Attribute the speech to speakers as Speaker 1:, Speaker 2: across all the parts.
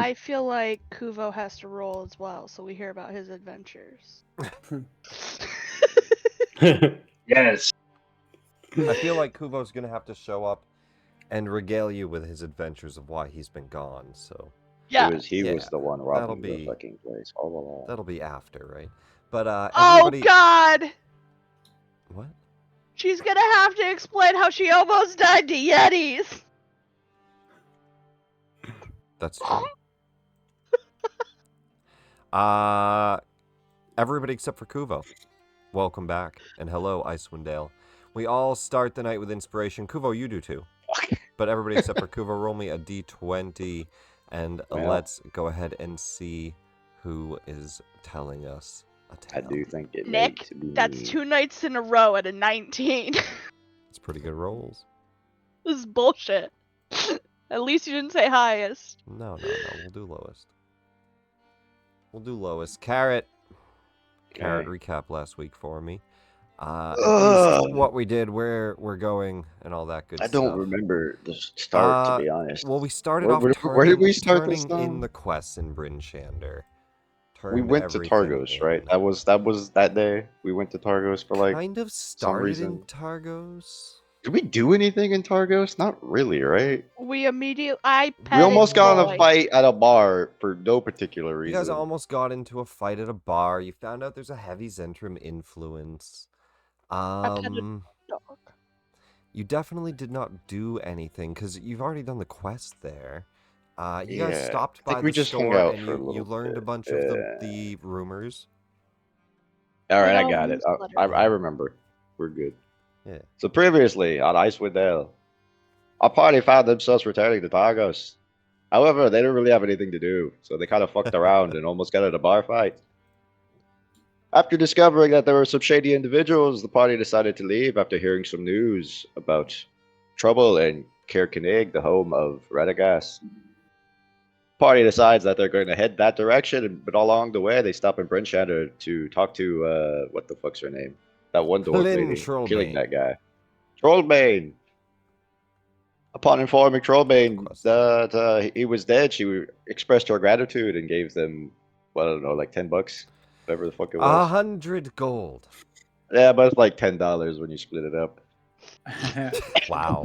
Speaker 1: I feel like Kuvo has to roll as well, so we hear about his adventures.
Speaker 2: Yes.
Speaker 3: I feel like Kuvo's gonna have to show up and regale you with his adventures of why he's been gone, so...
Speaker 1: Yeah.
Speaker 2: He was the one robbing
Speaker 3: that'll
Speaker 2: the fucking place all along.
Speaker 3: That'll be after, right? But,
Speaker 1: Oh
Speaker 3: everybody...
Speaker 1: God!
Speaker 3: What?
Speaker 1: She's gonna have to explain how she almost died to Yetis!
Speaker 3: That's true. Everybody except for Kuvo. Welcome back. And hello, Icewind. We all start the night with inspiration. Kuvo, you do too. But everybody except for Kuvo, roll me a d20, and let's go ahead and see who is telling us a tale.
Speaker 2: I do think it
Speaker 1: Nick,
Speaker 2: to be
Speaker 1: that's
Speaker 2: me.
Speaker 1: 2 nights in a row at a 19.
Speaker 3: It's pretty good rolls.
Speaker 1: This is bullshit. At least you didn't say highest.
Speaker 3: No, we'll do lowest. Carrot, recap last week for me. At least what we did, where we're going, and all that good stuff.
Speaker 2: I don't remember the start, to be honest.
Speaker 3: Well, we started off
Speaker 2: where did we start
Speaker 3: turning
Speaker 2: this
Speaker 3: in the quests in Bryn Shander.
Speaker 2: We went to Targos, right? That was that day. We went to Targos for like
Speaker 3: kind of started in Targos.
Speaker 2: Did we do anything in Targos? Not really, right?
Speaker 1: We we
Speaker 2: almost got in a fight at a bar for no particular reason.
Speaker 3: You guys almost got into a fight at a bar. You found out there's a heavy Zentrum influence. You definitely did not do anything because you've already done the quest there. You guys stopped by the store and you learned a bunch of the rumors.
Speaker 2: All right, I got it. I remember. We're good. Yeah. So previously on Icewind, our party found themselves returning to Targos. However, they didn't really have anything to do, so they kind of fucked around and almost got in a bar fight. After discovering that there were some shady individuals, the party decided to leave after hearing some news about trouble in Caer Konig, the home of Radagast. Party decides that they're going to head that direction, but along the way they stop in Bryn Shander to talk to what the fuck's her name? That one dwarf lady killing that guy. Trollbane. Upon informing Trollbane that he was dead, she expressed her gratitude and gave them, well, I don't know, like $10, whatever the fuck it was.
Speaker 3: 100 gold.
Speaker 2: Yeah, but it's like $10 when you split it up.
Speaker 3: Wow.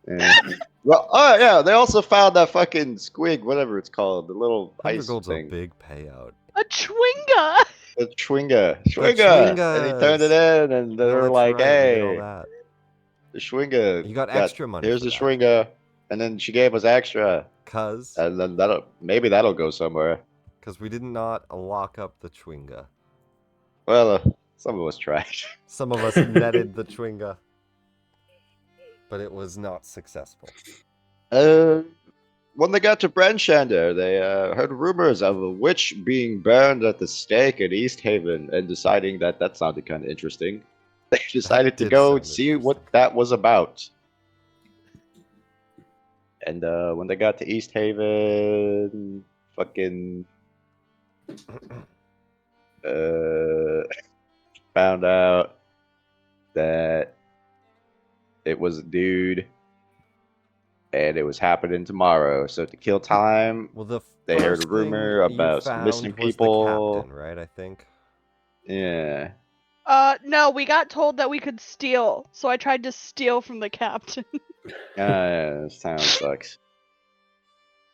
Speaker 2: Yeah. Well, oh yeah, they also found that fucking squig, whatever it's called, the little ice
Speaker 3: gold's
Speaker 2: thing.
Speaker 3: A big payout.
Speaker 1: A Chwinga!
Speaker 2: A Chwinga. And he turned it in, and they were like, hey, the Chwinga.
Speaker 3: You got extra money.
Speaker 2: Here's the Chwinga. And then she gave us extra. And then maybe that'll go somewhere.
Speaker 3: Because we did not lock up the Chwinga.
Speaker 2: Well, some of us tried.
Speaker 3: Some of us netted the Chwinga. But it was not successful.
Speaker 2: When they got to Bryn Shander, they heard rumors of a witch being burned at the stake in Easthaven, and deciding that sounded kind of interesting. They decided to go see what that was about. And when they got to Easthaven, fucking found out that it was a dude, and it was happening tomorrow. So to kill time, they heard a rumor about some missing people.
Speaker 3: The captain, right? I think.
Speaker 2: Yeah.
Speaker 1: No, we got told that we could steal, so I tried to steal from the captain.
Speaker 2: Yeah, this town sucks.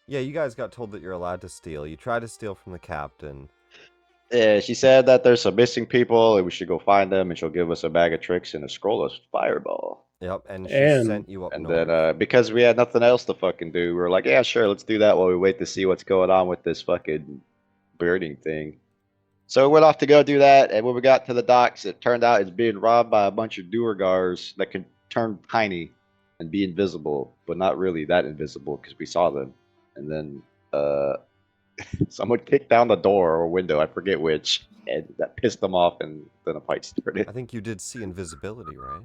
Speaker 3: Yeah, you guys got told that you're allowed to steal. You tried to steal from the captain.
Speaker 2: Yeah, she said that there's some missing people, and we should go find them, and she'll give us a bag of tricks and a scroll of fireball.
Speaker 3: Yep, and she sent you up north.
Speaker 2: And then, because we had nothing else to fucking do, we were like, yeah, sure, let's do that while we wait to see what's going on with this fucking burning thing. So we went off to go do that, and when we got to the docks, it turned out it's being robbed by a bunch of Duergars that can turn tiny and be invisible, but not really that invisible because we saw them. And then someone kicked down the door or window, I forget which, and that pissed them off, and then a fight started.
Speaker 3: I think you did see invisibility, right?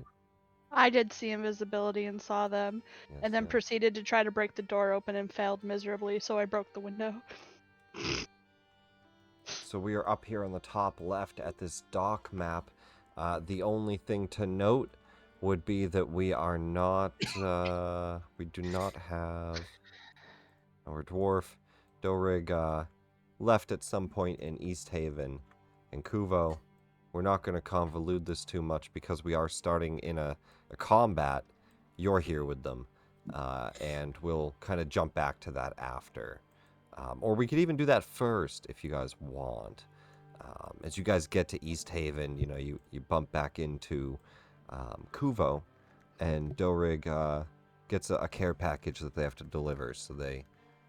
Speaker 1: I did see invisibility and saw them, and then proceeded to try to break the door open and failed miserably, so I broke the window.
Speaker 3: So we are up here on the top left at this dock map. The only thing to note would be that we are not, we do not have our dwarf Dorig left at some point in Easthaven. And Kuvo, we're not going to convolute this too much because we are starting in a combat. You're here with them. And we'll kind of jump back to that after. Or we could even do that first if you guys want. As you guys get to Easthaven, you bump back into Kuvo, and Dorig gets a care package that they have to deliver, so they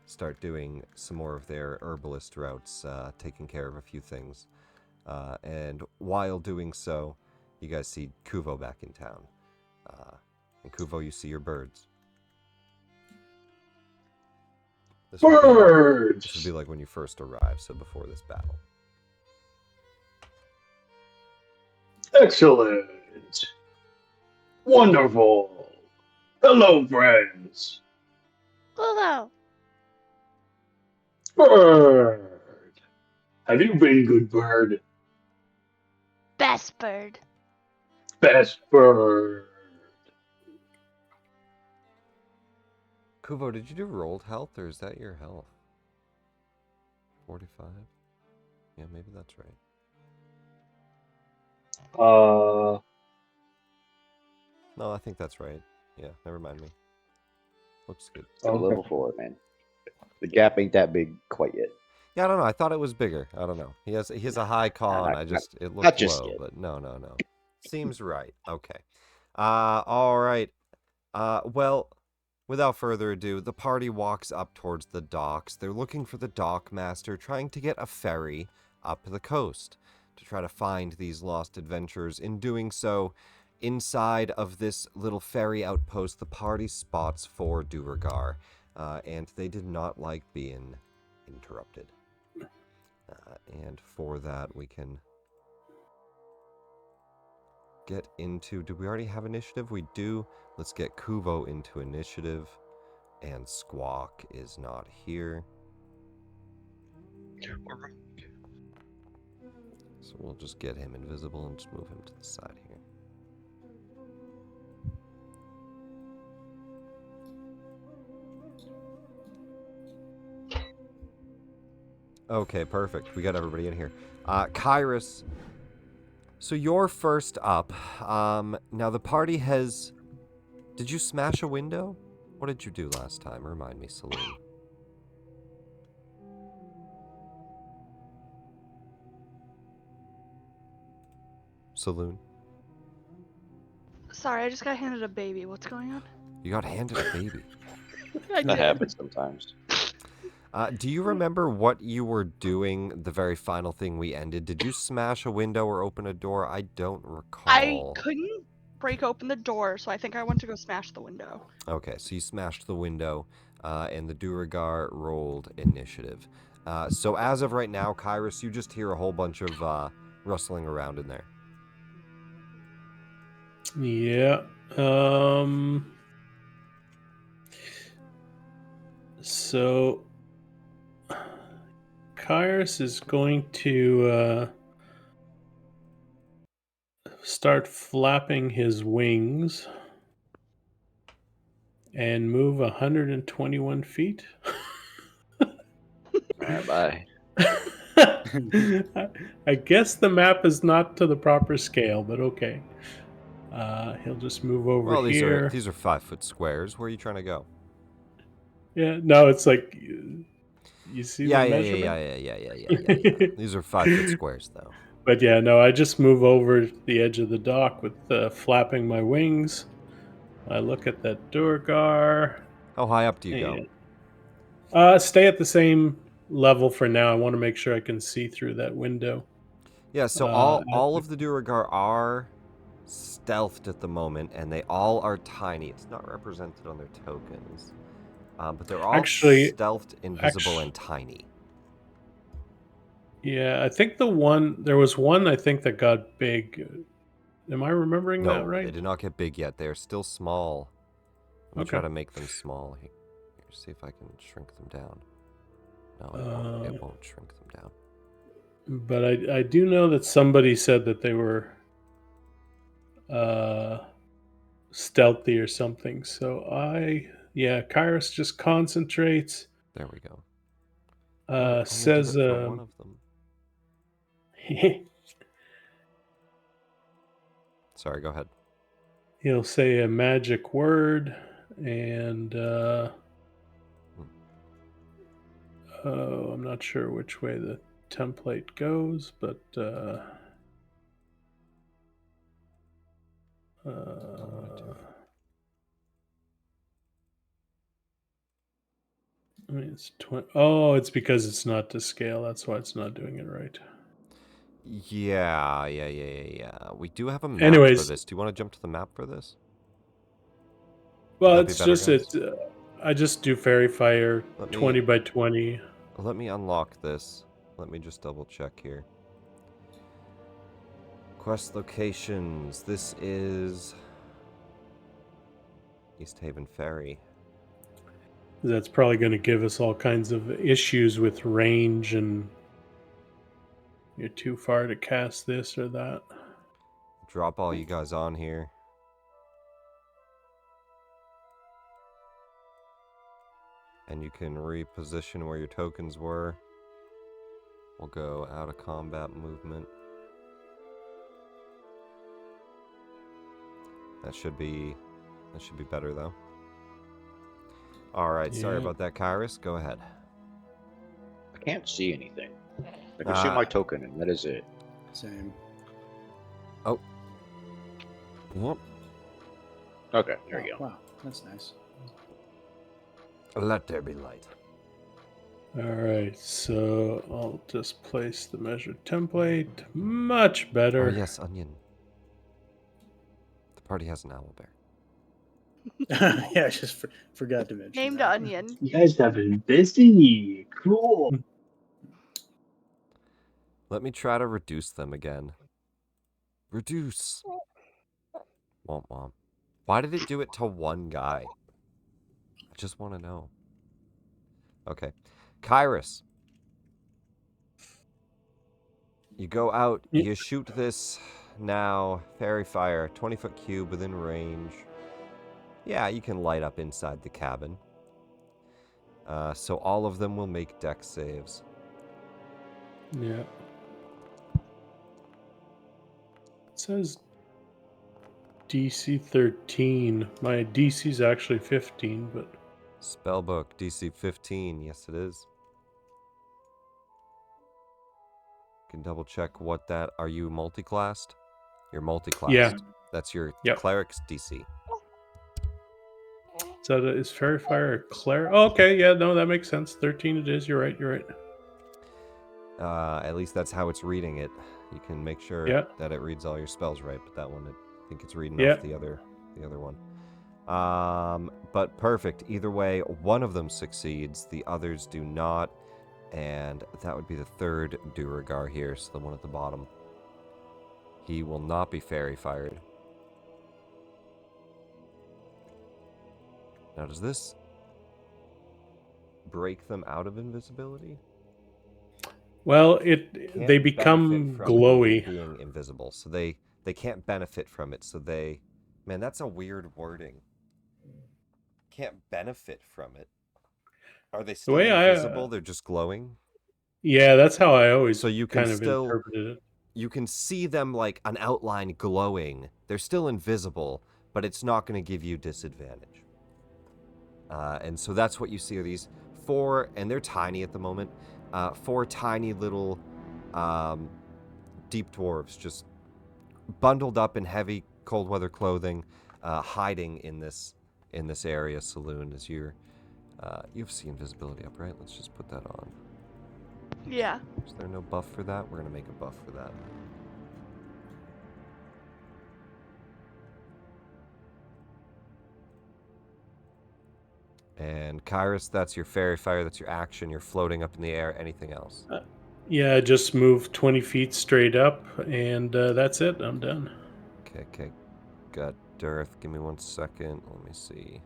Speaker 3: start doing some more of their herbalist routes, taking care of a few things. And while doing so, you guys see Kuvo back in town. And Kuvo, you see your birds.
Speaker 4: Birds!
Speaker 3: This would be like when you first arrived, so before this battle.
Speaker 4: Excellent. Wonderful. Hello, friends.
Speaker 1: Hello.
Speaker 4: Bird. Have you been good, bird?
Speaker 1: Best bird.
Speaker 4: Best bird.
Speaker 3: Kuvo, did you do rolled health, or is that your health? 45? Yeah, maybe that's right. No, I think that's right. Yeah, never mind me. Looks good.
Speaker 2: It's a level 4, man. The gap ain't that big quite yet.
Speaker 3: Yeah, I don't know. I thought it was bigger. I don't know. He has a high con. It looked low, but no. Seems right. Okay. All right. Well, without further ado, the party walks up towards the docks. They're looking for the dock master, trying to get a ferry up the coast to try to find these lost adventurers. In doing so, inside of this little ferry outpost, the party spots 4 Duergar, and they did not like being interrupted. And for that, we can get into... Do we already have initiative? We do. Let's get Kuvo into initiative. And Squawk is not here. So we'll just get him invisible and just move him to the side here. Okay, perfect. We got everybody in here. Kyrus, so you're first up. Now the party has... Did you smash a window? What did you do last time? Remind me, Saloon. Saloon?
Speaker 1: Sorry, I just got handed a baby. What's going on?
Speaker 3: You got handed a baby.
Speaker 2: That happens sometimes.
Speaker 3: Do you remember what you were doing the very final thing we ended? Did you smash a window or open a door? I don't recall.
Speaker 1: I couldn't break open the door, so I think I went to go smash the window.
Speaker 3: Okay, so you smashed the window, and the Duergar rolled initiative. So as of right now, Kyrus, you just hear a whole bunch of rustling around in there.
Speaker 5: Yeah. So Kyrus is going to start flapping his wings and move 121 feet.
Speaker 2: Bye.
Speaker 5: I guess the map is not to the proper scale, but okay. He'll just move over here.
Speaker 3: These are 5-foot squares. Where are you trying to go?
Speaker 5: Yeah, no, it's like you see the measurement?
Speaker 3: Yeah. These are 5-foot squares, though.
Speaker 5: But yeah, no, I just move over the edge of the dock with flapping my wings. I look at that Duergar.
Speaker 3: How high up do you go?
Speaker 5: Stay at the same level for now. I want to make sure I can see through that window.
Speaker 3: Yeah, so all of the Duergar are stealthed at the moment, and they all are tiny. It's not represented on their tokens. But they're all stealthed, invisible, and tiny.
Speaker 5: Yeah, I think there was one I think that got big. Am I remembering that right?
Speaker 3: No, they did not get big yet. They're still small. Let me try to make them small. Here, see if I can shrink them down. No, it won't shrink them down.
Speaker 5: But I do know that somebody said that they were stealthy or something. So Kyrus just concentrates.
Speaker 3: There we go.
Speaker 5: Says
Speaker 3: did it for one of them. Sorry, go ahead.
Speaker 5: He'll say a magic word, and I'm not sure which way the template goes, but I mean, it's 20. Oh, it's because it's not to scale. That's why it's not doing it right.
Speaker 3: Yeah. We do have a map for
Speaker 5: Anyways,
Speaker 3: this. Do you want to jump to the map for this?
Speaker 5: well,
Speaker 3: Would that be
Speaker 5: it's
Speaker 3: better,
Speaker 5: just
Speaker 3: guys?
Speaker 5: I just do fairy fire 20 by 20.
Speaker 3: Let me unlock this. Let me just double check here. Quest locations. This is Easthaven Ferry.
Speaker 5: That's probably going to give us all kinds of issues with range, and you're too far to cast this or that.
Speaker 3: Drop all you guys on here. And you can reposition where your tokens were. We'll go out of combat movement. That should be better though. Alright, sorry about that, Kairos. Go ahead.
Speaker 2: I can't see anything. I can see my token, and that is it.
Speaker 6: Same.
Speaker 3: Oh. Whoop.
Speaker 2: Okay, there you go.
Speaker 6: Wow, that's nice.
Speaker 3: Let there be light.
Speaker 5: Alright, so I'll just place the measured template. Much better.
Speaker 3: Oh yes, onion. The party has an owlbear.
Speaker 6: Yeah, I just forgot to mention.
Speaker 1: Named
Speaker 6: that.
Speaker 1: Onion.
Speaker 4: You guys have been busy. Cool.
Speaker 3: Let me try to reduce them again. Reduce. Womp womp. Why did it do it to one guy? I just want to know. Okay. Kairos. You go out, you shoot this now. Fairy fire, 20-foot cube within range. Yeah, you can light up inside the cabin. So all of them will make dex saves.
Speaker 5: Yeah. It says DC 13. My DC's actually 15, but...
Speaker 3: Spellbook, DC 15. Yes, it is. You can double check what that... Are you multi-classed? You're multi-classed.
Speaker 5: Yeah.
Speaker 3: That's your
Speaker 5: Yep.
Speaker 3: cleric's DC.
Speaker 5: So is Fairy Fire a cleric? Oh, okay, yeah, no, that makes sense. 13 it is. You're right.
Speaker 3: At least that's how it's reading it. You can make sure that it reads all your spells right, but that one, I think it's reading off the other one. But perfect. Either way, one of them succeeds, the others do not, and that would be the third Duragar here, so the one at the bottom. He will not be fairy fired. Now, does this break them out of invisibility?
Speaker 5: Well, they become glowy.
Speaker 3: Being invisible, so they can't benefit from it. So they, man, that's a weird wording. Can't benefit from it. Are they still invisible? They're just glowing.
Speaker 5: Yeah, that's how I always
Speaker 3: so you can
Speaker 5: kind of
Speaker 3: still,
Speaker 5: interpreted it.
Speaker 3: You can see them like an outline glowing. They're still invisible, but it's not going to give you disadvantage. And so that's what you see are these 4, and they're tiny at the moment. 4 tiny little deep dwarves just bundled up in heavy cold weather clothing, hiding in this area saloon. As you have invisibility up, right? Let's just put that on.
Speaker 1: Yeah.
Speaker 3: Is there no buff for that? We're gonna make a buff for that. And Kairos, that's your fairy fire, that's your action. You're floating up in the air. Anything else?
Speaker 5: Yeah, just move 20 feet straight up, and that's it. I'm done.
Speaker 3: Okay. Got Dearth. Give me 1 second. Let me see.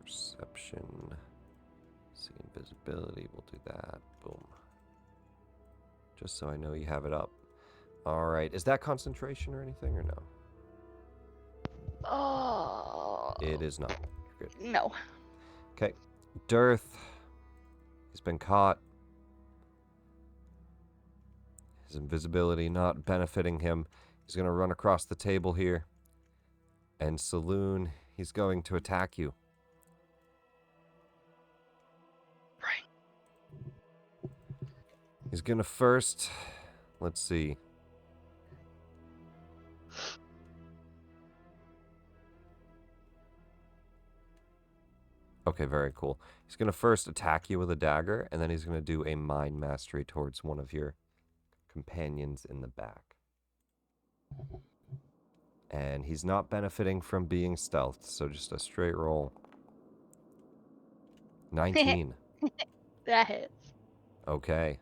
Speaker 3: Perception. See invisibility. We'll do that. Boom. Just so I know you have it up. All right. Is that concentration or anything, or no?
Speaker 1: Oh.
Speaker 3: It is not. Good.
Speaker 1: No.
Speaker 3: Okay. Dearth, He's been caught. His invisibility not benefiting him. He's going to run across the table here. And Saloon, he's going to attack you.
Speaker 1: Right.
Speaker 3: He's going to first... Let's see. Okay, very cool. He's going to first attack you with a dagger, and then he's going to do a mind mastery towards one of your companions in the back. And he's not benefiting from being stealthed, so just a straight roll. 19.
Speaker 1: That hits.
Speaker 3: Okay.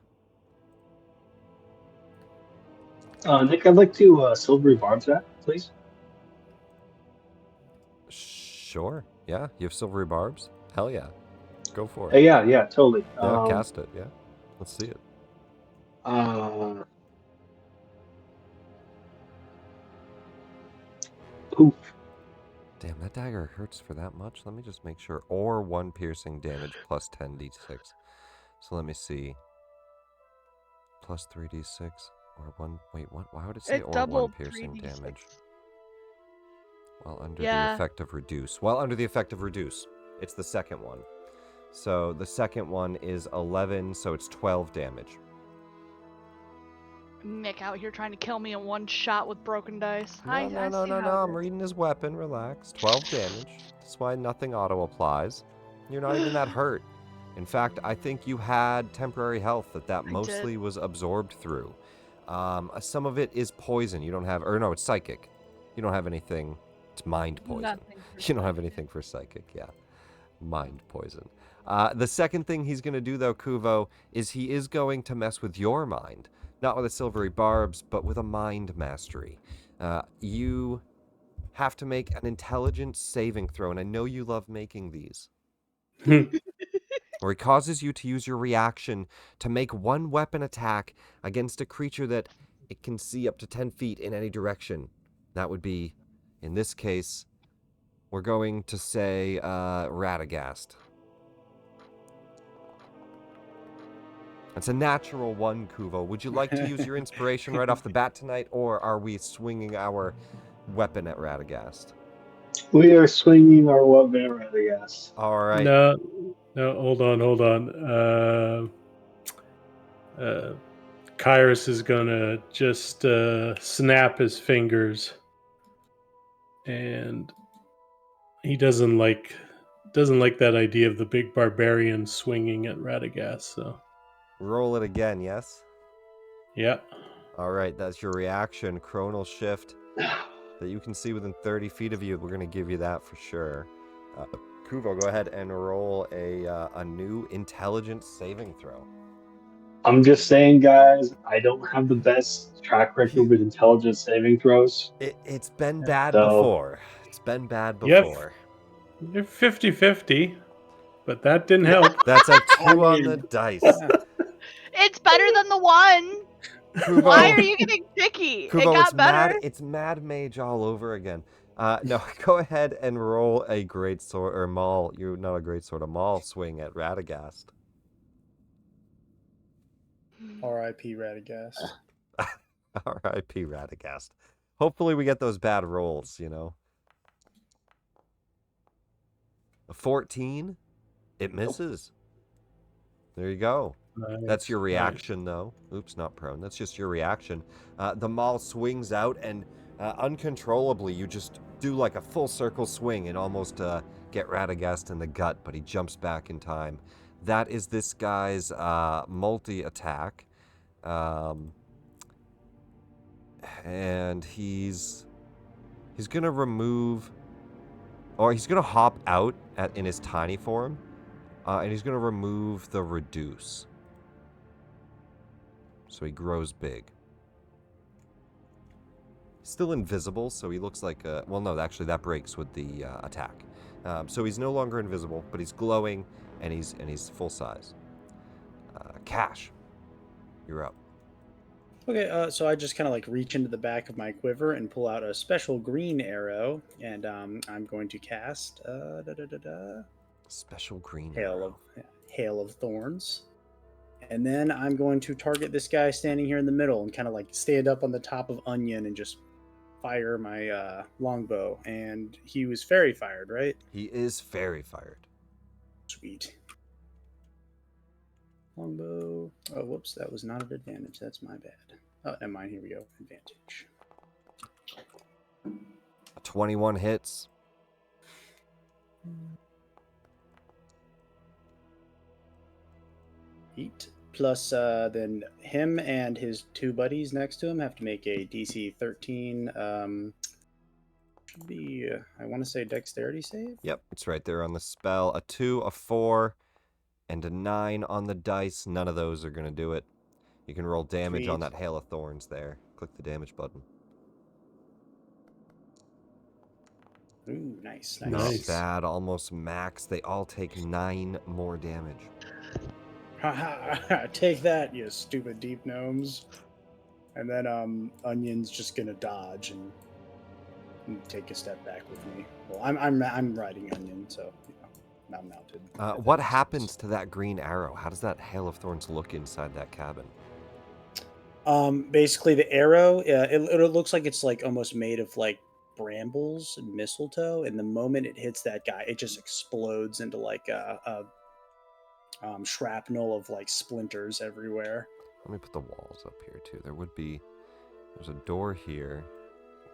Speaker 4: Nick, I'd like to silvery barbs that, please.
Speaker 3: Sure. Yeah, you have silvery barbs? Hell yeah. Go for it.
Speaker 4: Yeah, totally.
Speaker 3: Yeah, cast it, yeah. Let's see it.
Speaker 4: Poof.
Speaker 3: Damn, that dagger hurts for that much? Let me just make sure. Or 1 piercing damage plus 10d6. So let me see. Plus 3d6. Or 1... Wait, what? Why would it say
Speaker 1: It
Speaker 3: or 1
Speaker 1: doubled
Speaker 3: piercing
Speaker 1: 3d6.
Speaker 3: damage? While under
Speaker 1: Yeah.
Speaker 3: the effect of reduce. While under the effect of reduce. It's the second one. So the second one is 11, so it's 12 damage.
Speaker 1: Nick out here trying to kill me in one shot with broken dice.
Speaker 3: No,
Speaker 1: I
Speaker 3: no,
Speaker 1: see
Speaker 3: no,
Speaker 1: how
Speaker 3: no.
Speaker 1: it
Speaker 3: I'm
Speaker 1: is.
Speaker 3: reading his weapon. Relax. 12 damage. That's why nothing auto applies. You're not even that hurt. In fact, I think you had temporary health that mostly was absorbed through. Some of it is poison. You don't have, or no, it's psychic. You don't have anything. It's mind poison. You don't have anything for psychic. Yeah, mind poison. The second thing he's going to do, though, Kuvo, is he is going to mess with your mind. Not with a silvery barbs, but with a mind mastery. You have to make an intelligence saving throw, and I know you love making these. Where he causes you to use your reaction to make one weapon attack against a creature that it can see up to 10 feet in any direction. That would be, in this case, we're going to say Radagast. It's a natural 1, Kuvo. Would you like to use your inspiration right off the bat tonight, or are we swinging our weapon at Radagast?
Speaker 4: We are swinging our weapon at Radagast.
Speaker 3: All right.
Speaker 5: No, hold on. Kyrus is gonna just snap his fingers, and he doesn't like that idea of the big barbarian swinging at Radagast. So
Speaker 3: Roll it again, yes?
Speaker 5: yeah.
Speaker 3: All right, that's your reaction. Chronal shift that you can see within 30 feet of you. We're going to give you that for sure. Kuvo, go ahead and roll a new intelligence saving throw.
Speaker 4: I'm just saying, guys, I don't have the best track record with intelligence saving throws.
Speaker 3: It's been bad before. It's been bad before.
Speaker 5: You're 50-50, but that didn't help.
Speaker 3: That's a 2 on the dice.
Speaker 1: It's better than the 1.
Speaker 3: Kuvo,
Speaker 1: Why are you getting picky?
Speaker 3: Kuvo,
Speaker 1: it got better.
Speaker 3: It's Mad Mage all over again. No, go ahead and roll a great sword or maul. You're not a great sword, a maul swing at Radagast.
Speaker 6: R.I.P. Radagast.
Speaker 3: R.I.P. Radagast. Hopefully we get those bad rolls, you know. A 14? It misses. There you go.
Speaker 5: Nice,
Speaker 3: That's your reaction, though. Oops, not prone. That's just your reaction. The maul swings out, and uncontrollably, you just do like a full circle swing and almost get Radagast in the gut, but he jumps back in time. That is this guy's multi-attack. And he's going to remove... Or he's going to hop out in his tiny form, and he's going to remove the reduce. So he grows big. Still invisible, so he looks like a... Well, no, actually that breaks with the attack. So he's no longer invisible, but he's glowing, and he's full size. Cash, you're up.
Speaker 6: Okay, so I just kind of like reach into the back of my quiver and pull out a special green arrow, and I'm going to cast
Speaker 3: Special green
Speaker 6: hail
Speaker 3: arrow.
Speaker 6: hail of thorns. And then I'm going to target this guy standing here in the middle and kind of like stand up on the top of Onion and just fire my longbow. And he was fairy fired, right?
Speaker 3: He is fairy fired.
Speaker 6: Sweet. Longbow. Oh, whoops. That was not an advantage. That's my bad. Oh, never mind. Here we go. Advantage.
Speaker 3: 21 hits.
Speaker 6: Eight. Plus, then him and his two buddies next to him have to make a DC 13. Should be, I want to say, dexterity save.
Speaker 3: Yep, it's right there on the spell. A 2, a 4, and a 9 on the dice. None of those are going to do it. You can roll damage on that hail of thorns there. Click the damage button.
Speaker 6: Ooh, nice.
Speaker 3: Not bad, almost max. They all take 9 more damage.
Speaker 6: Ha ha! Take that, you stupid deep gnomes. And then Onion's just gonna dodge and take a step back with me. Well, I'm riding Onion, so you know, I'm mounted.
Speaker 3: What happens to that green arrow? How does that hail of thorns look inside that cabin?
Speaker 6: Basically the arrow, it looks like it's like almost made of like brambles and mistletoe, and the moment it hits that guy, it just explodes into like a shrapnel of like splinters everywhere.
Speaker 3: Let me put the walls up here too. There's a door here.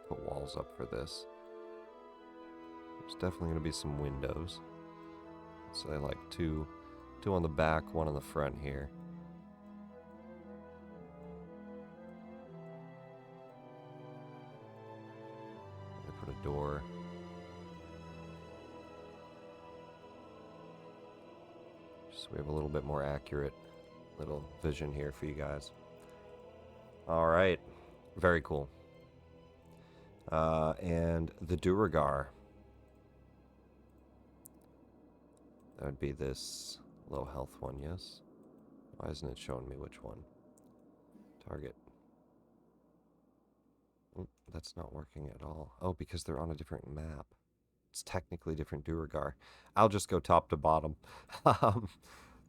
Speaker 3: Put walls up for this. There's definitely going to be some windows. So they like two on the back, one on the front here. They put a door. So we have a little bit more accurate little vision here for you guys. All right. Very cool. And the Duragar. That would be this low health one, yes? Why isn't it showing me which one? Target. That's not working at all. Oh, because they're on a different map. It's technically different Duragar. I'll just go top to bottom.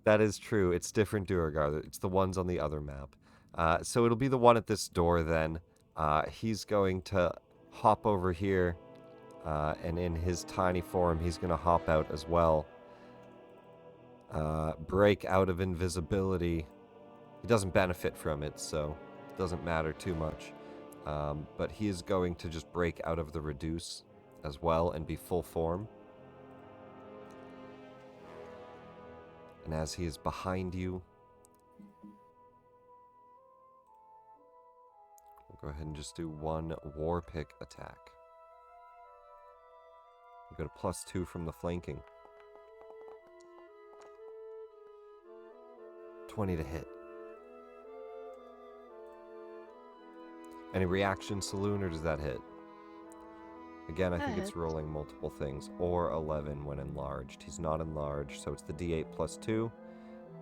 Speaker 3: That is true. It's different Duragar. It's the ones on the other map. So it'll be the one at this door then. He's going to hop over here. And in his tiny form, he's going to hop out as well. Break out of invisibility. He doesn't benefit from it, so it doesn't matter too much. But he is going to just break out of the reduce as well and be full form. And as he is behind you, we'll go ahead and just do one war pick attack. You got a +2 from the flanking. 20 to hit. Any reaction, Saloon, or does that hit? Again, I think it's rolling multiple things. Or 11 when enlarged. He's not enlarged, so it's the D8 +2.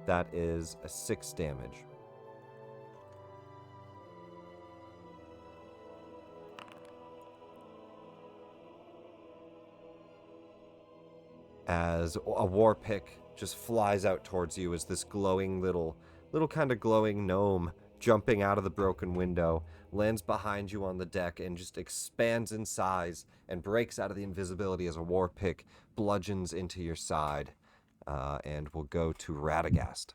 Speaker 3: That is a 6 damage. As a war pick just flies out towards you as this glowing little kind of glowing gnome jumping out of the broken window, lands behind you on the deck and just expands in size and breaks out of the invisibility as a war pick bludgeons into your side. And we'll go to Radagast.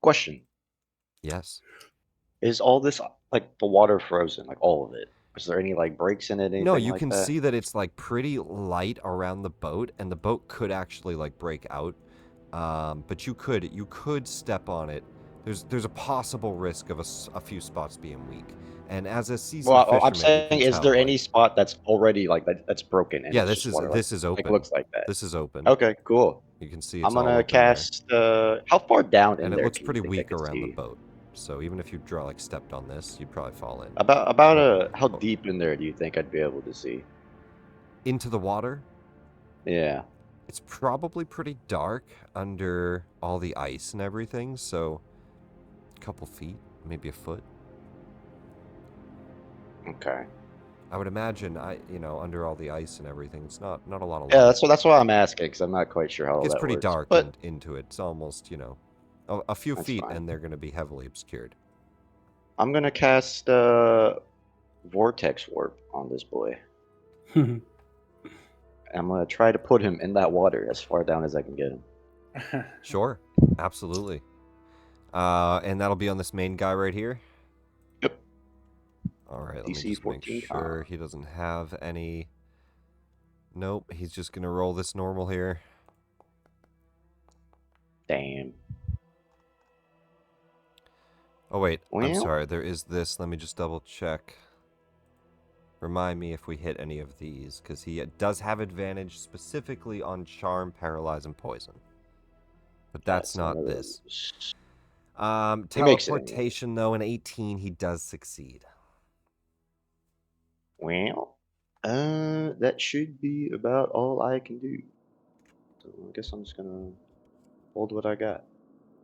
Speaker 2: Question.
Speaker 3: Yes.
Speaker 2: Is all this, like, the water frozen? Like, all of it? Is there any, like, breaks in it?
Speaker 3: No, you
Speaker 2: like
Speaker 3: can
Speaker 2: that?
Speaker 3: see that it's, like, pretty light around the boat, and the boat could actually, like, break out. But you could step on it. There's a possible risk of a few spots being weak. And as a seasoned fisherman,
Speaker 2: I'm saying, is there any spot that's already like that's broken? And
Speaker 3: yeah,
Speaker 2: this is
Speaker 3: open.
Speaker 2: It looks like that.
Speaker 3: This is open.
Speaker 2: Okay, cool.
Speaker 3: You can see. It's
Speaker 2: I'm gonna
Speaker 3: all
Speaker 2: cast. How far down in
Speaker 3: and
Speaker 2: there?
Speaker 3: it looks
Speaker 2: do you
Speaker 3: pretty
Speaker 2: think I
Speaker 3: weak
Speaker 2: could
Speaker 3: around the
Speaker 2: see?
Speaker 3: boat. So even if you stepped on this, you'd probably fall in.
Speaker 2: How deep in there do you think I'd be able to see?
Speaker 3: Into the water?
Speaker 2: Yeah.
Speaker 3: It's probably pretty dark under all the ice and everything, so a couple feet, maybe a foot.
Speaker 2: Okay.
Speaker 3: I would imagine, under all the ice and everything, it's not a lot of light.
Speaker 2: Yeah, that's why I'm asking, because I'm not quite sure how all that works.
Speaker 3: It's pretty dark into it. It's almost, a few feet,
Speaker 2: fine.
Speaker 3: and they're going to be heavily obscured.
Speaker 2: I'm going to cast Vortex Warp on this boy. I'm going to try to put him in that water as far down as I can get him.
Speaker 3: Sure, absolutely. And that'll be on this main guy right here?
Speaker 2: Yep.
Speaker 3: All right, let me
Speaker 2: DC
Speaker 3: just make
Speaker 2: 14
Speaker 3: sure he doesn't have any... Nope, he's just going to roll this normal here.
Speaker 2: Damn.
Speaker 3: Oh, wait,
Speaker 2: Well,
Speaker 3: I'm sorry, there is this. Let me just double check. Remind me if we hit any of these, because he does have advantage specifically on Charm, Paralyze, and Poison. But that's not this. Teleportation, though, an 18, he does succeed.
Speaker 2: Well, that should be about all I can do. So I guess I'm just gonna hold what I got.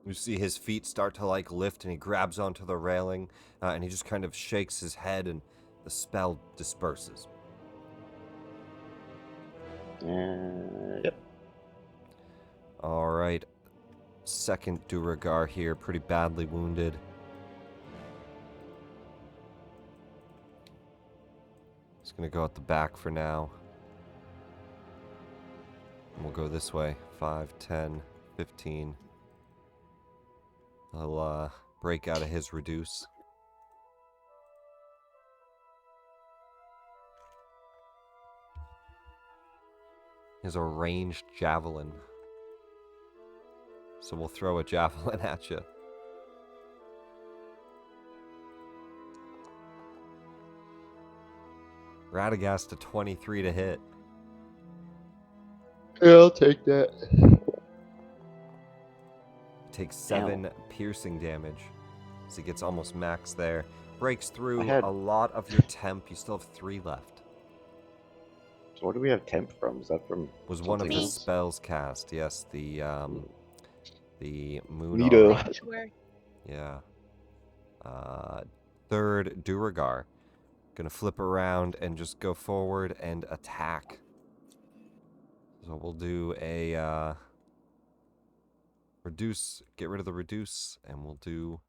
Speaker 3: You see his feet start to lift, and he grabs onto the railing, and he just kind of shakes his head, and the spell disperses.
Speaker 2: Yep.
Speaker 3: All right. Second Duragar here, pretty badly wounded. He's going to go at the back for now. And we'll go this way. 5, 10, 15. He'll break out of his reduce. He has a ranged javelin. So we'll throw a javelin at you. Radagast to 23 to hit.
Speaker 2: Yeah, I'll take that.
Speaker 3: Takes 7 piercing damage. So he gets almost max there. Breaks through a lot of your temp. You still have 3 left.
Speaker 2: So where do we have temp from? Is that from?
Speaker 3: Was one of the spells cast? Yes, the moon.
Speaker 1: Sanctuary.
Speaker 3: Yeah. Third Duragar. Gonna flip around and just go forward and attack. So we'll do a reduce. Get rid of the reduce, and we'll do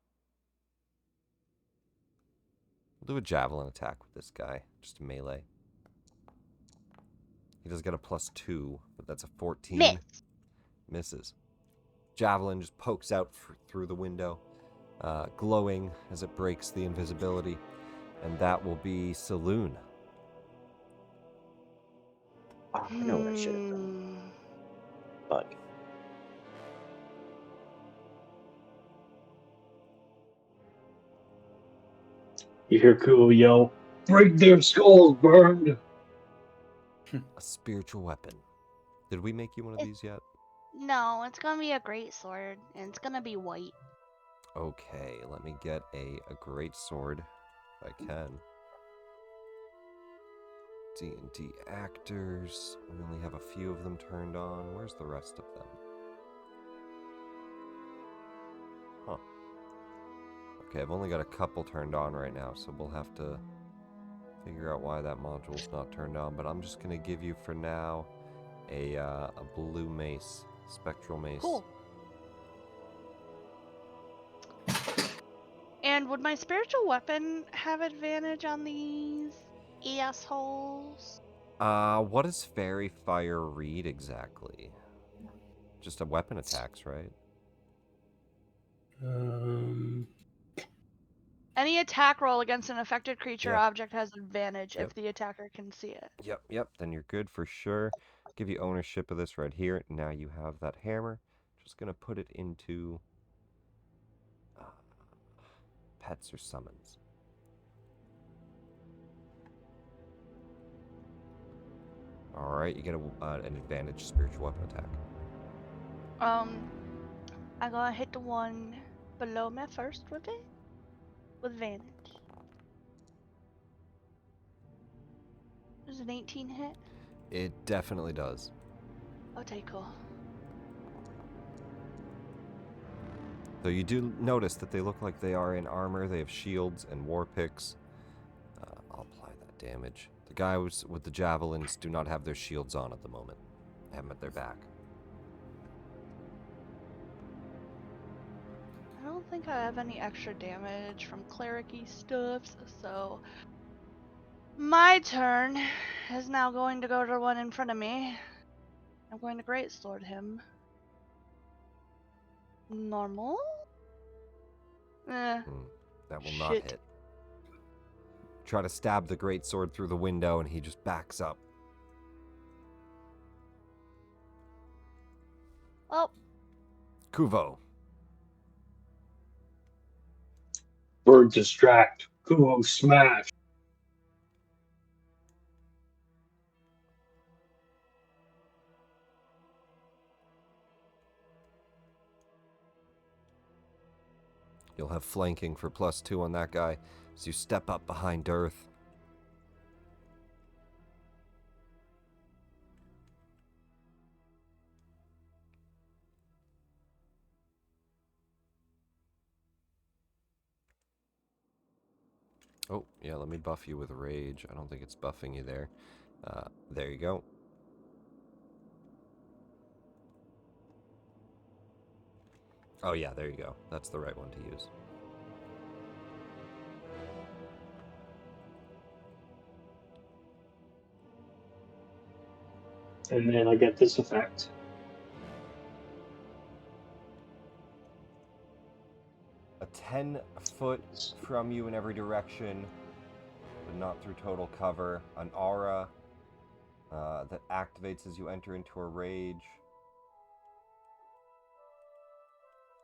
Speaker 3: a javelin attack with this guy. Just a melee. He does get a +2, but that's a 14.
Speaker 1: Miss.
Speaker 3: Misses. Javelin just pokes out through the window, glowing as it breaks the invisibility. And that will be Saloon.
Speaker 2: Oh, I know what I should have done. Fuck.
Speaker 4: You hear Kuo yell, "Break their skulls, burned!"
Speaker 3: A spiritual weapon. Did we make you one of these yet?
Speaker 7: No, it's gonna be a great sword, and it's gonna be white.
Speaker 3: Okay, let me get a great sword, if I can. D&D actors. We only have a few of them turned on. Where's the rest of them? Huh. Okay, I've only got a couple turned on right now, so we'll have to figure out why that module's not turned on. But I'm just gonna give you for now a blue mace, spectral mace.
Speaker 7: Cool. And would my spiritual weapon have advantage on these assholes?
Speaker 3: What does Fairy Fire read exactly? Just a weapon attacks, right?
Speaker 1: Any attack roll against an affected creature or
Speaker 3: Yep.
Speaker 1: object has advantage
Speaker 3: Yep.
Speaker 1: if the attacker can see it.
Speaker 3: Yep. Then you're good for sure. Give you ownership of this right here. Now you have that hammer. Just gonna put it into pets or summons. All right, you get an advantage spiritual weapon attack.
Speaker 1: I'm gonna hit the one below me first with it, with advantage. Does an 18 hit?
Speaker 3: It definitely does.
Speaker 1: Okay, cool.
Speaker 3: Though you do notice that they look like they are in armor. They have shields and war picks. I'll apply that damage. The guys with the javelins do not have their shields on at the moment. They have them at their back.
Speaker 1: I don't think I have any extra damage from cleric-y stuff, so my turn is now going to go to the one in front of me. I'm going to greatsword him. Normal?
Speaker 3: That will not
Speaker 1: Shit.
Speaker 3: hit. Try to stab the greatsword through the window, and he just backs up.
Speaker 1: Oh.
Speaker 3: Kuvo.
Speaker 4: Bird distract. Kuvo smash.
Speaker 3: You'll have flanking for +2 on that guy as you step up behind Earth. Oh, yeah, let me buff you with Rage. I don't think it's buffing you there. There you go. Oh, yeah, there you go. That's the right one to use.
Speaker 4: And then I get this effect.
Speaker 3: A 10-foot from you in every direction, but not through total cover. An aura that activates as you enter into a rage.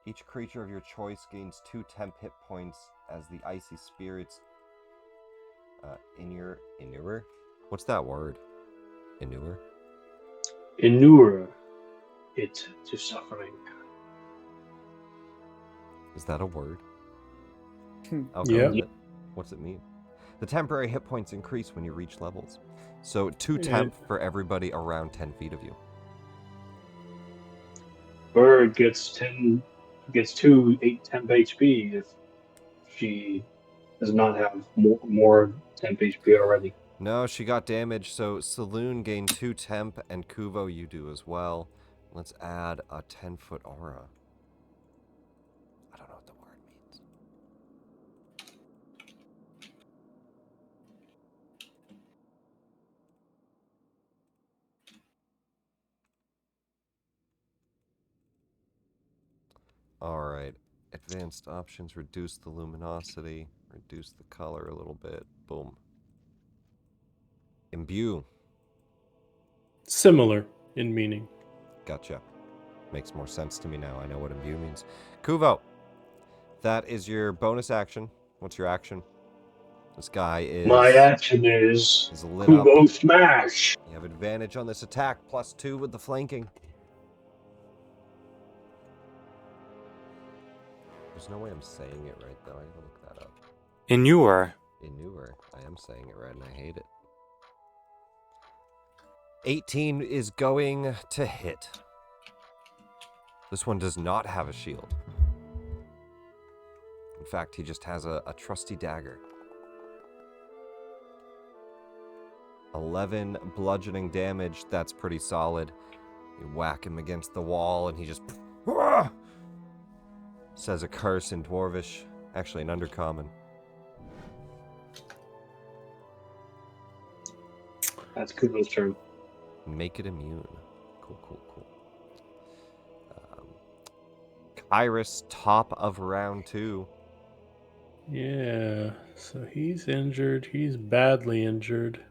Speaker 3: Each creature of your choice gains 2 temp hit points as the icy spirits inure? What's that word? Inure?
Speaker 4: Inure it to suffering.
Speaker 3: Is that a word?
Speaker 5: Yeah.
Speaker 3: What's it mean? The temporary hit points increase when you reach levels. So 2
Speaker 5: Yeah.
Speaker 3: temp for everybody around 10 feet of you.
Speaker 4: Bird gets 2 8 temp HP if she does not have more temp HP already.
Speaker 3: No, she got damage, so Saloon gained 2 temp, and Kuvo, you do as well. Let's add a 10-foot aura. I don't know what the word means. Alright. Advanced options, reduce the luminosity, reduce the color a little bit. Boom. Imbue.
Speaker 5: Similar in meaning.
Speaker 3: Gotcha. Makes more sense to me now. I know what imbue means. Kuvo. That is your bonus action. What's your action? This guy is...
Speaker 4: My action is
Speaker 3: lit up.
Speaker 4: Kuvo smash.
Speaker 3: You have advantage on this attack, +2 with the flanking. There's no way I'm saying it right, though. I gotta look that up.
Speaker 8: Inure.
Speaker 3: Inure. I am saying it right, and I hate it. 18 is going to hit. This one does not have a shield. In fact, he just has a trusty dagger. 11 bludgeoning damage. That's pretty solid. You whack him against the wall, and he just... says a curse in Dwarvish. Actually, an Undercommon.
Speaker 4: That's Kuvo's turn.
Speaker 3: Make it immune. Cool. Kyrus, top of round 2.
Speaker 5: Yeah, so he's injured. He's badly injured.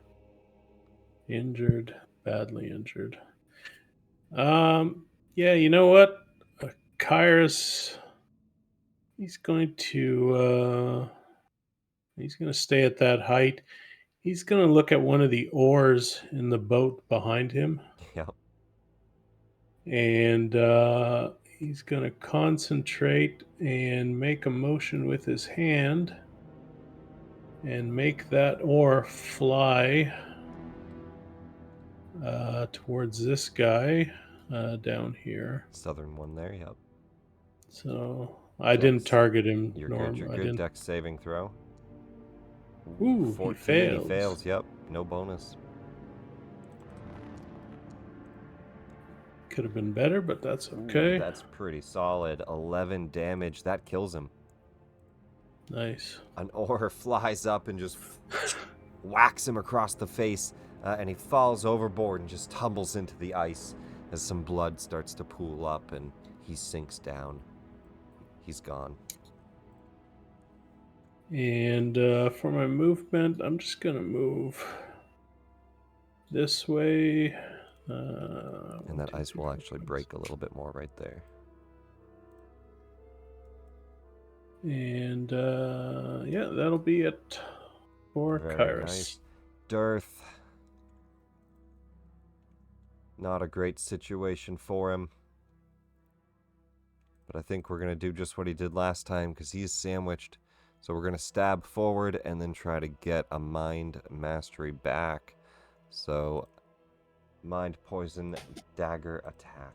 Speaker 5: Badly injured. Yeah, you know what? Kyrus, he's going to stay at that height. He's going to look at one of the oars in the boat behind him.
Speaker 3: Yep.
Speaker 5: And he's going to concentrate and make a motion with his hand and make that oar fly towards this guy down here.
Speaker 3: Southern one there, yep.
Speaker 5: So I didn't target him.
Speaker 3: You're good.
Speaker 5: I didn't.
Speaker 3: Dex saving throw.
Speaker 5: Ooh,
Speaker 3: 14, he fails. Yep, no bonus.
Speaker 5: Could have been better, but that's okay.
Speaker 3: That's pretty solid. 11 damage. That kills him.
Speaker 5: Nice.
Speaker 3: An oar flies up and just whacks him across the face, and he falls overboard and just tumbles into the ice as some blood starts to pool up and he sinks down. He's gone.
Speaker 5: And for my movement, I'm just going to move this way.
Speaker 3: And that ice will actually break a little bit more right there.
Speaker 5: And yeah, that'll be it for Kairos.
Speaker 3: Nice. Dearth. Not a great situation for him. But I think we're going to do just what he did last time because he is sandwiched. So we're going to stab forward and then try to get a mind mastery back. So, mind poison dagger attack.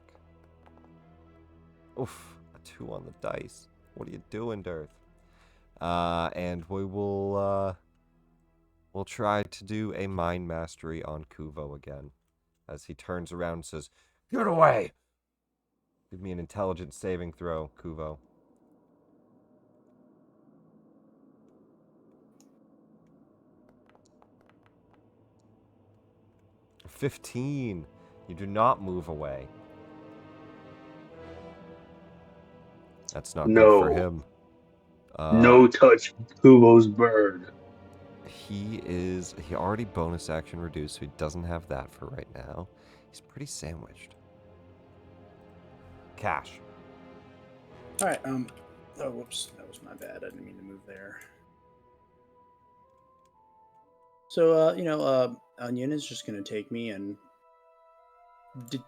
Speaker 3: Oof, a 2 on the dice. What are you doing, Dearth? And we will, we'll try to do a mind mastery on Kuvo again. As he turns around and says, "Get away!" Give me an intelligence saving throw, Kuvo. "15. You do not move away. That's not good for him.
Speaker 4: No touch Kubo's bird.
Speaker 3: He already bonus action reduced, so he doesn't have that for right now. He's pretty sandwiched. Cash.
Speaker 6: All right. Oh, whoops. That was my bad. I didn't mean to move there. So, Onion is just going to take me and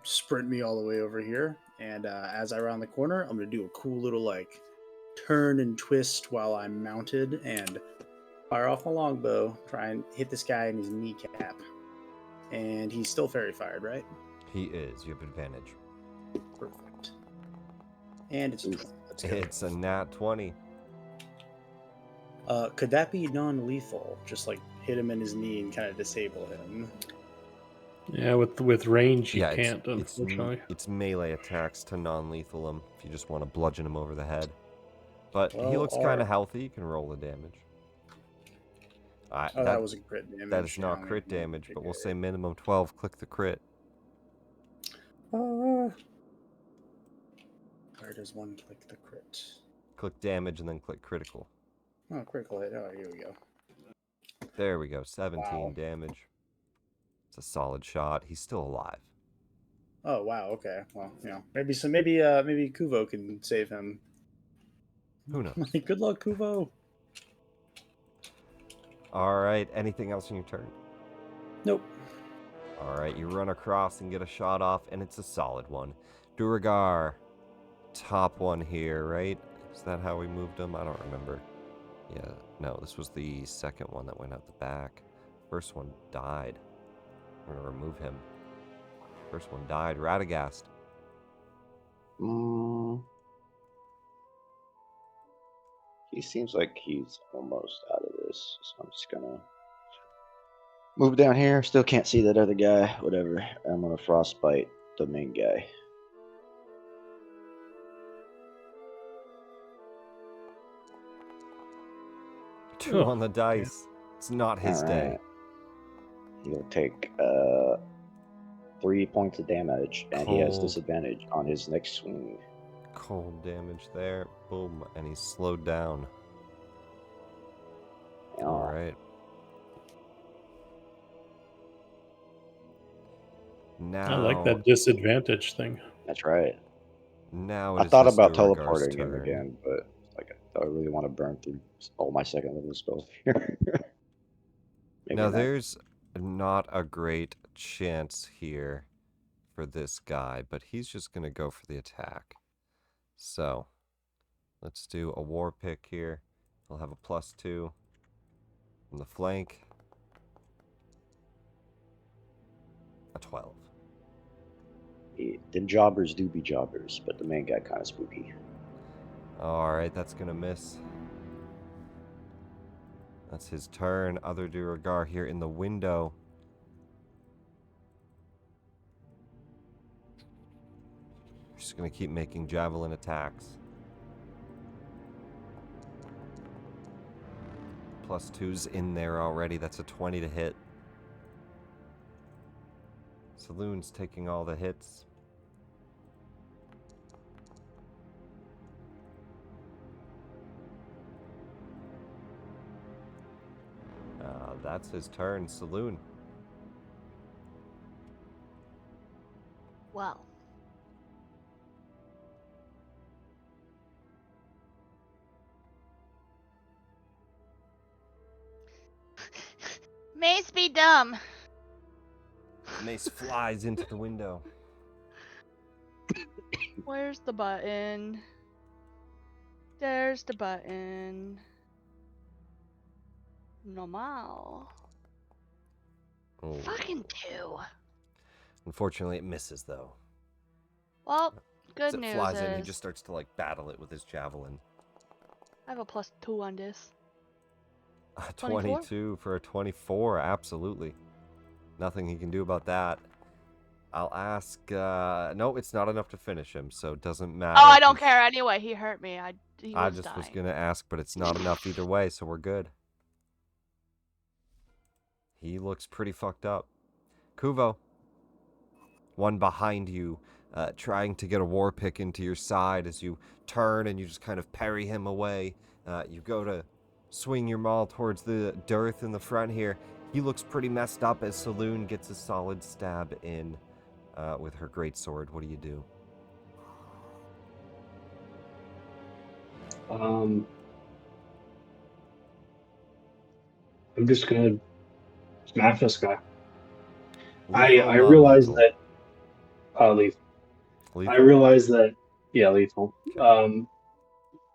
Speaker 6: sprint me all the way over here. And as I round the corner, I'm going to do a cool little, turn and twist while I'm mounted and fire off my longbow, try and hit this guy in his kneecap. And he's still fairy fired, right?
Speaker 3: He is. You have advantage.
Speaker 6: Perfect. And it's a 20. Let's go.
Speaker 3: It's a nat 20.
Speaker 6: Could that be non-lethal? Just hit him in his knee and kind of disable him.
Speaker 5: Yeah, with range you can't, unfortunately.
Speaker 3: It's melee attacks to non-lethal him if you just want to bludgeon him over the head. But he looks kind of healthy. You can roll the damage.
Speaker 6: That was a crit damage.
Speaker 3: That is not crit damage, but we'll say minimum 12. Click the crit.
Speaker 6: Where does one click the crit?
Speaker 3: Click damage and then click critical.
Speaker 6: Oh, critical hit. Oh, here we go.
Speaker 3: There we go. 17 damage. It's a solid shot. He's still alive.
Speaker 6: Oh wow. Okay. Well, maybe Kuvo can save him.
Speaker 3: Who knows?
Speaker 6: Good luck, Kuvo.
Speaker 3: All right. Anything else in your turn?
Speaker 6: Nope.
Speaker 3: All right. You run across and get a shot off, and it's a solid one. Duragar, top one here, right? Is that how we moved him? I don't remember. Yeah. No, this was the second one that went out the back. First one died. We're going to remove him. First one died. Radagast.
Speaker 2: He seems like he's almost out of this, so I'm just gonna move down here. Still can't see that other guy. Whatever. I'm gonna frostbite the main guy.
Speaker 3: Two on the dice. It's not his day.
Speaker 2: He'll take 3 points of damage, and he has disadvantage on his next swing.
Speaker 3: Cold damage there. Boom. And he's slowed down. All right. Now,
Speaker 5: I like that disadvantage thing.
Speaker 2: That's right.
Speaker 3: Now
Speaker 2: I thought about teleporting him again, but I really want to burn through all my second level spells here.
Speaker 3: Now, there's not a great chance here for this guy, but he's just going to go for the attack. So, let's do a war pick here. He'll have a +2 on the flank. A 12.
Speaker 2: Then jobbers do be jobbers, but the main guy kind of spooky.
Speaker 3: Alright, that's going to miss. That's his turn. Other de regard here in the window. Just going to keep making javelin attacks. +2's in there already. That's a 20 to hit. Saloon's taking all the hits. That's his turn. Saloon.
Speaker 1: Well. Mace be dumb.
Speaker 3: Mace flies into the window.
Speaker 1: Where's the button? There's the button. Normal.
Speaker 3: Oh.
Speaker 1: Fucking 2.
Speaker 3: Unfortunately, it misses, though.
Speaker 1: Well, good
Speaker 3: As it
Speaker 1: news
Speaker 3: flies
Speaker 1: is
Speaker 3: in, he just starts to, battle it with his javelin.
Speaker 1: I have a +2 on this.
Speaker 3: 22 for a 24, absolutely. Nothing he can do about that. I'll ask, no, it's not enough to finish him, so it doesn't matter.
Speaker 1: Oh, I don't care anyway. He hurt me. He
Speaker 3: I
Speaker 1: was
Speaker 3: just
Speaker 1: dying.
Speaker 3: was going to ask, but it's not enough either way, so we're good. He looks pretty fucked up. Kuvo. One behind you, trying to get a war pick into your side as you turn and you just kind of parry him away. You go to swing your maul towards the dearth in the front here. He looks pretty messed up as Saloon gets a solid stab in with her greatsword. What do you do?
Speaker 4: I'm just gonna smash this guy. I realize that lethal. I realize that lethal.
Speaker 3: Okay.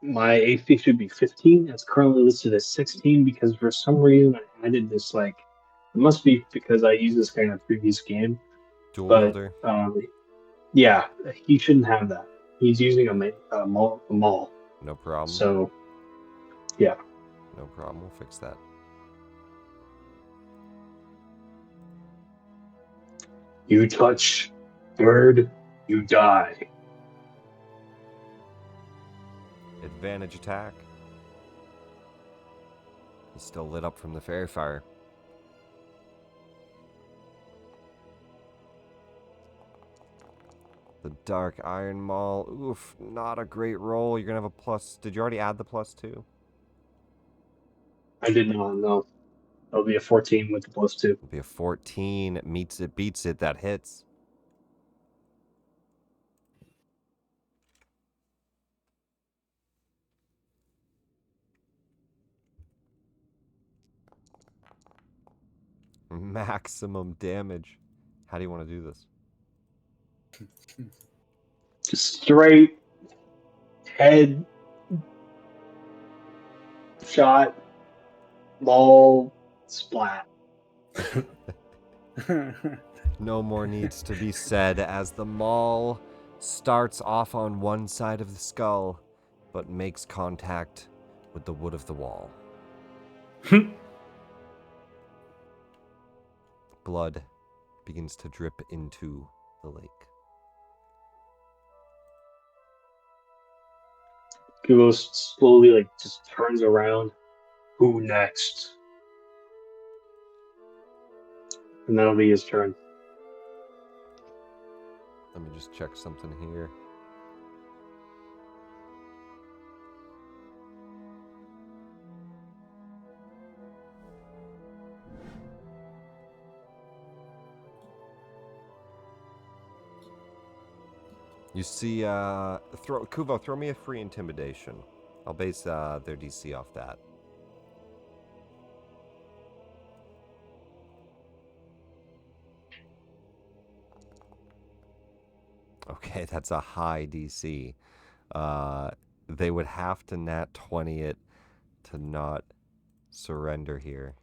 Speaker 4: My AC should be 15. It's currently listed as 16 because for some reason I added this it must be because I used this guy in a previous game.
Speaker 3: Dual
Speaker 4: but,
Speaker 3: wielder.
Speaker 4: Yeah, he shouldn't have that. He's using a maul.
Speaker 3: No problem.
Speaker 4: So, yeah.
Speaker 3: No problem. We'll fix that.
Speaker 4: You touch bird, you die.
Speaker 3: Advantage attack. He's still lit up from the fairy fire. The Dark Iron Maul. Oof, not a great roll. You're going to have a plus. Did you already add the +2?
Speaker 4: I did not know. That'll be a 14 with the +2.
Speaker 3: It'll be a 14. Meets it, beats it. That hits. Maximum damage. How do you want to do this?
Speaker 4: Just straight head shot, maul, splat.
Speaker 3: No more needs to be said as the maul starts off on one side of the skull, but makes contact with the wood of the wall. Blood begins to drip into the lake.
Speaker 4: Kubo slowly just turns around. Who next? And that'll be his turn.
Speaker 3: Let me just check something here. You see, Kuvo, throw me a free intimidation. I'll base their DC off that. Okay, that's a high DC. They would have to nat 20 it to not surrender here.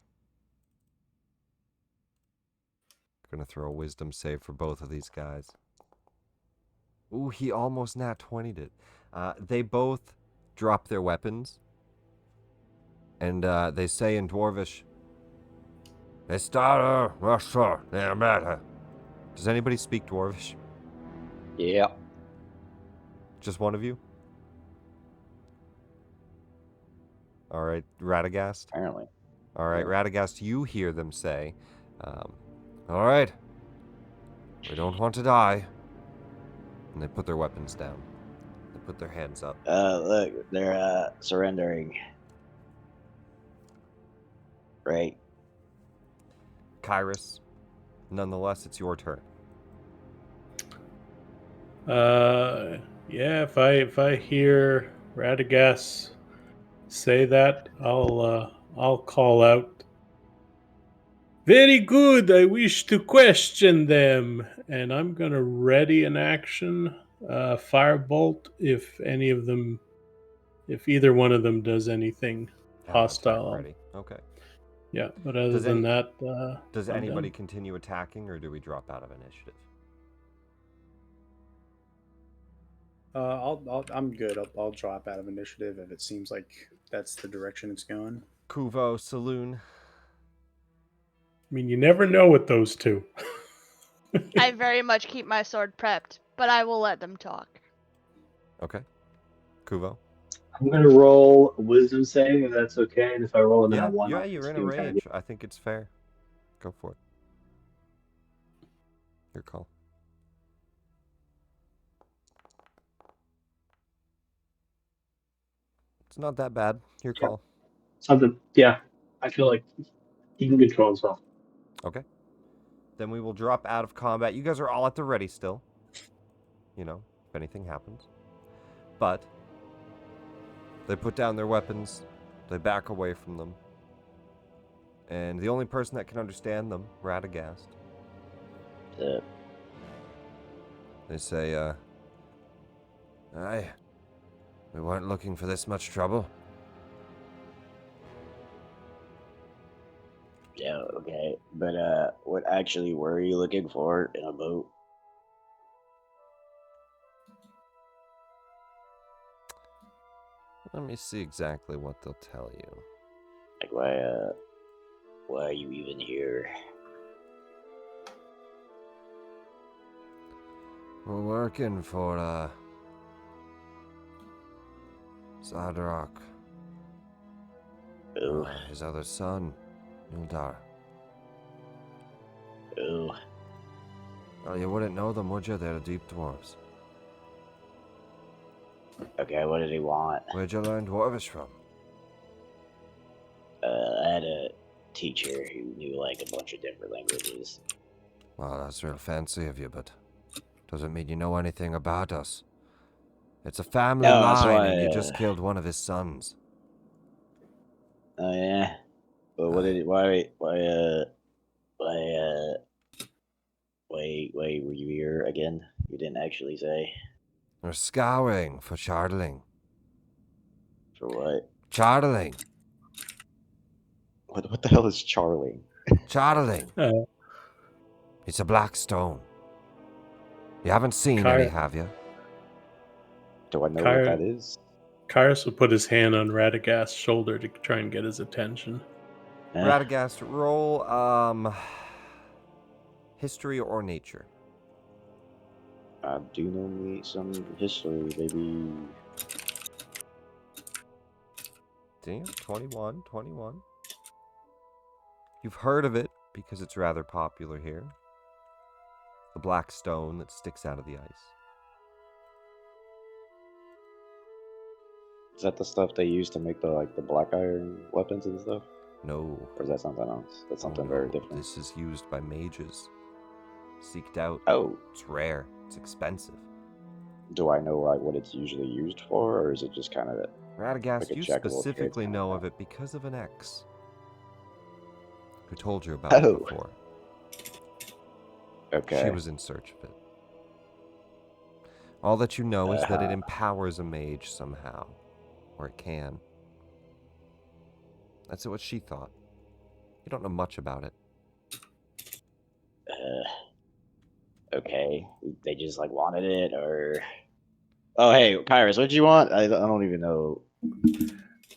Speaker 3: Gonna throw a wisdom save for both of these guys. Ooh, he almost nat 20'd it. They both drop their weapons And they say in Dwarvish, Estara Russia, matter. Does anybody speak Dwarvish?
Speaker 2: Yeah.
Speaker 3: Just one of you? All right, Radagast.
Speaker 2: Apparently.
Speaker 3: All right,
Speaker 2: Yeah.
Speaker 3: Radagast, you hear them say, all right, we don't want to die. And they put their weapons down. They put their hands up.
Speaker 2: Look, they're surrendering. Right.
Speaker 3: Kyrus, nonetheless, it's your turn.
Speaker 5: Yeah, if I hear Radagast say that, I'll call out. Very good. I wish to question them, and I'm gonna ready an action, firebolt if either one of them does anything
Speaker 3: Have an attack
Speaker 5: hostile.
Speaker 3: ready. Okay.
Speaker 5: Yeah, but other than that,
Speaker 3: does
Speaker 5: I'm
Speaker 3: anybody
Speaker 5: done.
Speaker 3: continue attacking, or do we drop out of initiative?
Speaker 6: I'm good. I'll drop out of initiative if it seems like that's the direction it's going.
Speaker 3: Kuvo, Saloon.
Speaker 5: I mean, you never know with those two.
Speaker 1: I very much keep my sword prepped, but I will let them talk.
Speaker 3: Okay. Kuvo.
Speaker 4: I'm gonna roll a wisdom save if that's okay, and if I roll a one,
Speaker 3: yeah,
Speaker 4: I'll
Speaker 3: you're in a
Speaker 4: continue attacking.
Speaker 3: range. I think it's fair. Go for it. Your call. It's not that bad. Your call.
Speaker 4: Something. Yeah, I feel like he can control himself.
Speaker 3: Okay. Then we will drop out of combat. You guys are all at the ready still. You know, if anything happens. But they put down their weapons. They back away from them. And the only person that can understand them, Radagast. They say, aye, we weren't looking for this much trouble.
Speaker 2: Yeah, okay. But, what actually were you looking for in a boat?
Speaker 3: Let me see exactly what they'll tell you.
Speaker 2: Like, why are you even here?
Speaker 3: We're working for, Zadrak.
Speaker 2: Ooh.
Speaker 3: His other son, Nuldar.
Speaker 2: Ooh.
Speaker 3: Well, you wouldn't know them, would you? They're deep dwarves.
Speaker 2: Okay, what did he want?
Speaker 3: Where'd you learn Dwarvish from?
Speaker 2: I had a teacher who knew, like, a bunch of different languages.
Speaker 3: Well, that's real fancy of you, but doesn't mean you know anything about us. It's a family line, and you just killed one of his sons.
Speaker 2: Oh, yeah? But what did why were you here again? You didn't actually say.
Speaker 3: We're scouring for Chardling.
Speaker 2: For what?
Speaker 3: Chardling.
Speaker 2: What the hell is Charlie?
Speaker 3: Chardling. It's a black stone. You haven't seen any, have you?
Speaker 2: Do I know what that is?
Speaker 5: Kyrus will put his hand on Radagast's shoulder to try and get his attention.
Speaker 3: Radagast, roll history or nature.
Speaker 2: I do know me some history, baby.
Speaker 3: Damn, 21. You've heard of it because it's rather popular here. The black stone that sticks out of the ice.
Speaker 2: Is that the stuff they use to make the black iron weapons and stuff?
Speaker 3: No.
Speaker 2: Or is that something else? That's something very different.
Speaker 3: This is used by mages. Seeked out.
Speaker 2: Oh.
Speaker 3: It's rare. It's expensive.
Speaker 2: Do I know what it's usually used for, or is it just kind of
Speaker 3: Radagast, you specifically know of it because of an ex who told you about it before.
Speaker 2: Okay.
Speaker 3: She was in search of it. All that you know is that it empowers a mage somehow. Or it can. That's what she thought. You don't know much about it.
Speaker 2: Okay. They just wanted it, or... Oh, hey, Kyrus, what'd you want? I don't even know.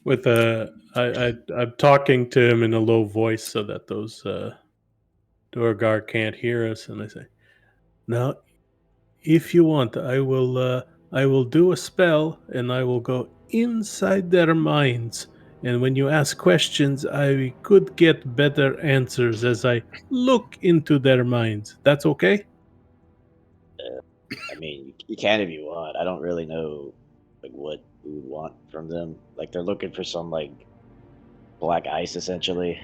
Speaker 5: with I'm talking to him in a low voice so that those Duergar can't hear us, and I say, "Now, if you want, I will do a spell, and I will go inside their minds. And when you ask questions, I could get better answers as I look into their minds. That's okay?"
Speaker 2: I mean, you can if you want. I don't really know like what we would want from them. Like they're looking for some like black ice, essentially.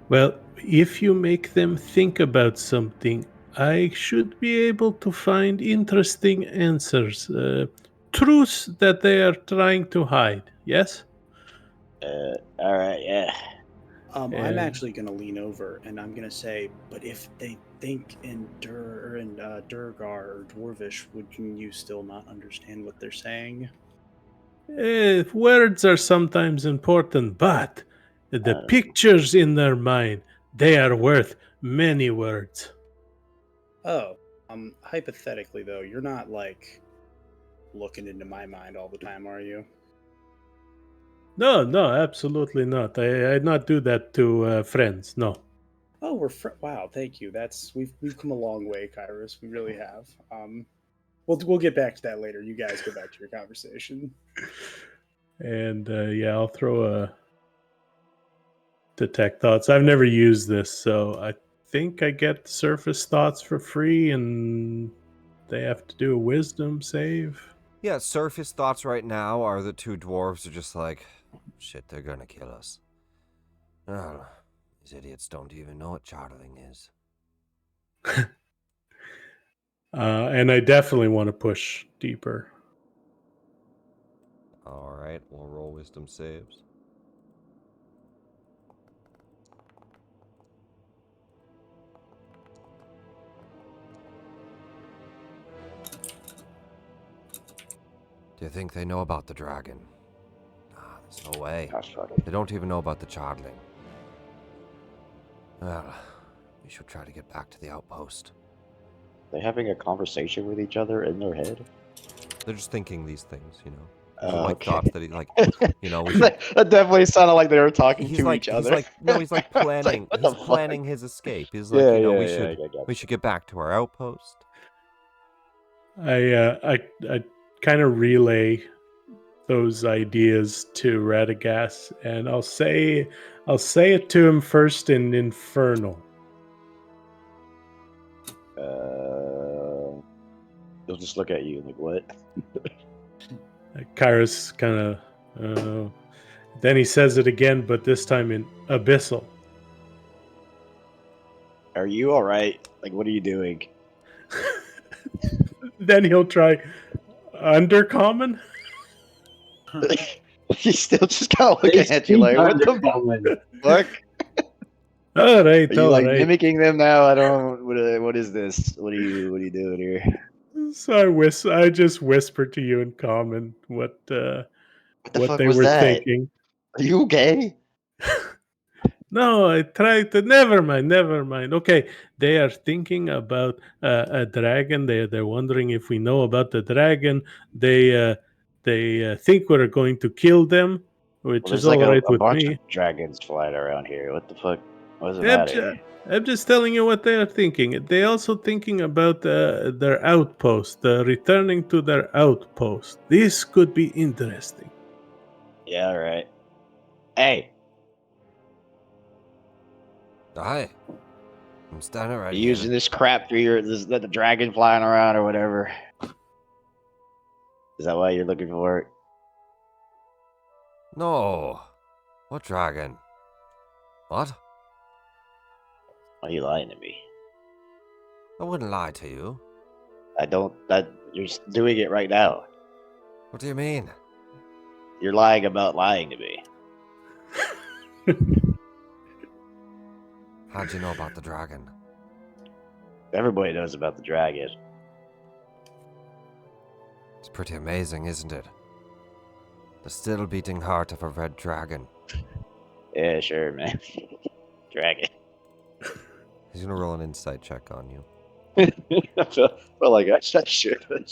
Speaker 5: Well, if you make them think about something, I should be able to find interesting answers, truths that they are trying to hide. Yes.
Speaker 2: All right, yeah.
Speaker 6: I'm actually going to lean over and I'm going to say, but if they think in Durgar or Dwarvish, would you still not understand what they're saying?
Speaker 5: Words are sometimes important, but the pictures in their mind, they are worth many words.
Speaker 6: Oh, hypothetically though, you're not like looking into my mind all the time, are you?
Speaker 5: No, absolutely not. I not do that to friends. No.
Speaker 6: Oh, wow. Thank you. We've come a long way, Kairos. We really have. We'll get back to that later. You guys go back to your conversation.
Speaker 5: And yeah, I'll throw a detect thoughts. I've never used this, so I think I get surface thoughts for free, and they have to do a wisdom save.
Speaker 3: Yeah, surface thoughts right now are the two dwarves are just like, shit, they're gonna kill us. Oh, these idiots don't even know what chartling is.
Speaker 5: And I definitely want to push deeper.
Speaker 3: Alright, we'll roll wisdom saves. Do you think they know about the dragon? Ah, there's no way. They don't even know about the chartling. Well, we should try to get back to the outpost.
Speaker 2: They're having a conversation with each other in their head?
Speaker 3: They're just thinking these things, you know.
Speaker 2: Okay.
Speaker 3: Thoughts that he, like, you know,
Speaker 2: that definitely sounded like they were talking to each other.
Speaker 3: He's like planning. He's planning his escape. He's like, we should get back to our outpost.
Speaker 5: I kind of relay those ideas to Radagast, and I'll say it to him first in Infernal.
Speaker 2: He'll just look at you like, what?
Speaker 5: Kairos kind of. Then he says it again, but this time in Abyssal.
Speaker 2: Are you all right? Like, what are you doing?
Speaker 5: Then he'll try Undercommon.
Speaker 2: He's still just kind of looking at you like, what the fuck?
Speaker 5: All right,
Speaker 2: are you like mimicking them now? I don't. What is this? What are you doing here?
Speaker 5: So I just whispered to you in common what
Speaker 2: the
Speaker 5: what
Speaker 2: fuck
Speaker 5: they
Speaker 2: was
Speaker 5: were
Speaker 2: that?
Speaker 5: thinking.
Speaker 2: Are you okay?
Speaker 5: No, I tried to. Never mind. Okay, they are thinking about a dragon. They're wondering if we know about the dragon. They think we're going to kill them, which is all right with
Speaker 2: bunch
Speaker 5: me.
Speaker 2: of dragons flying around here. What the fuck? What's the matter?
Speaker 5: I'm just telling you what they are thinking. They also thinking about their outpost, returning to their outpost. This could be interesting.
Speaker 2: Yeah, all right. Hey.
Speaker 3: Hi. I'm standing right
Speaker 2: here.
Speaker 3: You
Speaker 2: using this crap through the dragon flying around or whatever. Is that why you're looking for it?
Speaker 3: No. What dragon? What?
Speaker 2: Why are you lying to me?
Speaker 3: I wouldn't lie to you.
Speaker 2: You're doing it right now.
Speaker 3: What do you mean?
Speaker 2: You're lying about lying to me.
Speaker 3: How'd you know about the dragon?
Speaker 2: Everybody knows about the dragon.
Speaker 3: It's pretty amazing, isn't it? The still beating heart of a red dragon.
Speaker 2: Yeah, sure, man. Dragon.
Speaker 3: He's gonna roll an insight check on you.
Speaker 2: I feel like I should have.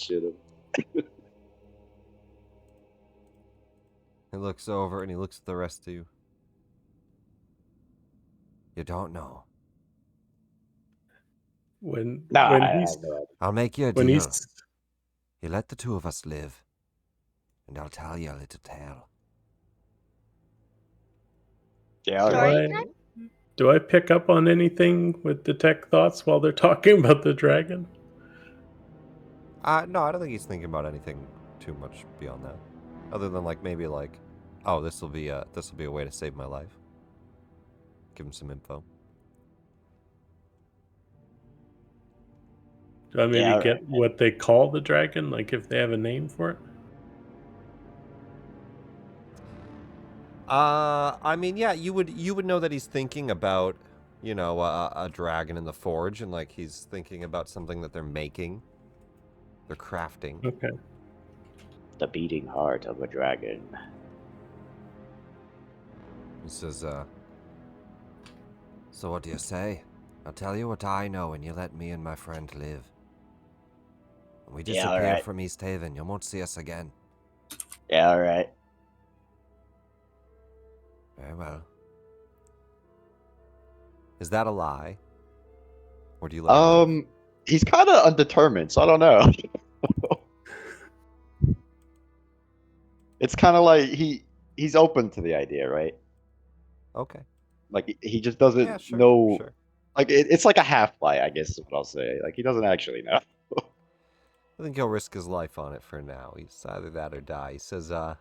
Speaker 3: He looks over and he looks at the rest of you. You don't know.
Speaker 5: When
Speaker 2: I
Speaker 5: he's
Speaker 2: have no idea.
Speaker 3: I'll make you a
Speaker 5: when
Speaker 3: deal.
Speaker 5: he's
Speaker 3: You let the two of us live, and I'll tell you a little tale.
Speaker 2: Yeah, all
Speaker 1: Story
Speaker 2: right.
Speaker 1: time?
Speaker 5: do I pick up on anything with detect thoughts while they're talking about the dragon?
Speaker 3: No, I don't think he's thinking about anything too much beyond that, other than maybe oh, this will be a way to save my life. Give him some info.
Speaker 5: Do I maybe get what they call the dragon? Like if they have a name for it?
Speaker 3: I mean, yeah, you would know that he's thinking about, a dragon in the forge, and he's thinking about something that they're making. They're crafting.
Speaker 5: Okay.
Speaker 2: The beating heart of a dragon.
Speaker 3: He says, so what do you say? I'll tell you what I know, and you let me and my friend live. When we disappear from Easthaven, you won't see us again.
Speaker 2: Yeah, all right.
Speaker 3: Very well. Is that a lie? Or do you let him live?
Speaker 2: He's kind of undetermined, so I don't know. It's kind of like he's open to the idea, right?
Speaker 3: Okay.
Speaker 2: He just doesn't know. Sure. It's like a half lie, I guess is what I'll say. He doesn't actually know.
Speaker 3: I think he'll risk his life on it for now. He's either that or die. He says, I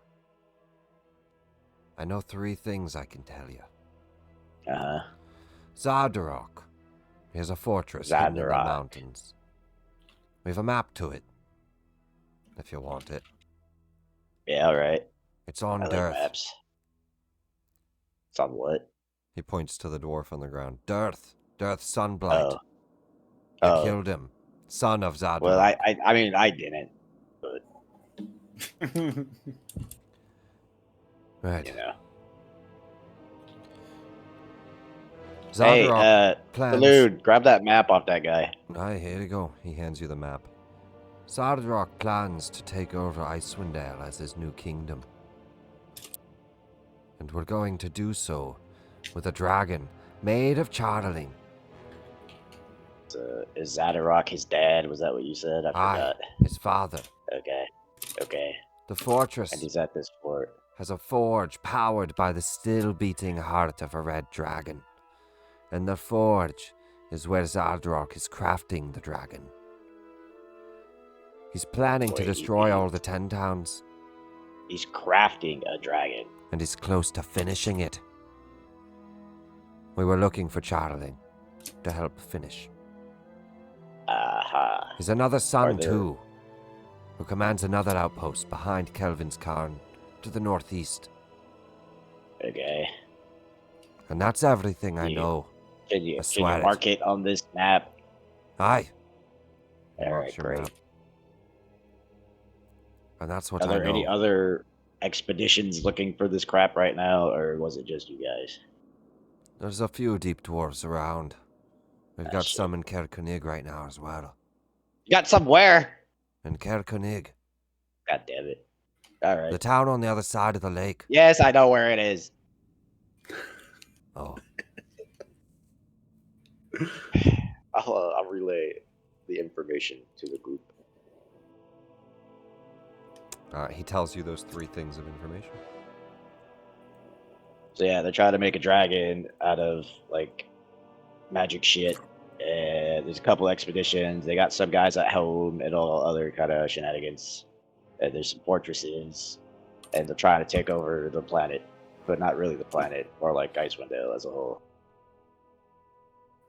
Speaker 3: know 3 things I can tell you. Zardarok. Here's a fortress hidden in the mountains. We have a map to it, if you want it.
Speaker 2: Yeah, all right.
Speaker 3: It's on Dirth.
Speaker 2: Like maps. It's on what?
Speaker 3: He points to the dwarf on the ground. Dirth. Dirth Sunblight. You killed him. Son of Zardarok.
Speaker 2: Well, I mean, I didn't. But...
Speaker 3: right.
Speaker 2: You know.
Speaker 3: Zardarok plans...
Speaker 2: Salud, grab that map off that guy.
Speaker 3: Aye, here you go. He hands you the map. Zardarok plans to take over Icewind as his new kingdom. And we're going to do so with a dragon made of charling.
Speaker 2: Is Zardarok his dad? Was that what you said? I forgot.
Speaker 3: His father.
Speaker 2: Okay.
Speaker 3: The fortress.
Speaker 2: And he's at this fort.
Speaker 3: Has a forge powered by the still beating heart of a red dragon. And the forge is where Zardarok is crafting the dragon. He's planning to destroy all the 10 towns.
Speaker 2: He's crafting a dragon.
Speaker 3: And he's close to finishing it. We were looking for Charling to help finish. He's another son, too, who commands another outpost behind Kelvin's Cairn to the northeast.
Speaker 2: Okay.
Speaker 3: And that's everything I know.
Speaker 2: Can you mark it on this map?
Speaker 3: Aye.
Speaker 2: All right, great.
Speaker 3: Map. And that's what I know.
Speaker 2: Are there any other expeditions looking for this crap right now, or was it just you guys?
Speaker 3: There's a few deep dwarves around. We've got some in Kerkonig right now as well.
Speaker 2: You got some where?
Speaker 3: In Kerkonig.
Speaker 2: God damn it. All right.
Speaker 3: The town on the other side of the lake.
Speaker 2: Yes, I know where it is.
Speaker 3: Oh.
Speaker 2: I'll relay the information to the group.
Speaker 3: He tells you those 3 things of information.
Speaker 2: So yeah, they're trying to make a dragon out of magic shit. And there's a couple expeditions. They got some guys at home and all other kind of shenanigans. And there's some fortresses, and they're trying to take over the planet, but not really the planet, more like Icewind as a whole.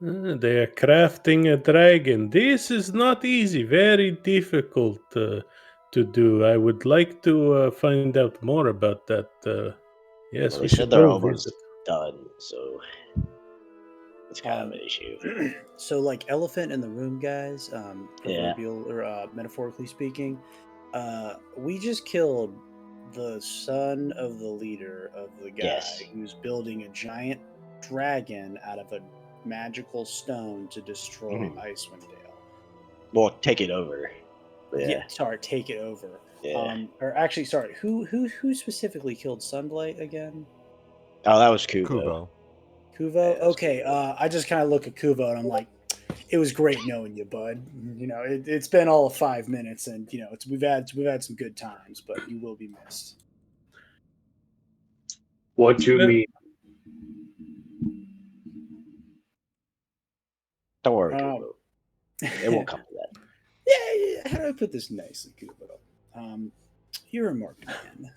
Speaker 5: They are crafting a dragon. This is not easy. Very difficult to do. I would like to find out more about that. Yes,
Speaker 2: well,
Speaker 5: we
Speaker 2: said
Speaker 5: should
Speaker 2: they're
Speaker 5: go
Speaker 2: almost
Speaker 5: visit.
Speaker 2: done, so it's kind of an issue.
Speaker 6: So, elephant in the room, guys. Proverbial or metaphorically speaking, we just killed the son of the leader of the guy who's building a giant dragon out of a magical stone to destroy Icewind.
Speaker 2: Well, take it over.
Speaker 6: sorry, take it over.
Speaker 2: Yeah.
Speaker 6: Or actually, sorry, who specifically killed Sunblight again?
Speaker 2: Oh, that was Kuvo.
Speaker 6: Kuvo?
Speaker 2: Yeah,
Speaker 6: okay,
Speaker 2: Kuvo.
Speaker 6: I just kind of look at Kuvo and I'm like, it was great knowing you, bud. You know, it's been all of 5 minutes, and you know, we've had some good times, but you will be missed.
Speaker 4: What you mean?
Speaker 2: Don't worry, Kuvo. It won't come to that.
Speaker 6: Yeah. How do I put this nicely, Kuvo? You're a marked man.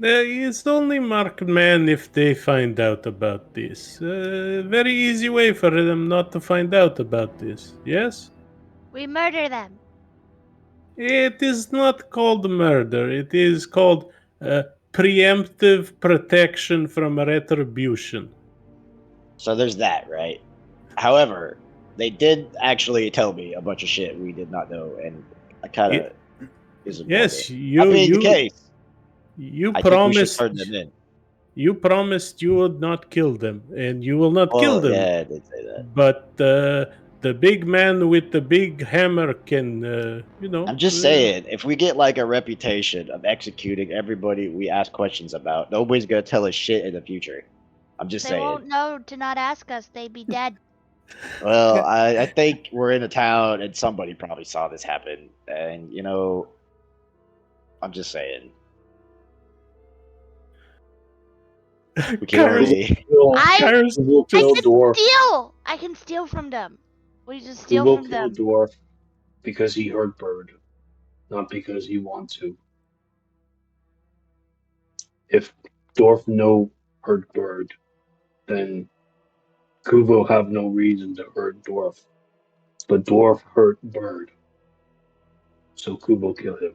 Speaker 5: It's only marked man if they find out about this. Very easy way for them not to find out about this. Yes?
Speaker 7: We murder them.
Speaker 5: It is not called murder. It is called preemptive protection from retribution.
Speaker 2: So there's that, right? However, they did actually tell me a bunch of shit we did not know, and I kind of
Speaker 5: Yes,
Speaker 2: that being the case,
Speaker 5: you
Speaker 2: I
Speaker 5: promised.
Speaker 2: think we should turn them in.
Speaker 5: You promised you would not kill them, and you will not kill them.
Speaker 2: Yeah, I did say that.
Speaker 5: But the big man with the big hammer can,
Speaker 2: I'm just saying, if we get like a reputation of executing everybody we ask questions about, nobody's gonna tell us shit in the future. I'm just saying.
Speaker 7: They won't know to not ask us. They'd be dead.
Speaker 2: Well, I think we're in a town, and somebody probably saw this happen, and you know, I'm just saying. We can already.
Speaker 7: I can steal from them. We just steal from them.
Speaker 4: Dwarf because he heard bird, not because he wants to. If Dwarf no hurt bird, then Kuvo have no reason to hurt Dwarf. But Dwarf hurt bird, so Kuvo kill him.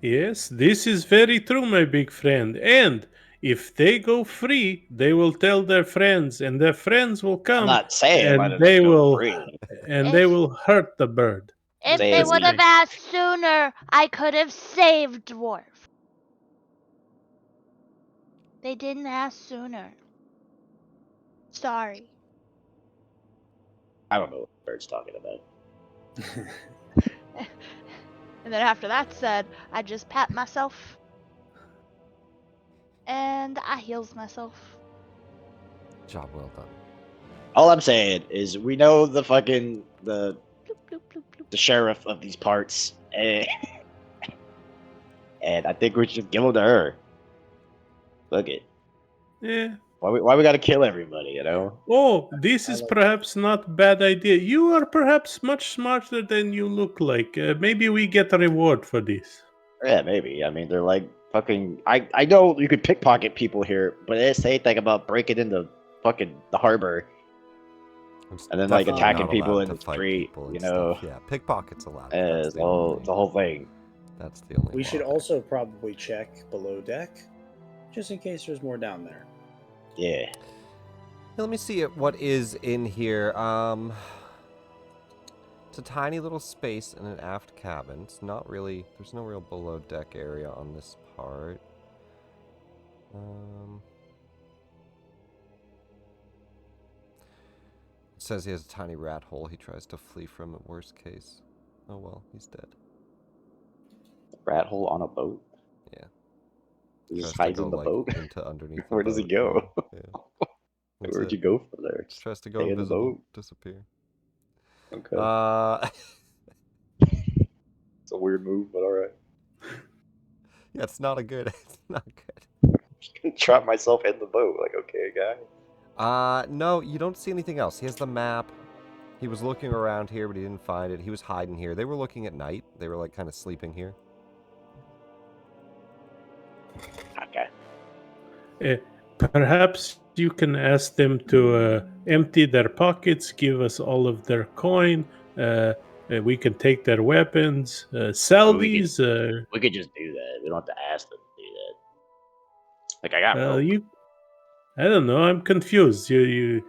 Speaker 5: Yes, this is very true, my big friend. And if they go free, they will tell their friends, and their friends will come.
Speaker 2: I'm not saying
Speaker 5: and they will, they will hurt the bird.
Speaker 7: If they would have asked sooner, I could have saved Dwarf. They didn't ask sooner. Sorry.
Speaker 2: I don't know what the bird's talking about.
Speaker 1: And then after that's said, I just pat myself. And I heals myself.
Speaker 3: Job well done.
Speaker 2: All I'm saying is we know the fucking the sheriff of these parts, and I think we should give them to her. Look it.
Speaker 5: Yeah.
Speaker 2: Why we gotta kill everybody, you know?
Speaker 5: Oh, this is perhaps not a bad idea. You are perhaps much smarter than you look like. Maybe we get a reward for this.
Speaker 2: Yeah, maybe. I mean, they're like fucking. I know you could pickpocket people here, but they say anything about breaking into fucking the harbor and then like attacking people in the street. You know?
Speaker 3: Stuff. Yeah, pickpockets allowed.
Speaker 2: The whole thing.
Speaker 3: That's the only.
Speaker 6: We should also probably check below deck, just in case there's more down there.
Speaker 2: Yeah.
Speaker 3: Let me see what is in here. It's a tiny little space in an aft cabin. It's not really. There's no real below deck area on this part. It says he has a tiny rat hole he tries to flee from at worst case. Oh well, he's dead.
Speaker 2: Rat hole on a boat?
Speaker 3: Yeah.
Speaker 2: He just hides in the boat?
Speaker 3: Into underneath
Speaker 2: Where does he go?
Speaker 3: Yeah.
Speaker 2: Where'd you go from there?
Speaker 3: Just tries to go invisible, disappear.
Speaker 2: Okay. It's a weird move, but alright.
Speaker 3: Yeah, it's not good. It's not good.
Speaker 2: I'm just gonna trap myself in the boat, like, okay, guy.
Speaker 3: No, you don't see anything else. He has the map. He was looking around here, but he didn't find it. He was hiding here. They were looking at night. They were, like, kind of sleeping here.
Speaker 2: Okay.
Speaker 5: Perhaps you can ask them to empty their pockets, give us all of their coin. We can take their weapons, sell these.
Speaker 2: We could just do that. We don't have to ask them to do that. Like, I got rope.
Speaker 5: I don't know. I'm confused. You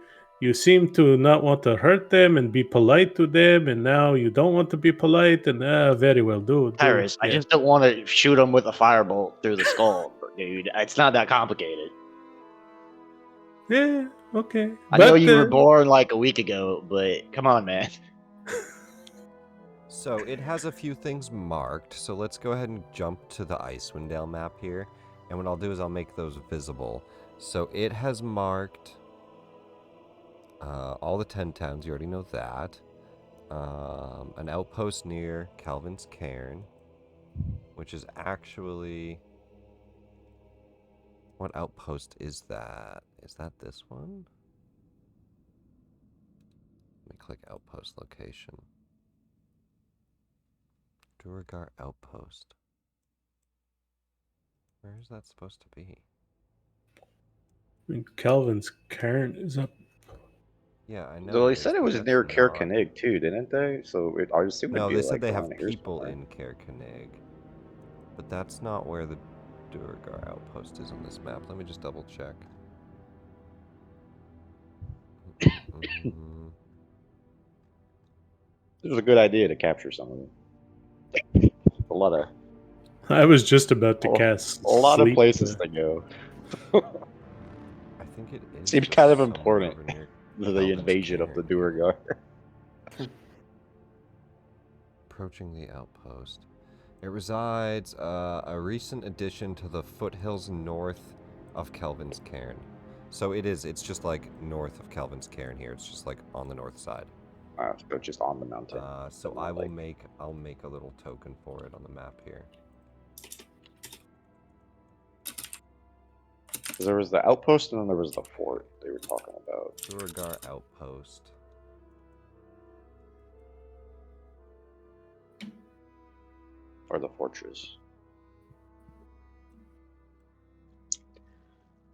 Speaker 5: seem to not want to hurt them and be polite to them, and now you don't want to be polite. And very well, dude.
Speaker 2: Tyrus, I just don't want to shoot him with a firebolt through the skull, dude. It's not that complicated.
Speaker 5: Yeah, okay.
Speaker 2: I know you were born like a week ago, but come on, man.
Speaker 3: So it has a few things marked. So let's go ahead and jump to the Icewind Dale map here. And what I'll do is I'll make those visible. So it has marked all the 10 towns. You already know that. An outpost near Calvin's Cairn, which is actually... What outpost is that? Is that this one? Let me click outpost location. Duergar outpost. Where is that supposed to be?
Speaker 5: I mean, Calvin's Cairn is up.
Speaker 3: Yeah, I know.
Speaker 2: Though they said it was near Cair-Konig too, didn't they? So I assume it'd be
Speaker 3: they said
Speaker 2: like
Speaker 3: they have
Speaker 2: around here
Speaker 3: people
Speaker 2: somewhere.
Speaker 3: in Cair-Konig. But that's not where the Duergar outpost is on this map. Let me just double check.
Speaker 2: It was a good idea to capture some of them. A lot of.
Speaker 5: I was just about to cast
Speaker 2: a lot of places
Speaker 5: sleep.
Speaker 2: to go.
Speaker 3: I think it is.
Speaker 2: Seems kind of important. The invasion of the Duergar.
Speaker 3: Approaching the outpost. It resides a recent addition to the foothills north of Calvin's Cairn. So it's just like north of Calvin's Cairn here. It's just like on the north side.
Speaker 2: So just on the mountain.
Speaker 3: So I'll make a little token for it on the map here.
Speaker 2: There was the outpost and then there was the fort they were talking about.
Speaker 3: Duergar outpost.
Speaker 2: Or the fortress.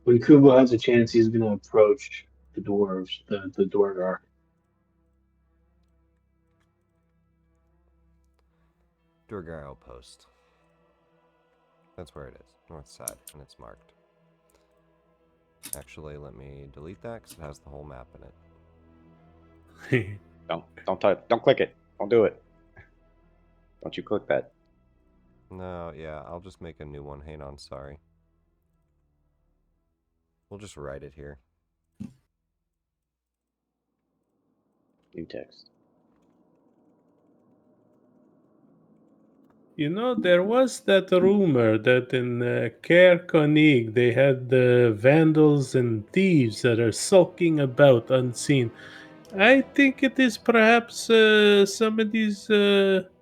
Speaker 4: When Kubo has a chance, he's going to approach the dwarves, the Duergar.
Speaker 3: Duergar outpost. That's where it is. North side, and it's marked. Actually, let me delete that because it has the whole map in it.
Speaker 2: Don't click it. Don't do it. Don't you click that.
Speaker 3: No, yeah, I'll just make a new one. Hang on, sorry. We'll just write it here.
Speaker 2: New text.
Speaker 5: You know, there was that rumor that in Cair-Konig they had vandals and thieves that are sulking about unseen. I think it is perhaps some of these short,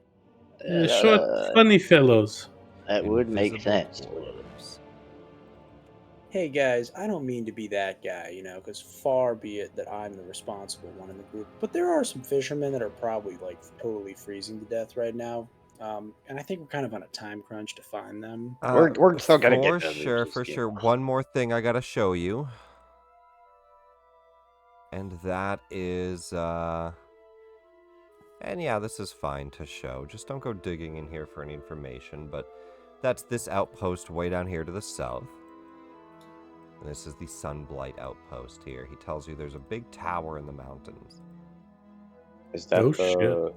Speaker 5: funny fellows.
Speaker 2: That would make sense.
Speaker 3: Dwarves.
Speaker 6: Hey guys, I don't mean to be that guy, because far be it that I'm the responsible one in the group. But there are some fishermen that are probably like totally freezing to death right now. And I think we're kind of on a time crunch to find them.
Speaker 2: We're still gonna get them.
Speaker 3: For sure. One more thing I gotta show you. And that is, and yeah, this is fine to show. Just don't go digging in here for any information, but that's this outpost way down here to the south. And this is the Sunblight outpost here. He tells you there's a big tower in the mountains.
Speaker 2: Is that shit.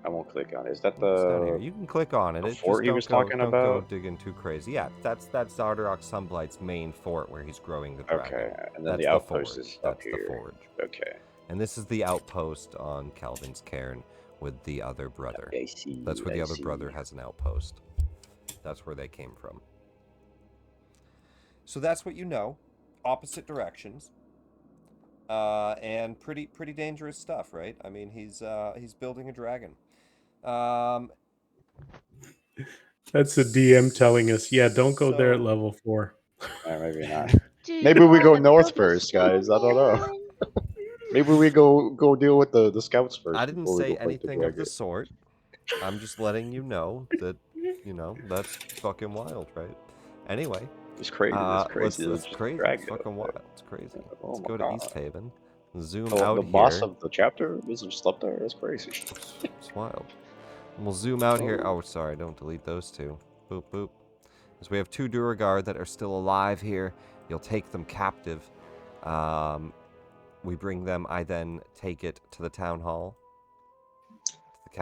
Speaker 2: I won't click on it. Is that
Speaker 3: It's down here. You can click on it.
Speaker 2: The fort he was talking about?
Speaker 3: Don't go digging too crazy. Yeah, that's Zardarok Sunblight's main fort where he's growing the dragon.
Speaker 2: Okay, and then the outpost is up here.
Speaker 3: That's the forge.
Speaker 2: Okay.
Speaker 3: And this is the outpost on Calvin's Cairn with the other brother. That's where the other brother has an outpost. That's where they came from. So that's what you know. Opposite directions. And pretty dangerous stuff, right? I mean, he's building a dragon.
Speaker 5: That's the DM telling us, yeah, don't go there at level 4.
Speaker 2: Maybe not. Maybe we go north first, guys. I don't know. Maybe we go deal with the scouts first.
Speaker 3: I didn't say anything of the sort. I'm just letting you know that, that's fucking wild, right? Anyway.
Speaker 2: It's crazy. It's crazy.
Speaker 3: It's crazy. It's fucking wild. It's crazy. Let's go to Easthaven. Zoom out
Speaker 2: the
Speaker 3: here.
Speaker 2: boss of the chapter is just up there. That's crazy.
Speaker 3: It's wild. And we'll zoom out here. Oh, sorry. Don't delete those two. Boop, boop. Because we have 2 Duergar that are still alive here. You'll take them captive. We bring them. I then take it to the town hall.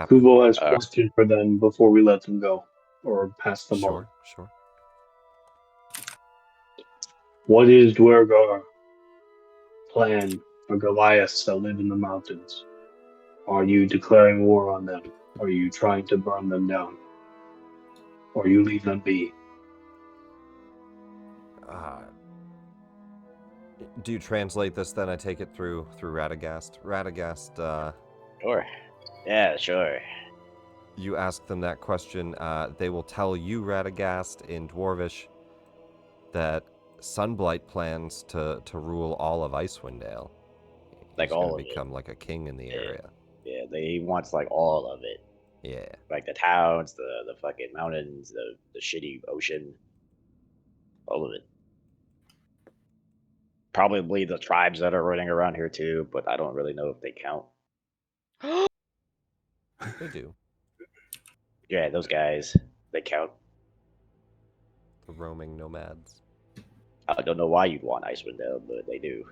Speaker 4: Kubo has a question for them before we let them go. Or pass them on.
Speaker 3: Sure.
Speaker 4: What is Duergar plan for Goliaths that live in the mountains? Are you declaring war on them? Are you trying to burn them down? Or you leave them be?
Speaker 3: Do you translate this then? I take it through Radagast. Radagast,
Speaker 2: Sure. Yeah, sure.
Speaker 3: You ask them that question. They will tell you, Radagast, in Dwarvish, that Sunblight plans to rule all of Icewind Dale.
Speaker 2: Like
Speaker 3: He's
Speaker 2: all
Speaker 3: going
Speaker 2: of
Speaker 3: to become like a king in the area.
Speaker 2: Yeah, he wants like all of it.
Speaker 3: Yeah.
Speaker 2: Like the towns, the fucking mountains, the shitty ocean. All of it. Probably the tribes that are running around here too, but I don't really know if they count.
Speaker 3: They do.
Speaker 2: Yeah, those guys, they count.
Speaker 3: The roaming nomads.
Speaker 2: I don't know why you'd want Icewind Dale, but they do.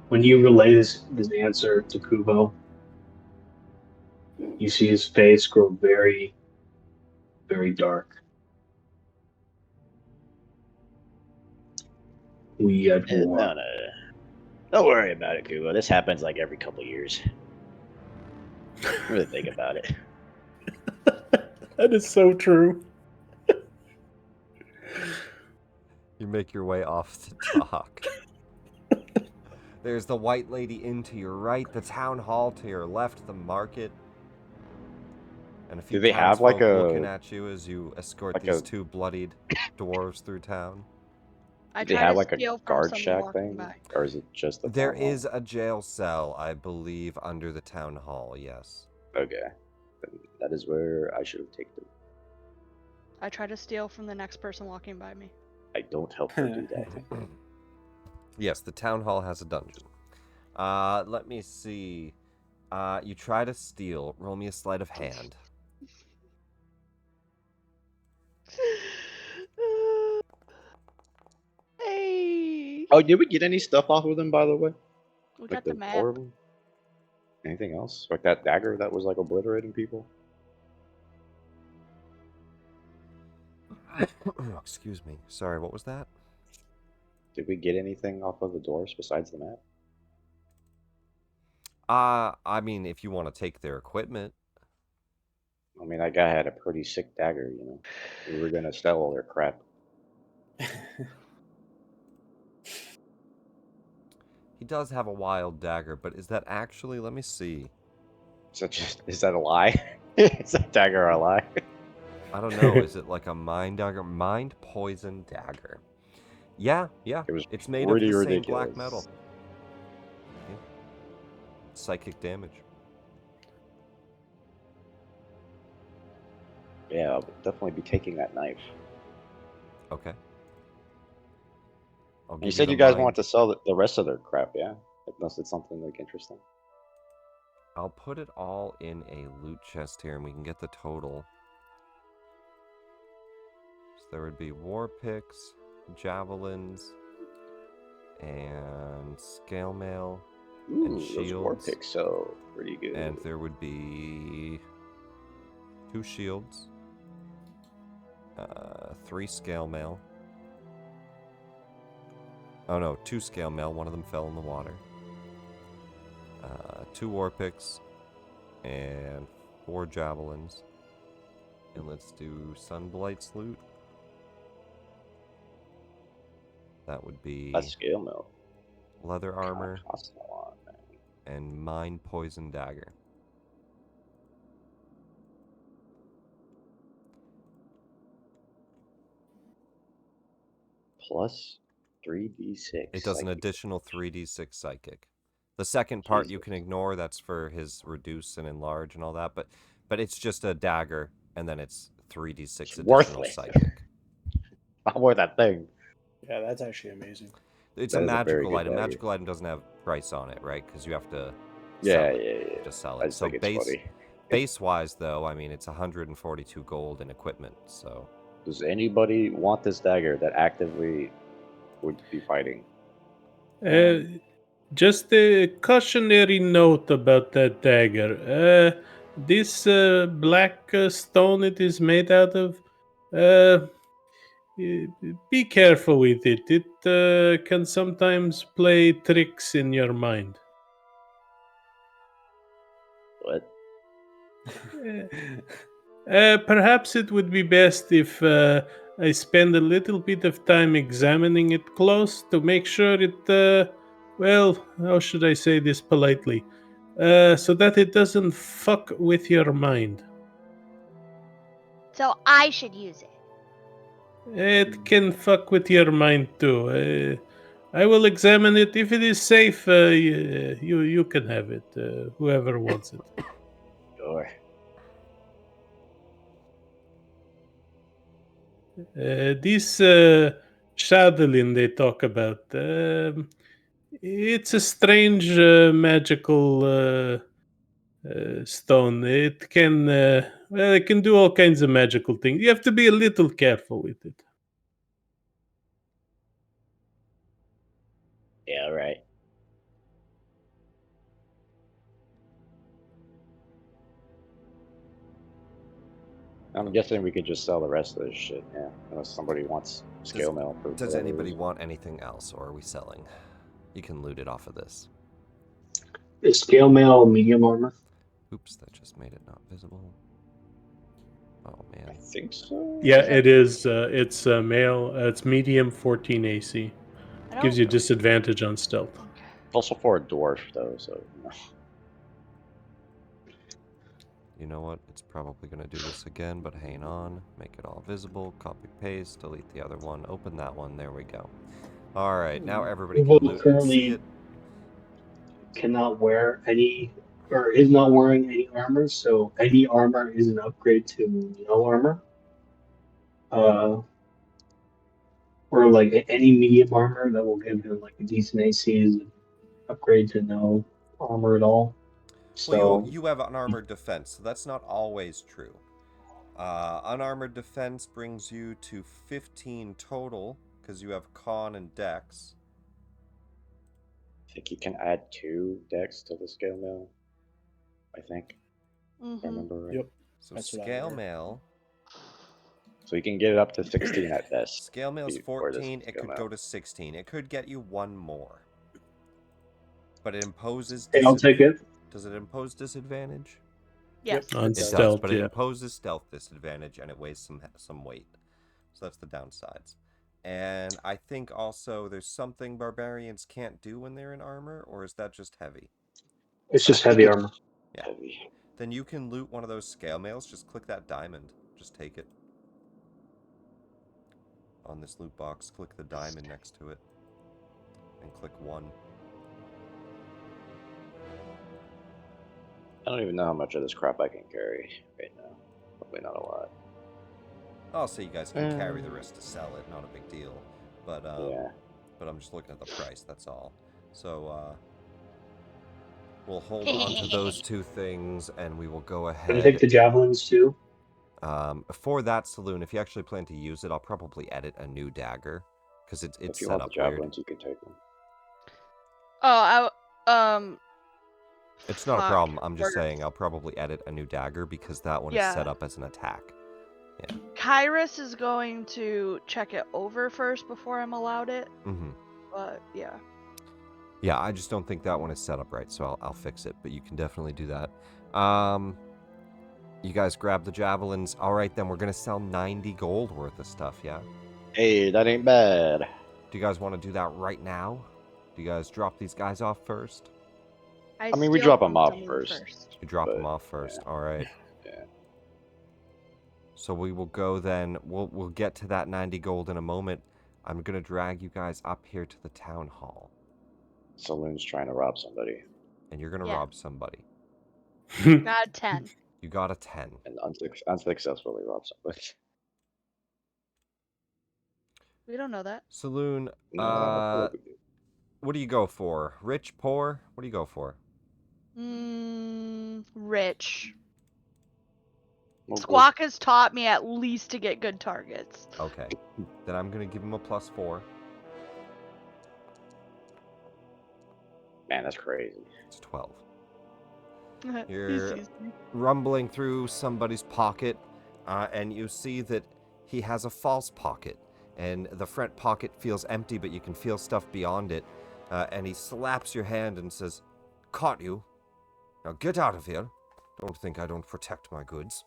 Speaker 4: When you relay this answer to Kubo, you see his face grow very, very dark. We at war.
Speaker 2: No. Don't worry about it, Kubo. This happens like every couple years. Really think about it.
Speaker 5: That is so true.
Speaker 3: You make your way off the dock. There's the White Lady Inn to your right, the town hall to your left, the market. And a few
Speaker 2: Do they have like
Speaker 3: looking at you as you escort
Speaker 2: like
Speaker 3: these two bloodied dwarves through town.
Speaker 1: I
Speaker 2: Do they
Speaker 1: try
Speaker 2: have
Speaker 1: to
Speaker 2: like a
Speaker 1: steal from
Speaker 2: guard
Speaker 1: someone
Speaker 2: shack
Speaker 1: walking
Speaker 2: thing,
Speaker 1: by.
Speaker 2: or is it just the
Speaker 3: There
Speaker 2: town hall?
Speaker 3: is a jail cell, I believe, under the town hall. Yes.
Speaker 2: Okay, that is where I should have taken them.
Speaker 1: I try to steal from the next person walking by me.
Speaker 2: I don't help her do that.
Speaker 3: Yes, the town hall has a dungeon. Let me see. You try to steal. Roll me a sleight of hand.
Speaker 1: Hey.
Speaker 2: Oh, did we get any stuff off of them, by the way?
Speaker 1: We
Speaker 2: Like
Speaker 1: got the map.
Speaker 2: four of them? Anything else? Like that dagger that was like obliterating people?
Speaker 3: Excuse me. Sorry, what was that?
Speaker 2: Did we get anything off of the doors besides the map?
Speaker 3: I mean, if you want to take their equipment.
Speaker 2: I mean, that guy had a pretty sick dagger, you know. We were gonna sell all their crap.
Speaker 3: He does have a wild dagger, but is that actually? Let me see.
Speaker 2: Is that a lie? Is that dagger a lie?
Speaker 3: I don't know. Is it like a mind dagger? Mind poison dagger. Yeah. It's made of the same black metal. Yeah. Psychic damage.
Speaker 2: Yeah, I'll definitely be taking that knife.
Speaker 3: Okay.
Speaker 2: You said you guys want to sell the rest of their crap, yeah? Unless it's something like interesting.
Speaker 3: I'll put it all in a loot chest here, and we can get the total. So there would be war picks, javelins, and scale mail, and shields.
Speaker 2: Those war picks sell pretty good.
Speaker 3: And there would be 2 shields, 3 scale mail. Oh no, 2 scale mail. One of them fell in the water. 2 war picks and 4 javelins. And let's do Sunblight's loot. That would be
Speaker 2: that's scale mail.
Speaker 3: Leather armor and mind poison dagger.
Speaker 2: Plus 3d6.
Speaker 3: It does an additional 3d6 psychic. The second part you can ignore. That's for his reduce and enlarge and all that. But it's just a dagger, and then it's 3d6 additional
Speaker 2: worthless.
Speaker 3: Psychic.
Speaker 2: Not worth that thing.
Speaker 6: Yeah, that's actually amazing.
Speaker 3: It's a magical item. Dagger. Magical item doesn't have price on it, right? Because you have to
Speaker 2: to
Speaker 3: sell it. So base wise, though, I mean, it's 142 gold in equipment. So
Speaker 2: does anybody want this dagger that actively would be fighting?
Speaker 5: Just a cautionary note about that dagger. This black stone it is made out of, be careful with it. It can sometimes play tricks in your mind. Perhaps it would be best if I spend a little bit of time examining it close to make sure it, well, how should I say this politely? So that it doesn't fuck with your mind.
Speaker 7: So I should use it.
Speaker 5: It can fuck with your mind too. I will examine it. If it is safe, you can have it. Whoever wants it.
Speaker 2: Sure.
Speaker 5: This Shadowlin they talk about, it's a strange magical stone. It can, well, it can do all kinds of magical things. You have to be a little careful with it.
Speaker 2: Yeah, right. I'm guessing we could just sell the rest of this shit, yeah. Unless somebody wants scale mail.
Speaker 3: Does anybody want anything else, or are we selling? You can loot it off of this.
Speaker 4: Is scale mail medium armor?
Speaker 3: Oops, that just made it not visible. Oh, man.
Speaker 2: I think so.
Speaker 5: Yeah, it is. It's male. It's medium 14 AC. Gives you disadvantage on stealth.
Speaker 2: Also for a dwarf, though, so...
Speaker 3: You know what? It's probably going to do this again, but hang on. Make it all visible. Copy, paste, delete the other one. Open that one. There we go. All right, now everybody can loot and see it.
Speaker 4: Cannot wear any, or is not wearing any armor, so any armor is an upgrade to no armor. Or like any medium armor that will give him like a decent AC is an upgrade to no armor at all. So
Speaker 3: well, you have unarmored defense, so that's not always true. Unarmored defense brings you to 15 total because you have con and dex.
Speaker 2: I think you can add 2 dex to the scale mail. I think.
Speaker 7: Mm-hmm.
Speaker 2: If I remember right.
Speaker 6: Yep.
Speaker 3: So scale mail.
Speaker 2: So you can get it up to 16 at best.
Speaker 3: Scale mail's 14. It could go to 16. It could get you 1 more. But it imposes.
Speaker 4: Hey, I'll take it.
Speaker 3: Does it impose disadvantage?
Speaker 7: Yes.
Speaker 5: Yep. On
Speaker 3: It
Speaker 5: stealth,
Speaker 3: does, but it
Speaker 5: yeah.
Speaker 3: imposes stealth disadvantage, and it weighs some weight. So that's the downsides. And I think also there's something barbarians can't do when they're in armor, or is that just heavy?
Speaker 4: It's just heavy armor.
Speaker 3: Yeah.
Speaker 2: Heavy.
Speaker 3: Then you can loot one of those scale mails. Just click that diamond. Just take it. On this loot box, click the diamond next to it. And click 1.
Speaker 2: I don't even know how much of this crap I can carry right now. Probably not a lot.
Speaker 3: I'll say you guys can carry the rest to sell it. Not a big deal. But
Speaker 2: yeah.
Speaker 3: But I'm just looking at the price, that's all. So, we'll hold on to those 2 things, and we will go ahead.
Speaker 4: Can I take the javelins too?
Speaker 3: For that saloon, if you actually plan to use it, I'll probably edit a new dagger, because it's
Speaker 2: if you
Speaker 3: set
Speaker 2: want
Speaker 3: up
Speaker 2: the javelins,
Speaker 3: weird.
Speaker 2: you can take them.
Speaker 7: Oh,
Speaker 3: It's not a problem. I'm just saying I'll probably edit a new dagger because that one is set up as an attack. Yeah.
Speaker 1: Kyrus is going to check it over first before I'm allowed it.
Speaker 3: Mm-hmm.
Speaker 1: But yeah.
Speaker 3: Yeah, I just don't think that one is set up right, so I'll fix it. But you can definitely do that. You guys grab the javelins. All right, then we're gonna sell 90 gold worth of stuff. Yeah.
Speaker 2: Hey, that ain't bad.
Speaker 3: Do you guys want to do that right now? Do you guys drop these guys off first?
Speaker 2: I mean, we drop them off first.
Speaker 3: You drop them off first. Yeah. All right.
Speaker 2: Yeah.
Speaker 3: So we will go then. We'll get to that 90 gold in a moment. I'm gonna drag you guys up here to the town hall.
Speaker 2: Saloon's trying to rob somebody.
Speaker 3: And you're gonna rob somebody.
Speaker 1: Got a 10.
Speaker 3: You got a 10.
Speaker 2: And unsuccessfully rob somebody.
Speaker 1: We don't know that.
Speaker 3: Saloon. What do you go for? Rich, poor? What do you go for?
Speaker 1: Rich. Squawk has taught me at least to get good targets.
Speaker 3: Okay. Then I'm going to give him a +4.
Speaker 2: Man, that's crazy.
Speaker 3: It's 12. You're rumbling through somebody's pocket, and you see that he has a false pocket. And the front pocket feels empty, but you can feel stuff beyond it. And he slaps your hand and says, "Caught you. Now get out of here." Don't think I don't protect my goods.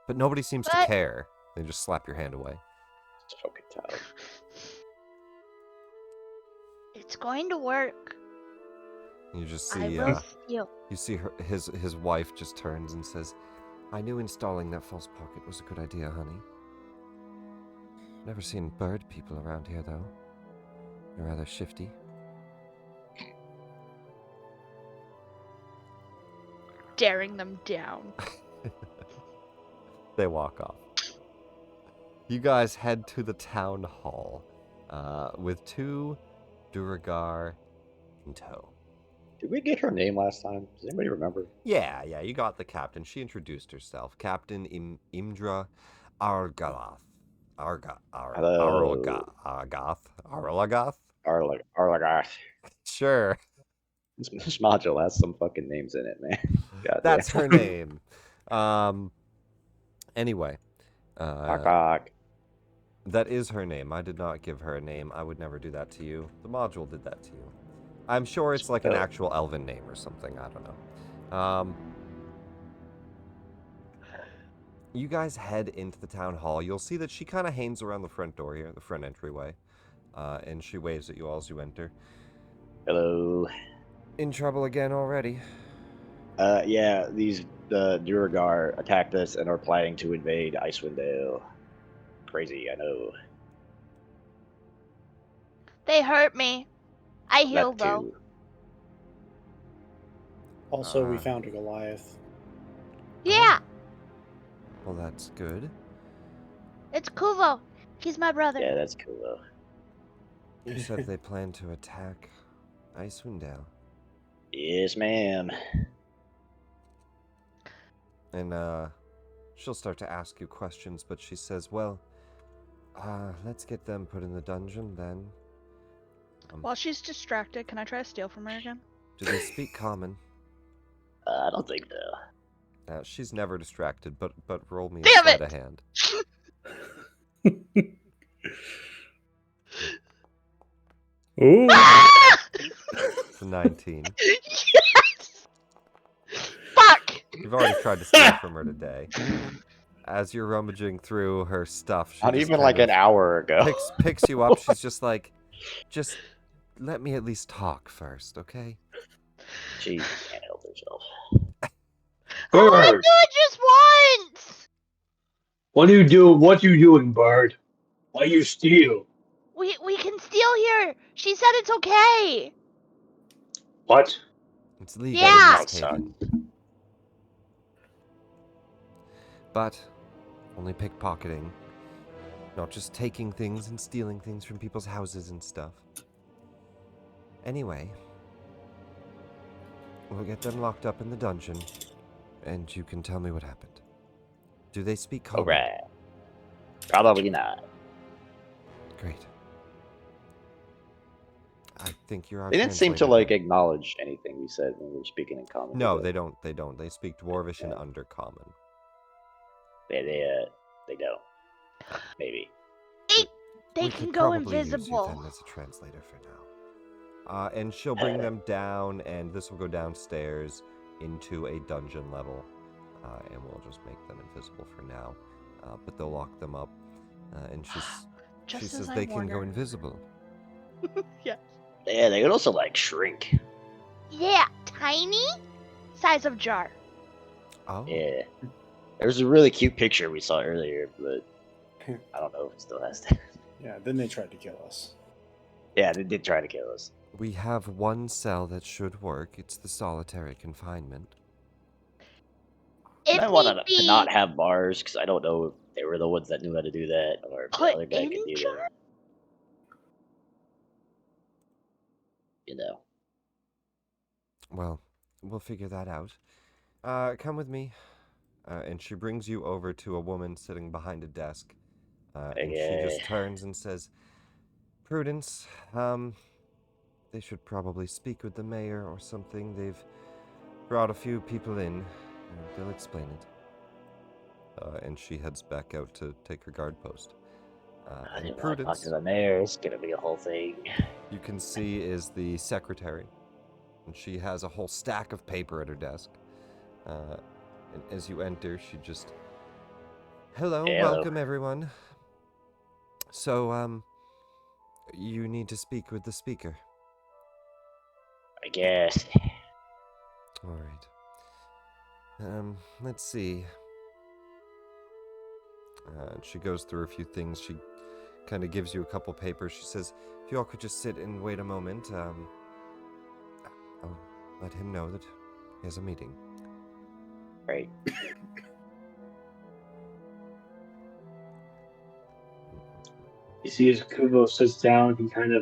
Speaker 3: But nobody seems to care. They just slap your hand away.
Speaker 2: It's fucking tough.
Speaker 7: It's going to work.
Speaker 3: You just see,
Speaker 7: I will steal.
Speaker 3: You see his wife just turns and says, I knew installing that false pocket was a good idea, honey. Never seen bird people around here, though. They're rather shifty.
Speaker 7: Staring them down.
Speaker 3: They walk off. You guys head to the town hall with 2 Duragar in tow.
Speaker 2: Did we get her name last time? Does anybody remember?
Speaker 3: Yeah, you got the captain. She introduced herself. Captain Imdra Argalath.
Speaker 2: Arlagath.
Speaker 3: Sure.
Speaker 2: This module has some fucking names in it, man. God
Speaker 3: That's
Speaker 2: damn.
Speaker 3: her name. Anyway. That is her name. I did not give her a name. I would never do that to you. The module did that to you. I'm sure it's like an actual elven name or something. I don't know. You guys head into the town hall. You'll see that she kind of hangs around the front door here, the front entryway. And she waves at you all as you enter.
Speaker 2: Hello.
Speaker 3: In trouble again already?
Speaker 2: Yeah, these Duragar attacked us and are planning to invade Icewind Dale. Crazy, I know.
Speaker 7: They hurt me. I healed
Speaker 2: That
Speaker 7: though.
Speaker 2: too.
Speaker 6: Also, we found a Goliath.
Speaker 7: Yeah,
Speaker 3: Well, that's good.
Speaker 7: it's Kuvo. He's my brother.
Speaker 2: Yeah, that's cool though.
Speaker 3: You said they plan to attack Icewind Dale.
Speaker 2: Yes, ma'am.
Speaker 3: And, she'll start to ask you questions, but she says, well, let's get them put in the dungeon, then.
Speaker 1: While she's distracted, can I try to steal from her again?
Speaker 3: Do they speak common?
Speaker 2: I don't think so.
Speaker 3: She's never distracted, but roll me
Speaker 7: Damn
Speaker 3: a sleight
Speaker 7: it!
Speaker 3: of hand.
Speaker 5: Ooh.
Speaker 3: It's a 19.
Speaker 7: Yes! Fuck!
Speaker 3: You've already tried to steal from her today. As you're rummaging through her stuff, she
Speaker 2: Not
Speaker 3: just
Speaker 2: even
Speaker 3: kind
Speaker 2: like
Speaker 3: of
Speaker 2: an hour ago.
Speaker 3: picks you up. She's just like, just let me at least talk first, okay?
Speaker 2: She can't help herself.
Speaker 7: I want to do
Speaker 4: Bird,
Speaker 7: it just once!
Speaker 4: what are you doing, Bird? Why you steal?
Speaker 7: We can steal here. She said it's okay.
Speaker 4: What?
Speaker 3: It's legal
Speaker 7: Yeah.
Speaker 3: in Easthaven. But only pickpocketing. Not just taking things and stealing things from people's houses and stuff. Anyway, we'll get them locked up in the dungeon, and you can tell me what happened. Do they speak common?
Speaker 2: Alright. Probably not.
Speaker 3: Great. I think you're our
Speaker 2: They didn't seem to
Speaker 3: translator.
Speaker 2: like acknowledge anything we said when we were speaking in common.
Speaker 3: No,
Speaker 2: did
Speaker 3: they don't. They don't. They speak Dwarvish and Undercommon.
Speaker 2: They don't. Maybe.
Speaker 7: They
Speaker 3: We
Speaker 7: can
Speaker 3: could
Speaker 7: go
Speaker 3: probably use you
Speaker 7: invisible.
Speaker 3: then as a translator for now. And she'll bring them down, and this will go downstairs into a dungeon level, and we'll just make them invisible for now. But they'll lock them up, and she
Speaker 1: Just
Speaker 3: says
Speaker 1: as I
Speaker 3: they can
Speaker 1: warned
Speaker 3: go
Speaker 1: her.
Speaker 3: invisible.
Speaker 1: Yes.
Speaker 2: Yeah, they could also like shrink.
Speaker 7: Yeah, tiny? Size of jar.
Speaker 3: Oh,
Speaker 2: Yeah. There's a really cute picture we saw earlier, but I don't know if it still has that.
Speaker 6: Yeah, then they tried to kill us.
Speaker 2: Yeah, they did try to kill us.
Speaker 3: we have one cell that should work. It's the solitary confinement.
Speaker 7: If
Speaker 2: I want
Speaker 7: need
Speaker 2: to
Speaker 7: be,
Speaker 2: not have bars because I don't know if they were the ones that knew how to do that or if the
Speaker 7: Put
Speaker 2: other guy
Speaker 7: in
Speaker 2: could do
Speaker 7: jar?
Speaker 2: that. You know.
Speaker 3: Well, we'll figure that out. Come with me. And she brings you over to a woman sitting behind a desk. And she just
Speaker 2: Okay.
Speaker 3: turns and says, Prudence, they should probably speak with the mayor or something. They've brought a few people in, and they'll explain it. And she heads back out to take her guard post.
Speaker 2: I
Speaker 3: And
Speaker 2: didn't want to talk
Speaker 3: Prudence,
Speaker 2: to the mayor. It's gonna be a whole thing.
Speaker 3: you can see, is the secretary. And she has a whole stack of paper at her desk. And as you enter, she just... Hello, welcome everyone. So, you need to speak with the speaker.
Speaker 2: I guess.
Speaker 3: Alright. Let's see. She goes through a few things. She kind of gives you a couple papers. She says, if you all could just sit and wait a moment, I'll let him know that he has a meeting.
Speaker 2: Right.
Speaker 4: You see, as Kubo sits down, he kind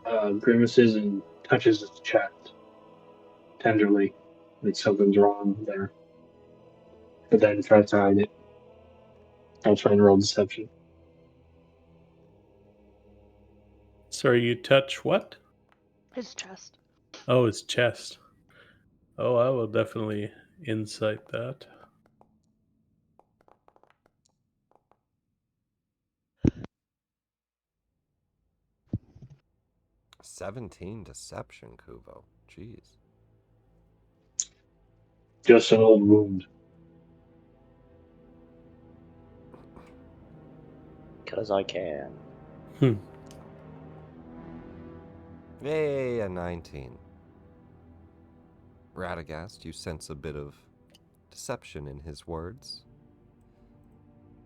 Speaker 4: of grimaces and touches his chest tenderly, like something's wrong there. But then tries to hide it. I'll try and roll deception.
Speaker 5: Sorry, you touch what?
Speaker 1: His chest.
Speaker 5: Oh, his chest. Oh, I will definitely insight that.
Speaker 3: "17 deception, Kubo. Jeez.
Speaker 4: Just an old wound.
Speaker 2: Because I can.
Speaker 3: Yay, a 19. Radagast, you sense a bit of deception in his words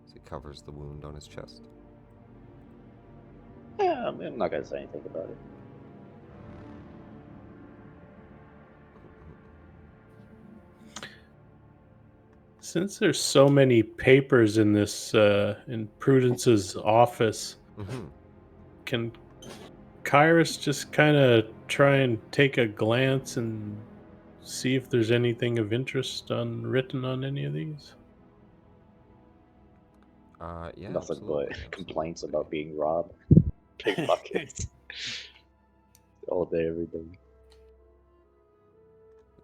Speaker 3: as he covers the wound on his chest.
Speaker 2: Yeah, I'm not going to say anything about it.
Speaker 5: Since there's so many papers in this, in Prudence's office, can Kyrus just kind of try and take a glance and see if there's anything of interest written on any of these?
Speaker 3: Yeah,
Speaker 2: Nothing
Speaker 3: absolutely,
Speaker 2: but complaints about being robbed. Pickpockets. All day, every day.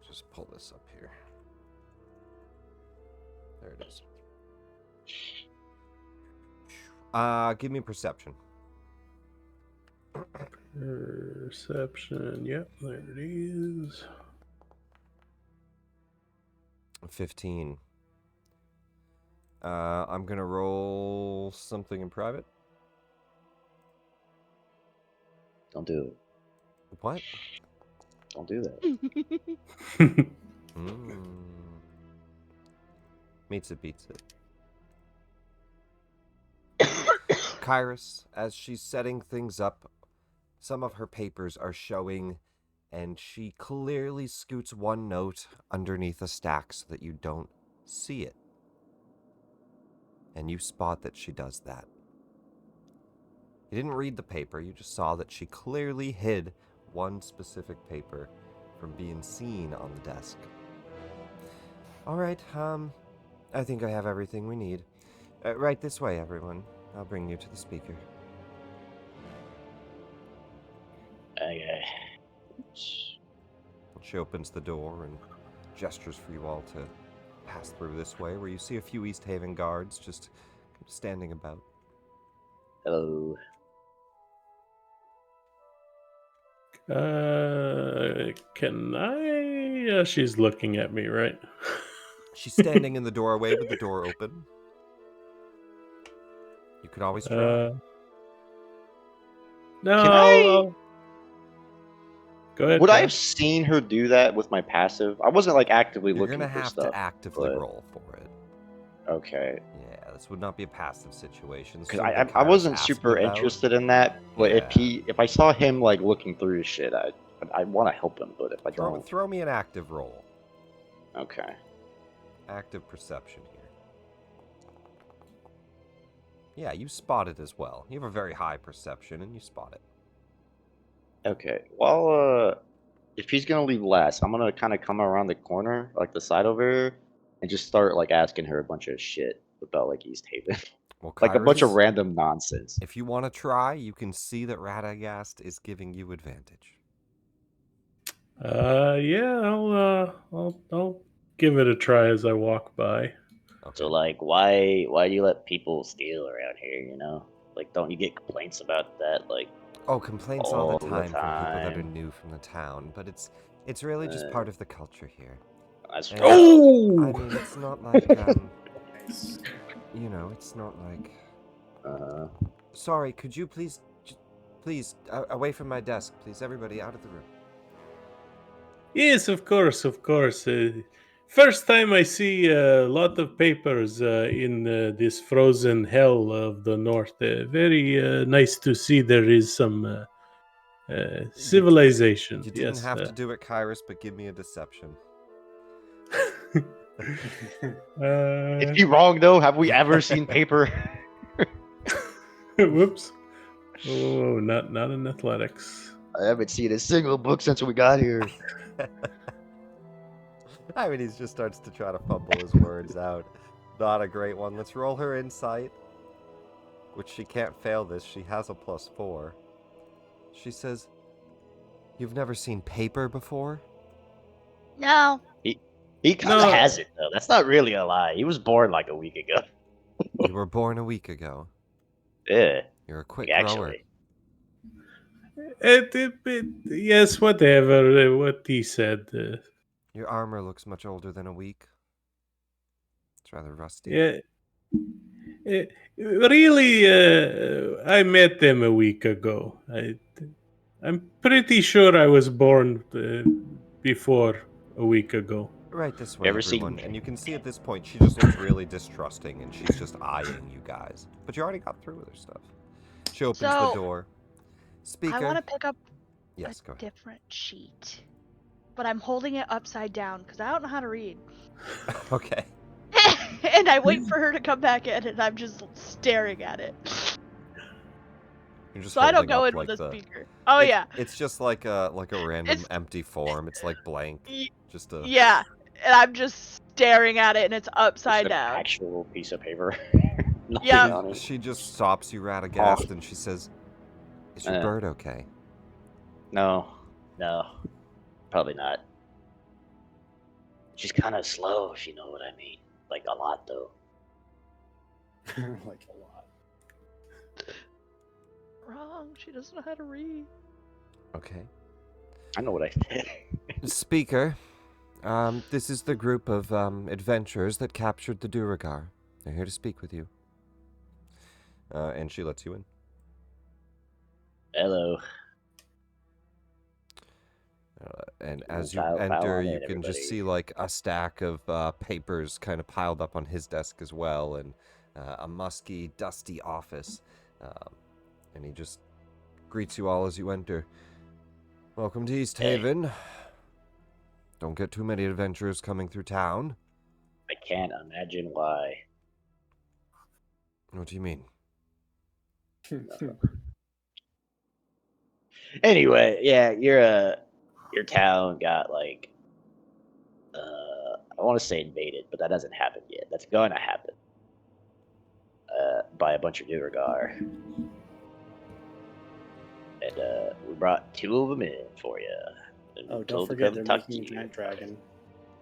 Speaker 3: Just pull this up here. There it is. Give me perception.
Speaker 5: Perception, yep, there it is.
Speaker 3: 15. I'm gonna roll something in private.
Speaker 2: Don't do it.
Speaker 3: What?
Speaker 2: Don't do that.
Speaker 3: Meets it, beats it. Kyrus, as she's setting things up, some of her papers are showing, and she clearly scoots one note underneath a stack so that you don't see it. And you spot that she does that. You didn't read the paper, you just saw that she clearly hid one specific paper from being seen on the desk. Alright, I think I have everything we need. Right this way, everyone. I'll bring you to the speaker.
Speaker 2: Okay.
Speaker 3: She opens the door and gestures for you all to pass through this way, where you see a few Easthaven guards just standing about.
Speaker 2: Hello.
Speaker 5: Can I? She's looking at me, right?
Speaker 3: She's standing in the doorway with the door open. You could always try.
Speaker 5: No,
Speaker 2: Can
Speaker 5: I'll... Go ahead.
Speaker 2: Would I have seen her do that with my passive? I wasn't like actively looking for stuff.
Speaker 3: You're gonna have to actively roll for it.
Speaker 2: Okay.
Speaker 3: Yeah, this would not be a passive situation.
Speaker 2: Because I wasn't super interested in that, but if I saw him like looking through his shit, I want to help him, but if I don't,
Speaker 3: throw me an active roll.
Speaker 2: Okay.
Speaker 3: Active perception here. Yeah, you spot it as well. You have a very high perception, and you spot it.
Speaker 2: Okay. Well, if he's gonna leave last, I'm gonna kind of come around the corner, like the side over here, and just start like asking her a bunch of shit about like Easthaven.
Speaker 3: Well,
Speaker 2: like a bunch of random nonsense.
Speaker 3: If you want to try, you can see that Radagast is giving you advantage.
Speaker 5: Yeah, I'll give it a try as I walk by.
Speaker 2: Okay. So like, why do you let people steal around here? You know, like, don't you get complaints about that? Like,
Speaker 3: complaints all the time from people that are new from the town, but it's It's really just part of the culture here.
Speaker 2: That's
Speaker 5: Oh!
Speaker 3: I mean, it's not like, you know, it's not like... Sorry, could you please, away from my desk, please, everybody, out of the room.
Speaker 5: Yes, of course. First time I see a lot of papers in this frozen hell of the north. Very nice to see there is some civilization.
Speaker 3: You didn't have to do it, Kyrus, but give me a deception.
Speaker 2: Is he wrong though? Have we ever seen paper?
Speaker 5: Whoops. Oh, not in athletics.
Speaker 2: I haven't seen a single book since we got here.
Speaker 3: I mean, he just starts to try to fumble his words out. Not a great one. Let's roll her insight. Which she can't fail this. She has a +4. She says, "You've never seen paper before?"
Speaker 1: No.
Speaker 2: He kind of has it, though. That's not really a lie. He was born like a week ago.
Speaker 3: You were born a week ago.
Speaker 2: Yeah.
Speaker 3: You're a quick
Speaker 2: grower.
Speaker 5: Yes, whatever. What he said.
Speaker 3: Your armor looks much older than a week. It's rather rusty.
Speaker 5: Yeah. Really, I met them a week ago. I'm pretty sure I was born before a week ago.
Speaker 3: Right this way, everyone. And you can see at this point she just looks really distrusting, and she's just eyeing you guys. But you already got through with her stuff. She opens the door. Speaker.
Speaker 1: I want to pick up
Speaker 3: a
Speaker 1: different sheet, but I'm holding it upside down because I don't know how to read.
Speaker 3: Okay.
Speaker 1: And I wait for her to come back in, and I'm just staring at it.
Speaker 3: Just
Speaker 1: so I don't go in with the speaker. Oh yeah.
Speaker 3: It's just like a random empty form. It's like blank. Just a.
Speaker 1: Yeah, and I'm just staring at it, and it's upside down.
Speaker 2: An actual piece of paper.
Speaker 1: Yeah.
Speaker 3: She just stops you rat-aghast, and she says, "Is your bird okay?"
Speaker 2: No, probably not. She's kind of slow, if you know what I mean. Like a lot, though.
Speaker 6: Like a lot.
Speaker 1: Wrong. She doesn't know how to read.
Speaker 3: Okay.
Speaker 2: I know what I said.
Speaker 3: Speaker, this is the group of adventurers that captured the Duragar. They're here to speak with you. And she lets you in.
Speaker 2: Hello.
Speaker 3: And as you enter, you can just see like a stack of papers kind of piled up on his desk as well, and a musky, dusty office. And he just greets you all as you enter. Welcome to Easthaven. Hey. Don't get too many adventurers coming through town.
Speaker 2: I can't imagine why.
Speaker 3: What do you mean?
Speaker 2: Anyway, yeah, your town got like I want to say invaded, but that hasn't happened yet. That's going to happen by a bunch of Duragar. And we brought 2 of them in for you.
Speaker 6: Oh, don't forget they're making a giant dragon.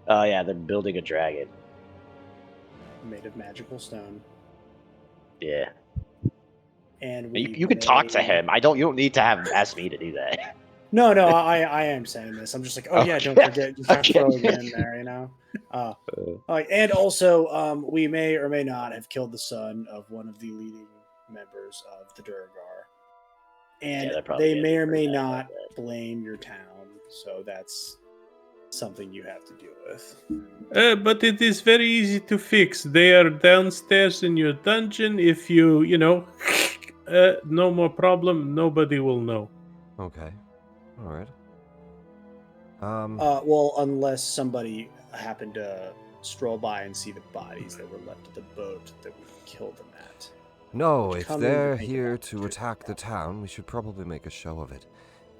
Speaker 2: Oh yeah, they're building a dragon.
Speaker 6: Made of magical stone.
Speaker 2: Yeah.
Speaker 6: And
Speaker 2: you can talk to him. You don't need to ask me to do that.
Speaker 6: No, I am saying this. I'm just like, oh yeah, don't forget, you have to throw it in there, you know. And also, we may or may not have killed the son of one of the leading members of the Duragar, and they may or may not blame your town. So that's something you have to deal with.
Speaker 5: But it is very easy to fix. They are downstairs in your dungeon. If you know, no more problem. Nobody will know.
Speaker 3: Okay. All right.
Speaker 6: Well, unless somebody happened to stroll by and see the bodies that were left at the boat that we killed them at.
Speaker 3: No, if they're here to attack the town, we should probably make a show of it.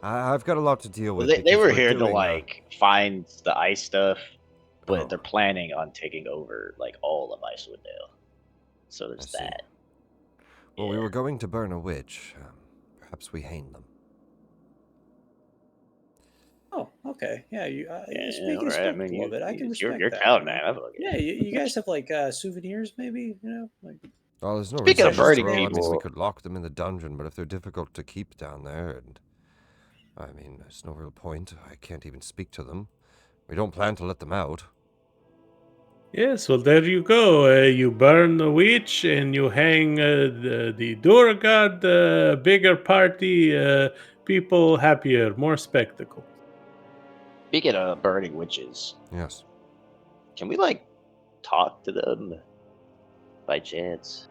Speaker 3: I've got a lot to deal with.
Speaker 2: They were here to like find the ice stuff, but they're planning on taking over like all of Icewind. So there's that.
Speaker 3: Well, we were going to burn a witch. Perhaps we hang them.
Speaker 6: Oh, okay. Yeah, speaking of a little bit, I can respect
Speaker 2: your
Speaker 6: that.
Speaker 2: town, man.
Speaker 6: Yeah, you guys have like souvenirs, maybe, you know, like.
Speaker 3: Oh, there's no
Speaker 2: Speaking of burning
Speaker 3: people,
Speaker 2: I mean,
Speaker 3: we could lock them in the dungeon, but if they're difficult to keep down there, and I mean, there's no real point. I can't even speak to them. We don't plan to let them out.
Speaker 5: Yes, well, there you go. You burn the witch and you hang the Durga, bigger party, people happier, more spectacle.
Speaker 2: Speaking of burning witches,
Speaker 3: Yes.
Speaker 2: can we talk to them by chance?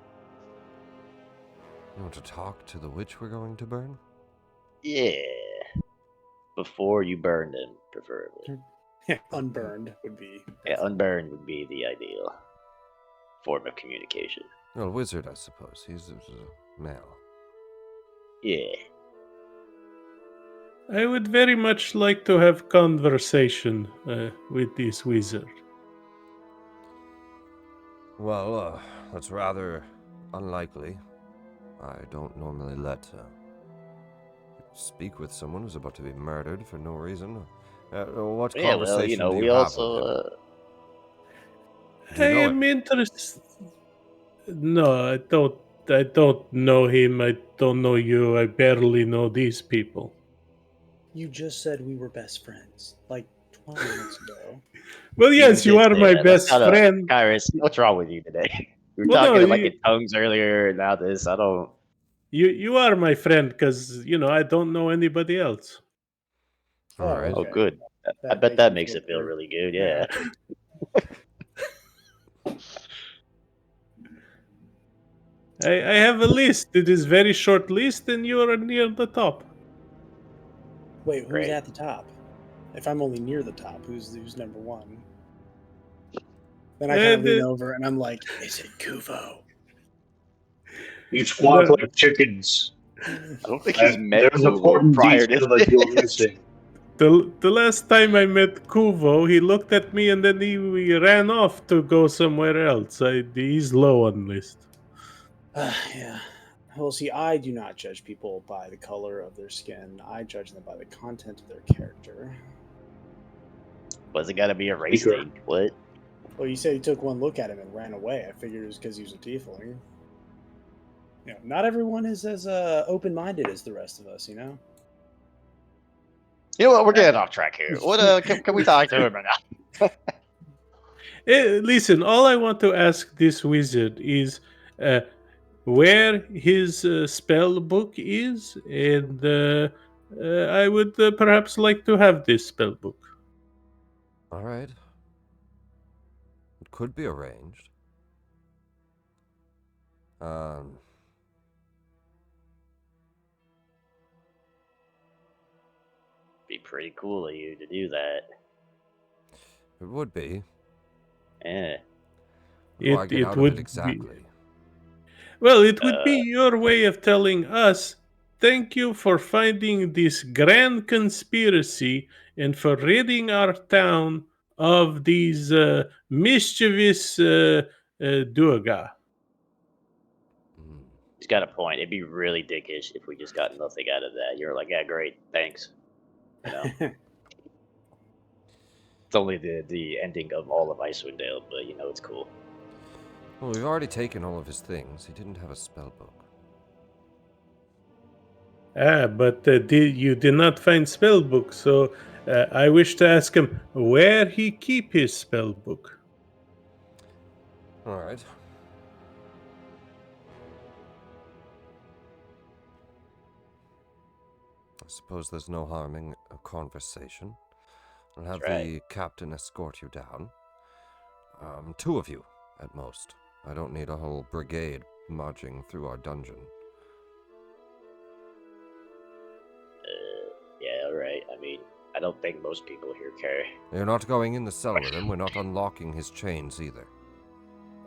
Speaker 3: You want to talk to the witch we're going to burn?
Speaker 2: Yeah. Before you burn them, preferably.
Speaker 6: Unburned would be.
Speaker 2: Yeah, unburned would be the ideal form of communication.
Speaker 3: Well, wizard, I suppose. He's a male.
Speaker 2: Yeah.
Speaker 5: I would very much like to have conversation with this wizard.
Speaker 3: Well, that's rather unlikely. I don't normally let speak with someone who's about to be murdered for no reason. What conversation do you have with him? Do you know him?
Speaker 5: Interested. No, I don't. I don't know him. I don't know you. I barely know these people.
Speaker 6: You just said we were best friends, like 20 minutes ago.
Speaker 5: Well, yes, you are my best friend.
Speaker 2: Kyrus, what's wrong with you today? We were
Speaker 5: Well,
Speaker 2: talking
Speaker 5: no,
Speaker 2: in tongues earlier, now this. I don't.
Speaker 5: You are my friend because I don't know anybody else.
Speaker 3: All right.
Speaker 2: Oh, good. I bet that makes it feel really good. Yeah.
Speaker 5: I have a list. It is very short list, and you are near the top.
Speaker 6: Wait, who's at the top? If I'm only near the top, who's number one? Then I kind of lean over and I'm like, "Is it Kuvo?"
Speaker 4: You squawk like chickens.
Speaker 2: I don't think he's met
Speaker 4: there's important
Speaker 2: prior
Speaker 4: detail
Speaker 2: to
Speaker 4: that you're missing.
Speaker 5: The last time I met Kuvo, he looked at me and then he ran off to go somewhere else. He's low on the list.
Speaker 6: Yeah. Well, see, I do not judge people by the color of their skin. I judge them by the content of their character.
Speaker 2: Was it got to be a race thing? What?
Speaker 6: Well, you said he took one look at him and ran away. I figured it was because he was a tiefling. Not everyone is as open-minded as the rest of us,
Speaker 2: You know what? We're getting off track here. What? Can we talk to him right now?
Speaker 5: Listen, all I want to ask this wizard is where his spell book is, and I would perhaps like to have this spell book.
Speaker 3: All right. It could be arranged.
Speaker 2: Be pretty cool of you to do that.
Speaker 3: It would be.
Speaker 2: Yeah.
Speaker 5: It would exactly. Well, it would be your way of telling us, thank you for finding this grand conspiracy and for ridding our town of these mischievous Durga.
Speaker 2: He's got a point. It'd be really dickish if we just got nothing out of that. You're like, yeah, great, thanks. It's only the ending of all of Icewind Dale, but it's cool.
Speaker 3: Well, we've already taken all of his things. He didn't have a spell book.
Speaker 5: But you did not find spell book, so I wish to ask him where he keep his spell book.
Speaker 3: All right. I suppose there's no harming a conversation. I'll have the captain escort you down. 2 of you, at most. I don't need a whole brigade marching through our dungeon.
Speaker 2: Yeah, alright. I mean, I don't think most people here care.
Speaker 3: You're not going in the cellar with him. We're not unlocking his chains either.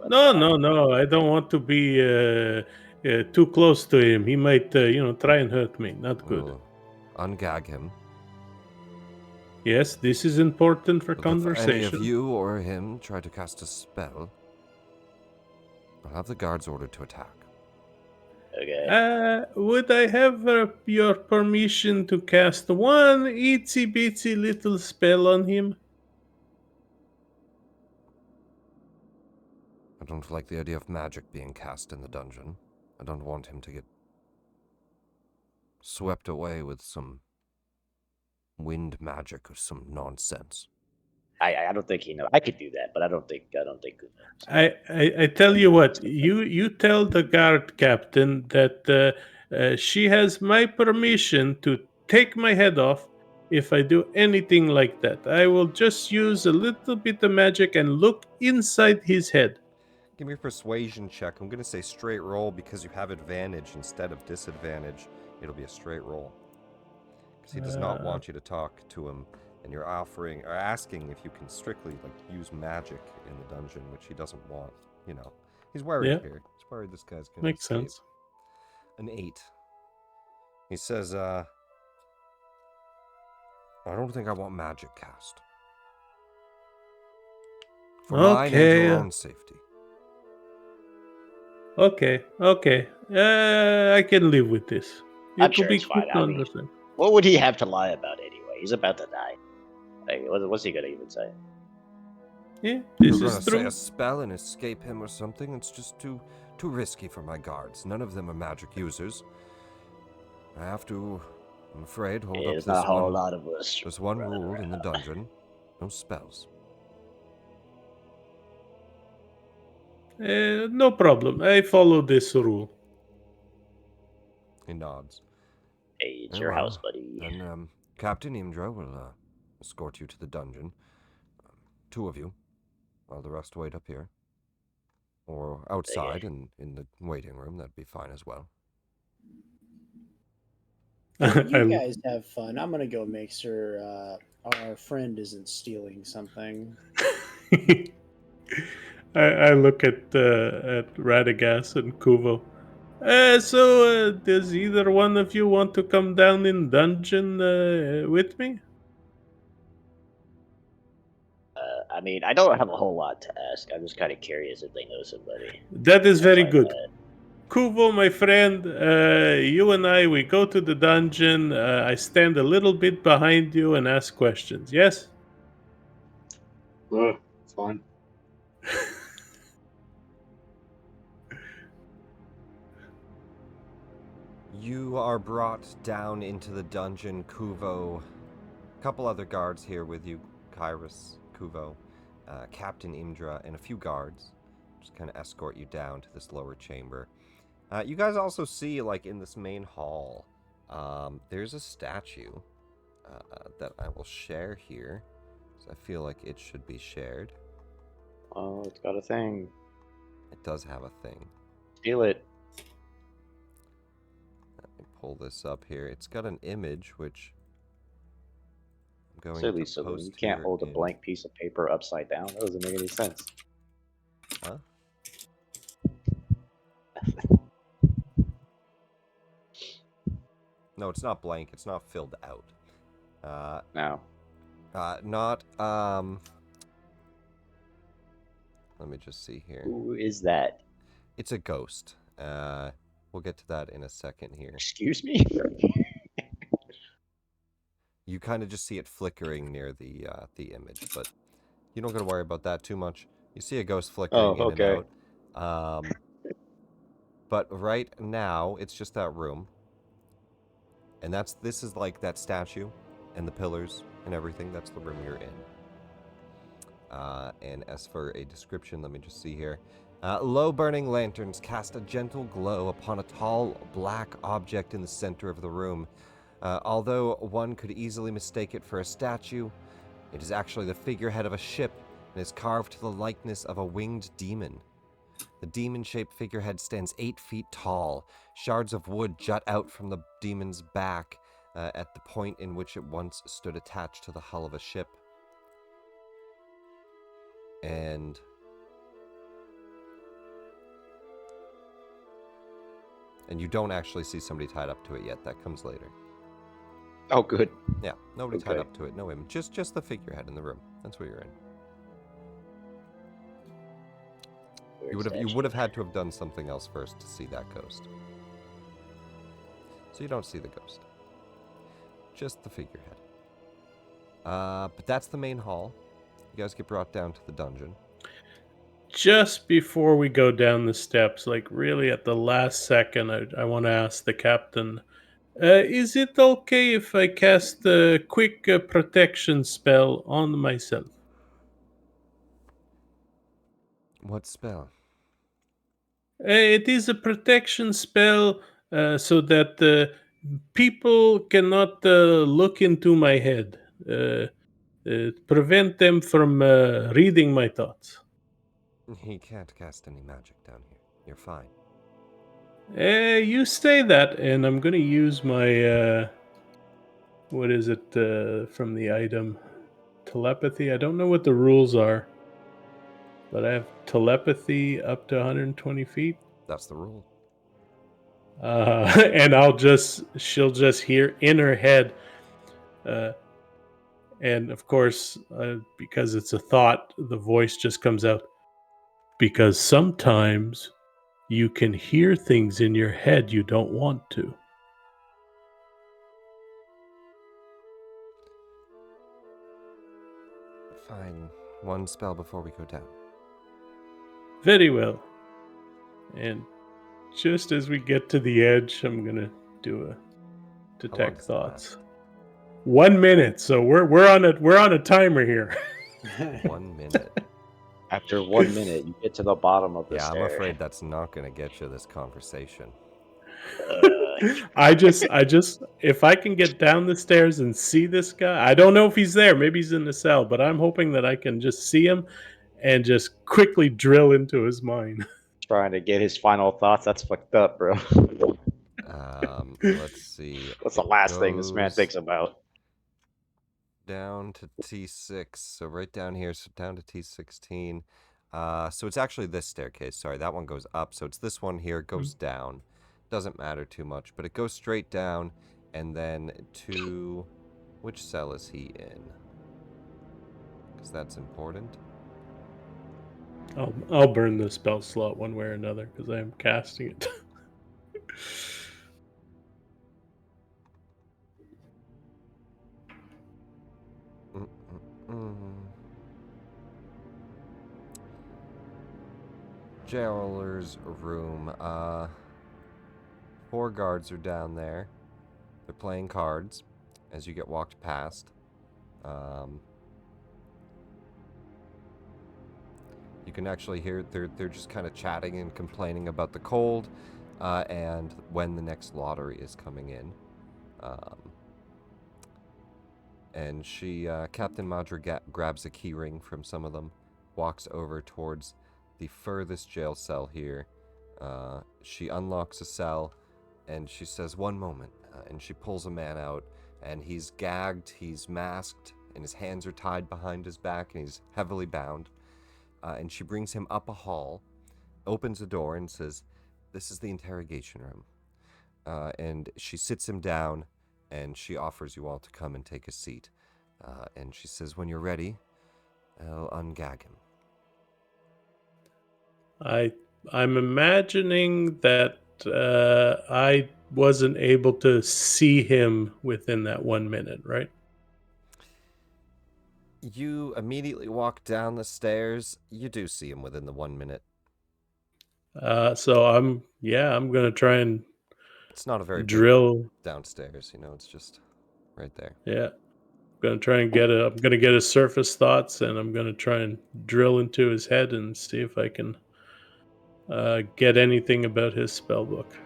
Speaker 5: No. I don't want to be too close to him. He might, try and hurt me. Not good.
Speaker 3: We'll ungag him.
Speaker 5: Yes, this is important for conversation.
Speaker 3: If any of you or him try to cast a spell, I'll have the guards ordered to attack.
Speaker 2: Okay.
Speaker 5: Would I have your permission to cast one itsy bitsy little spell on him?
Speaker 3: I don't like the idea of magic being cast in the dungeon. I don't want him to get swept away with some wind magic or some nonsense.
Speaker 2: I don't think he knows. I could do that, but I don't think.
Speaker 5: I tell you what. You tell the guard captain that she has my permission to take my head off if I do anything like that. I will just use a little bit of magic and look inside his head.
Speaker 3: Give me a persuasion check. I'm going to say straight roll because you have advantage instead of disadvantage. It'll be a straight roll. Because he does not want you to talk to him, and you're asking if you can strictly use magic in the dungeon, which he doesn't want. You know, he's worried here. He's worried this guy's going to
Speaker 5: Makes
Speaker 3: escape.
Speaker 5: Sense.
Speaker 3: An 8. He says, I don't think I want magic cast. For mine and your own safety.
Speaker 5: Okay. I can live with this.
Speaker 2: I'm sure it's fine. What would he have to lie about anyway? He's about to die. What's he gonna even say?
Speaker 5: Yeah, this
Speaker 3: You're
Speaker 5: is
Speaker 3: gonna
Speaker 5: true.
Speaker 3: say a spell and escape him or something. It's just too risky for my guards. None of them are magic users. I have to, I'm afraid, hold up this
Speaker 2: not a whole
Speaker 3: one.
Speaker 2: lot of us.
Speaker 3: There's one rule in the dungeon: no spells.
Speaker 5: No problem. I follow this rule.
Speaker 3: He nods.
Speaker 2: Hey, it's your house, buddy.
Speaker 3: Then Captain Imdra will escort you to the dungeon. 2 of you, while the rest wait up here. Or outside in the waiting room. That'd be fine as well.
Speaker 6: You guys have fun. I'm gonna go make sure our friend isn't stealing something.
Speaker 5: I look at Radagast and Kuvo. So does either one of you want to come down in dungeon with me?
Speaker 2: I mean, I don't have a whole lot to ask. I'm just kind of curious if they know somebody.
Speaker 5: That is very good. Kuvo, my friend, you and I, we go to the dungeon. I stand a little bit behind you and ask questions. Yes?
Speaker 4: Fine.
Speaker 3: You are brought down into the dungeon, Kuvo. A couple other guards here with you, Kairos, Kuvo, Captain Imdra, and a few guards. Just kind of escort you down to this lower chamber. You guys also see, in this main hall, there's a statue that I will share here. So I feel like it should be shared.
Speaker 2: Oh, it's got a thing.
Speaker 3: It does have a thing.
Speaker 2: Steal it.
Speaker 3: Let me pull this up here. It's got an image, which I'm going to post.
Speaker 2: You can't hold a blank piece of paper upside down. That doesn't make any sense.
Speaker 3: Huh? No, it's not blank. It's not filled out.
Speaker 2: No.
Speaker 3: Let me just see here.
Speaker 2: Who is that?
Speaker 3: It's a ghost. We'll get to that in a second here.
Speaker 2: Excuse me?
Speaker 3: You kind of just see it flickering near the image, but you don't got to worry about that too much. You see a ghost flickering in and out. But right now, it's just that room. And this is that statue and the pillars and everything. That's the room you're in. And as for a description, let me just see here. Low burning lanterns cast a gentle glow upon a tall black object in the center of the room. Although one could easily mistake it for a statue, it is actually the figurehead of a ship and is carved to the likeness of a winged demon. The demon-shaped figurehead stands 8 feet tall. Shards of wood jut out from the demon's back at the point in which it once stood attached to the hull of a ship. And you don't actually see somebody tied up to it yet. That comes later.
Speaker 2: Oh, good.
Speaker 3: Yeah, nobody tied up to it. No image. Just the figurehead in the room. That's what you're in. You would have had to have done something else first to see that ghost. So you don't see the ghost. Just the figurehead. But that's the main hall. You guys get brought down to the dungeon.
Speaker 5: Just before we go down the steps, really at the last second, I want to ask the captain, Is it okay if I cast a quick protection spell on myself?
Speaker 3: What spell?
Speaker 5: It is a protection spell so that people cannot look into my head. Prevent them from reading my thoughts.
Speaker 3: He can't cast any magic down here. You're fine.
Speaker 5: You say that, and I'm going to use my... what is it from the item? Telepathy? I don't know what the rules are, but I have telepathy up to 120 feet.
Speaker 3: That's the rule.
Speaker 5: And she'll just hear in her head, and of course, because it's a thought, the voice just comes out. Because sometimes you can hear things in your head you don't want to.
Speaker 3: Fine. One spell before we go down.
Speaker 5: Very well. And just as we get to the edge, I'm gonna do a detect thoughts. 1 minute, so we're on a timer here.
Speaker 3: 1 minute.
Speaker 2: After 1 minute, you get to the bottom of the
Speaker 3: Yeah,
Speaker 2: stair.
Speaker 3: I'm afraid that's not going to get you this conversation.
Speaker 5: I just, if I can get down the stairs and see this guy, I don't know if he's there. Maybe he's in the cell, but I'm hoping that I can just see him and just quickly drill into his mind.
Speaker 2: Trying to get his final thoughts. That's fucked up, bro.
Speaker 3: Let's see.
Speaker 2: What's the last thing this man thinks about?
Speaker 3: Down to T6. So right down here. So down to T16. So it's actually this staircase. Sorry, that one goes up. So it's this one here. It goes down. Doesn't matter too much. But it goes straight down. And then to... Which cell is he in? Because that's important.
Speaker 5: I'll burn the spell slot one way or another because I am casting it.
Speaker 3: Jailer's room. 4 guards are down there. They're playing cards as you get walked past. You can actually hear they're just kind of chatting and complaining about the cold and when the next lottery is coming in. And Captain Madra grabs a key ring from some of them, walks over towards the furthest jail cell here. She unlocks a cell, and she says, "1 moment," and she pulls a man out, and he's gagged, he's masked, and his hands are tied behind his back, and he's heavily bound. And she brings him up a hall, opens a door, and says, "This is the interrogation room." And she sits him down, and she offers you all to come and take a seat. And she says, "When you're ready, I'll ungag him."
Speaker 5: I'm imagining that I wasn't able to see him within that 1 minute, right?
Speaker 3: You immediately walk down the stairs. You do see him within the 1 minute.
Speaker 5: So I'm gonna try and
Speaker 3: It's not a very
Speaker 5: drill
Speaker 3: big downstairs, it's just right there.
Speaker 5: Yeah, I'm gonna try and I'm gonna get his surface thoughts, and I'm gonna try and drill into his head and see if I can get anything about his spell book.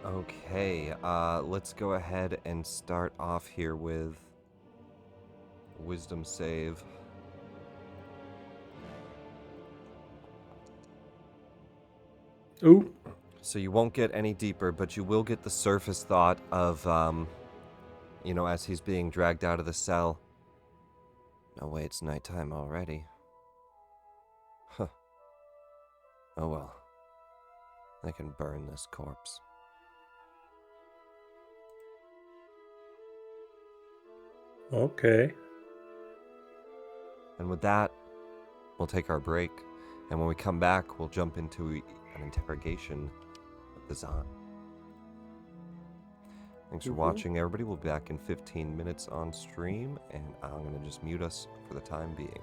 Speaker 3: Okay, let's go ahead and start off here with Wisdom save.
Speaker 5: Ooh.
Speaker 3: So you won't get any deeper, but you will get the surface thought of, as he's being dragged out of the cell. No way, it's nighttime already. Huh. Oh well. I can burn this corpse.
Speaker 5: Okay.
Speaker 3: And with that, we'll take our break. And when we come back, we'll jump into an interrogation of the Zahn. Thanks for watching, everybody. We'll be back in 15 minutes on stream, and I'm going to just mute us for the time being.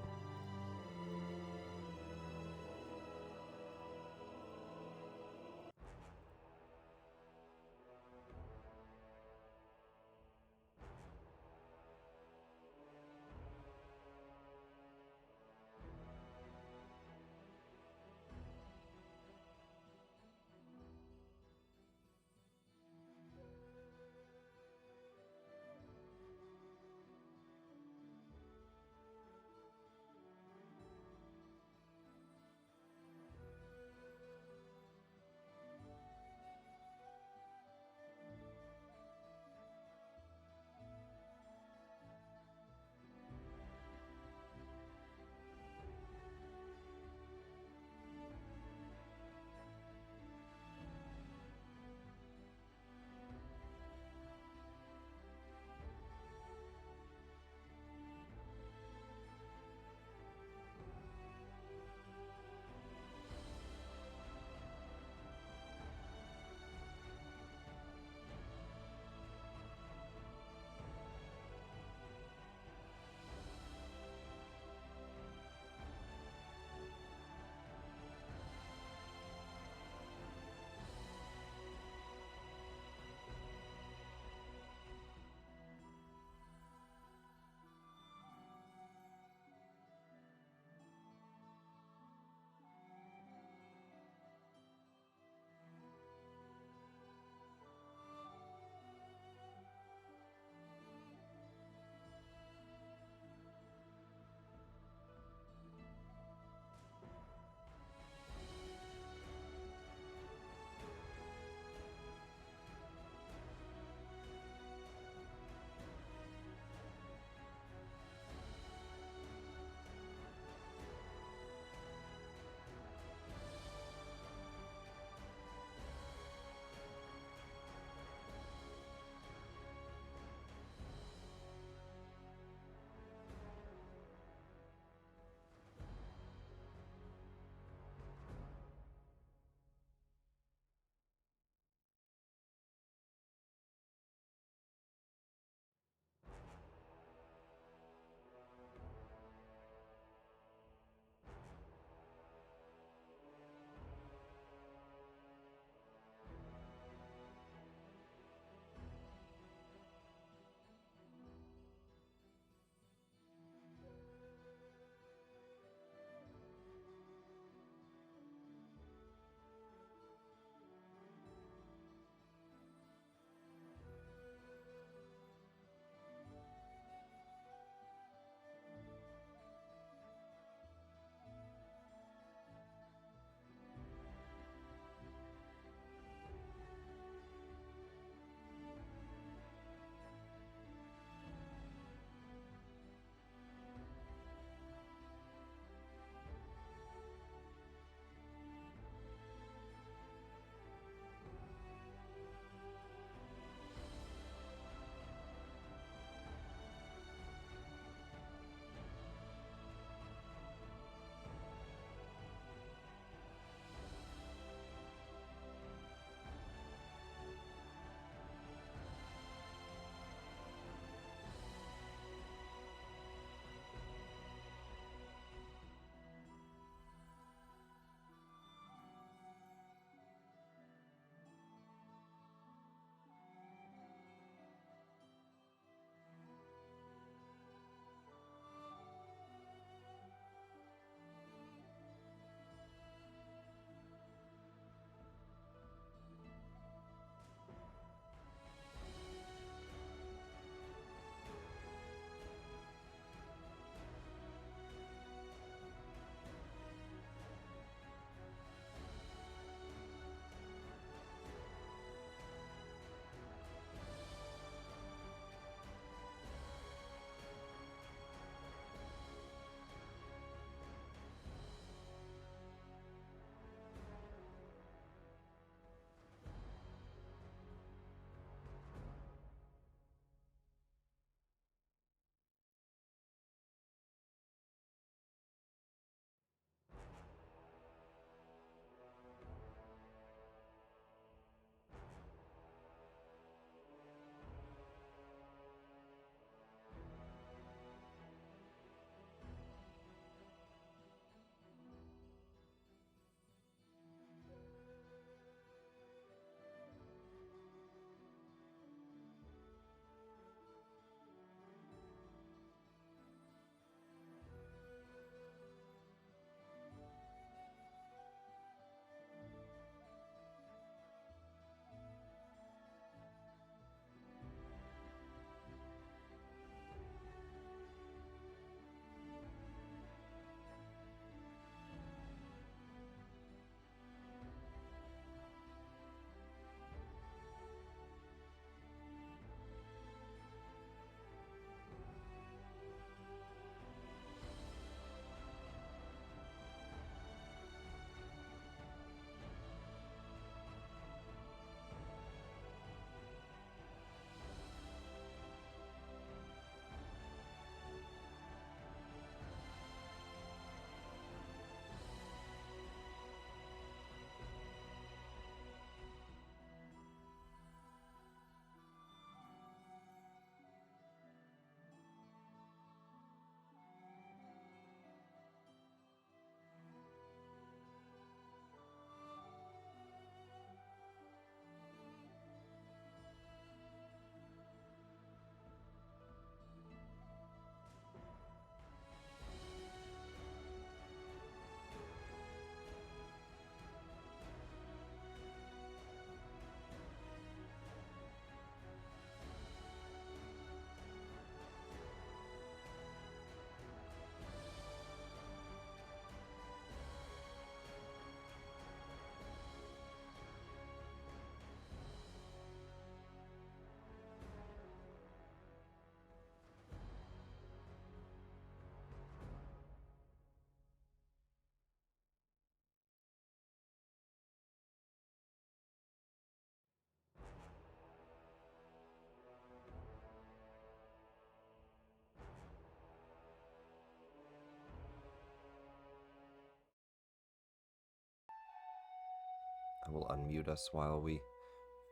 Speaker 3: I will unmute us while we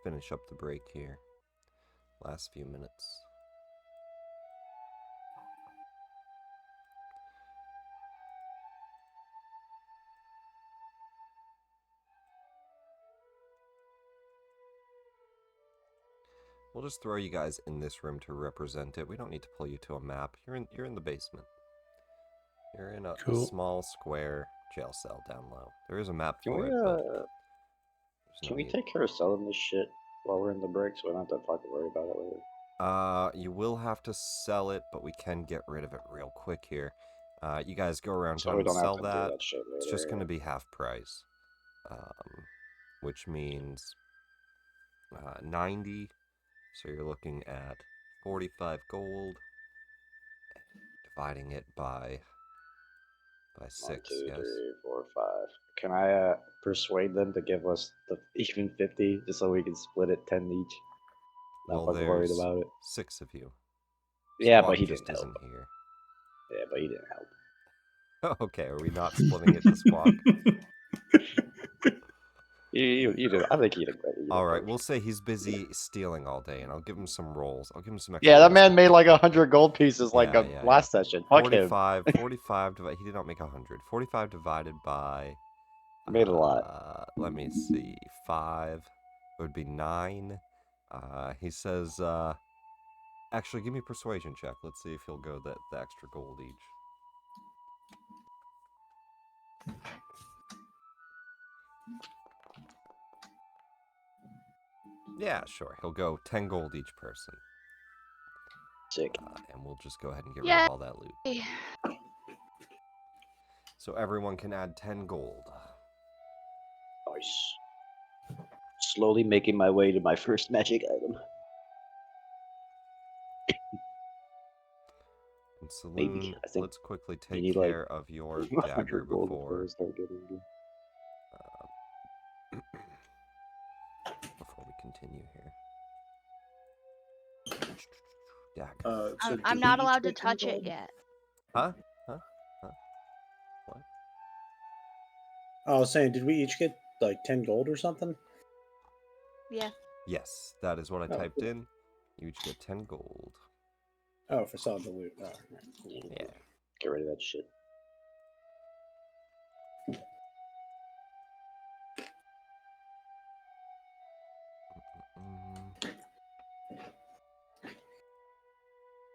Speaker 3: finish up the break here. Last few minutes. We'll just throw you guys in this room to represent it. We don't need to pull you to a map. You're in the basement. You're in a small square jail cell down low. There is a map for it, but
Speaker 2: can we take care of selling this shit while we're in the break, so we don't have to fucking worry about it later?
Speaker 3: You will have to sell it, but we can get rid of it real quick here. You guys go around
Speaker 2: So
Speaker 3: town
Speaker 2: we don't
Speaker 3: and
Speaker 2: have
Speaker 3: sell
Speaker 2: to do
Speaker 3: that.
Speaker 2: that shit later,
Speaker 3: It's just going to be half price, which means 90. So you're looking at 45 gold, dividing it by 6.
Speaker 2: 1, 2,
Speaker 3: yes.
Speaker 2: 3, 4, 5. Can I persuade them to give us the even 50 just so we can split it 10 each?
Speaker 3: Well,
Speaker 2: Not fucking worried
Speaker 3: there's
Speaker 2: about it.
Speaker 3: 6 of you.
Speaker 2: Yeah,
Speaker 3: Squawk
Speaker 2: but he
Speaker 3: just
Speaker 2: didn't help.
Speaker 3: isn't here.
Speaker 2: Yeah, but he didn't help.
Speaker 3: Okay, are we not splitting it to Squawk?
Speaker 2: You did. I think he did better.
Speaker 3: All right, we'll say he's busy stealing all day, and I'll give him some rolls. I'll give him some extra.
Speaker 2: Yeah, that
Speaker 3: rolls
Speaker 2: man made like 100 gold pieces last session. Fuck
Speaker 3: 45,
Speaker 2: him.
Speaker 3: 45 divided. He did not make 100. 45 divided by.
Speaker 2: Made a lot.
Speaker 3: Let me see. 5 would be 9. He says. Actually, give me a persuasion check. Let's see if he'll go the extra gold each. Yeah, sure. He'll go 10 gold each person.
Speaker 2: Sick.
Speaker 3: And we'll just go ahead and get rid of all that loot. So everyone can add 10 gold.
Speaker 2: Nice. Slowly making my way to my first magic item.
Speaker 3: And Saloon,
Speaker 2: Maybe. I think
Speaker 3: let's quickly take care of your dagger before
Speaker 2: start getting good.
Speaker 3: Before we continue here.
Speaker 6: So
Speaker 7: I'm not allowed to touch it yet.
Speaker 3: Huh? What?
Speaker 6: I was saying, did we each get like 10 gold or something?
Speaker 7: Yeah.
Speaker 3: Yes, that is what I typed in. You each get 10 gold.
Speaker 6: Oh, for selling the loot. Oh,
Speaker 2: yeah. Get rid of that shit.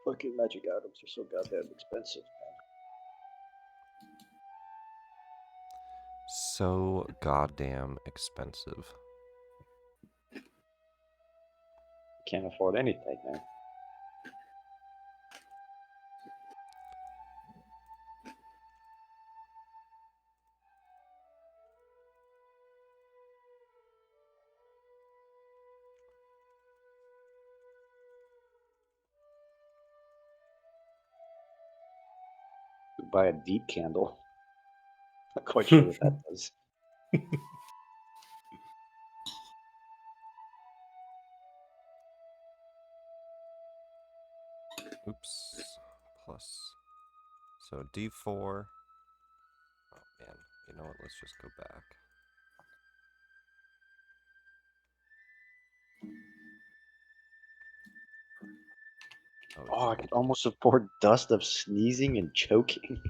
Speaker 2: Fucking magic items are so goddamn expensive, man.
Speaker 3: So goddamn expensive.
Speaker 2: Can't afford anything, man. Buy a deep candle. Not quite sure what that does.
Speaker 3: Oops. Plus. So D4. Oh man, you know what? Let's just go back.
Speaker 2: Oh, I could almost afford dust of sneezing and choking.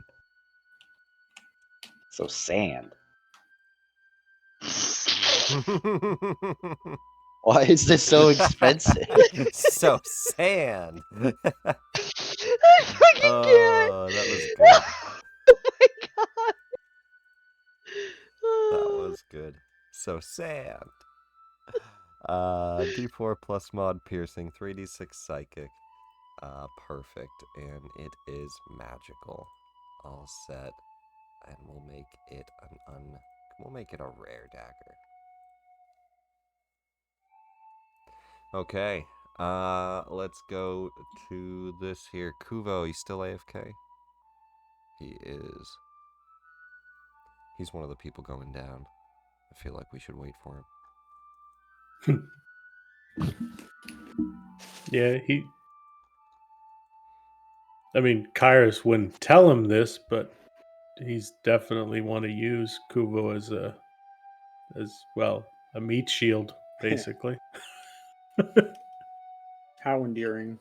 Speaker 2: So sand. Why is this so expensive?
Speaker 3: So sand.
Speaker 1: I fucking can't.
Speaker 3: That was good.
Speaker 1: Oh my god.
Speaker 3: That was good. So sand. D4 plus mod piercing, 3d6 psychic. Perfect. And it is magical. All set. And we'll make it we'll make it a rare dagger. Okay. Let's go to this here. Kuvo, he's still AFK? He is. He's one of the people going down. I feel like we should wait for him.
Speaker 5: Yeah, I mean, Kairos wouldn't tell him this, but he's definitely want to use Kuvo as a meat shield, basically.
Speaker 6: How endearing.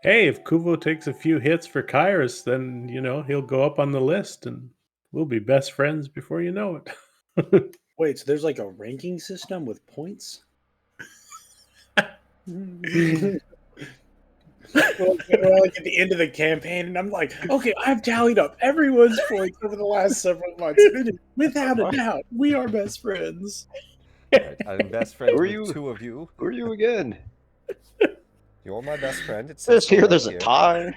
Speaker 5: Hey, if Kuvo takes a few hits for Kyrus, then, he'll go up on the list and we'll be best friends before you know it.
Speaker 6: Wait, so there's like a ranking system with points? we're like at the end of the campaign, and I'm like, okay, I've tallied up everyone's points over the last several months. Without a doubt, we are best friends.
Speaker 3: Right, I'm best friends with
Speaker 2: you?
Speaker 3: two of you.
Speaker 2: Who are you again?
Speaker 3: You're my best friend. It
Speaker 2: This
Speaker 3: says
Speaker 2: here,
Speaker 3: so
Speaker 2: there's
Speaker 3: right
Speaker 2: a
Speaker 3: here.
Speaker 2: tie.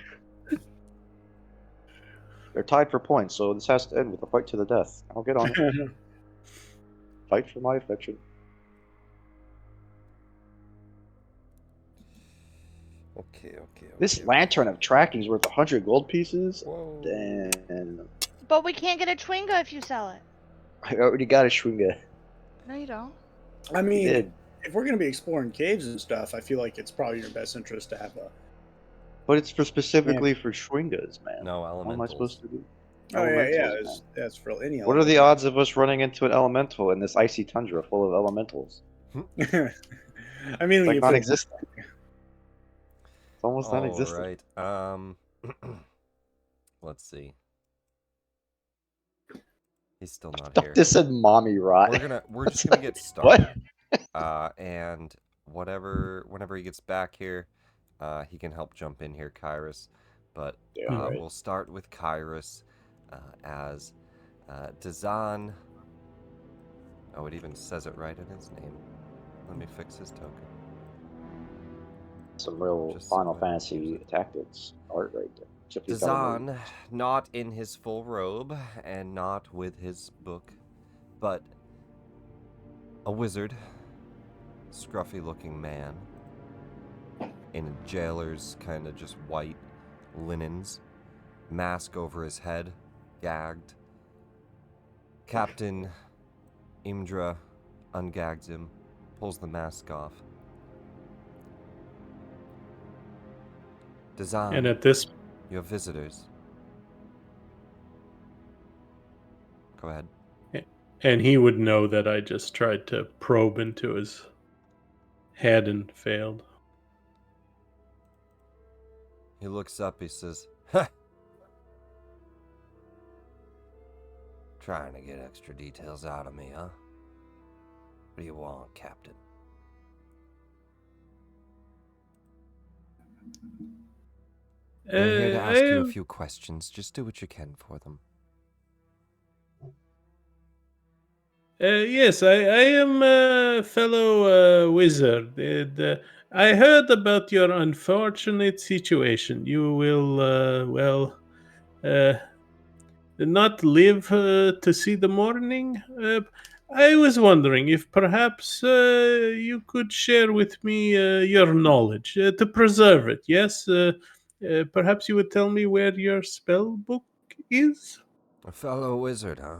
Speaker 2: They're tied for points, so this has to end with a fight to the death. I'll get on it. Fight for my affection.
Speaker 3: Okay.
Speaker 2: This lantern of tracking is worth 100 gold pieces.
Speaker 3: Whoa.
Speaker 2: Damn.
Speaker 1: But we can't get a Chwinga if you sell it.
Speaker 2: I already got a Schwinga.
Speaker 1: No, you don't.
Speaker 6: I mean,
Speaker 2: Did.
Speaker 6: if we're going to be exploring caves and stuff, I feel like it's probably in your best interest to have a...
Speaker 2: But it's for specifically for Schwingas, man.
Speaker 3: No,
Speaker 2: What am I
Speaker 3: elementals.
Speaker 2: supposed to do?
Speaker 6: Oh, yeah,
Speaker 2: Elementals,
Speaker 6: that's for any
Speaker 2: What are the odds of us running into an elemental in this icy tundra full of elementals?
Speaker 6: I mean,
Speaker 2: It's like non-existent. It's almost non-existent.
Speaker 3: All right. Let's see. He's still not here.
Speaker 2: This said mommy rot.
Speaker 3: We're just gonna get started. And whenever he gets back here, he can help jump in here, Kyrus. But we'll start with Kyrus as Dazan. Oh, it even says it right in his name. Let me fix his token.
Speaker 2: Some real Final Fantasy tactics art right there.
Speaker 3: Dazan, not in his full robe and not with his book, but a wizard, scruffy looking man, in a jailer's kind of just white linens, mask over his head, gagged. Captain Imdra ungags him, pulls the mask off. Dazan,
Speaker 5: And at this...
Speaker 3: you have visitors. Go ahead.
Speaker 5: And he would know that I just tried to probe into his head and failed.
Speaker 3: He looks up, he says, "Ha! Trying to get extra details out of me, huh? What do you want, Captain?" I'm here to ask you a few questions. Just do what you can for them.
Speaker 5: Yes, I am a fellow wizard. And, I heard about your unfortunate situation. You will, not live to see the morning. I was wondering if perhaps you could share with me your knowledge to preserve it. Yes, perhaps you would tell me where your spell book is.
Speaker 3: A fellow wizard, huh?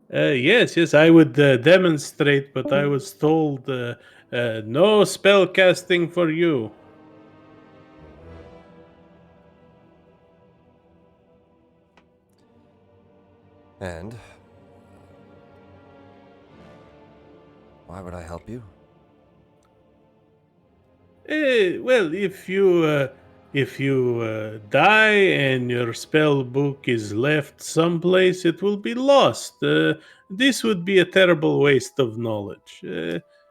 Speaker 5: Yes, I would demonstrate, but I was told no spell casting for you.
Speaker 3: And why would I help you?
Speaker 5: Well, if you die and your spell book is left someplace, it will be lost. This would be a terrible waste of knowledge.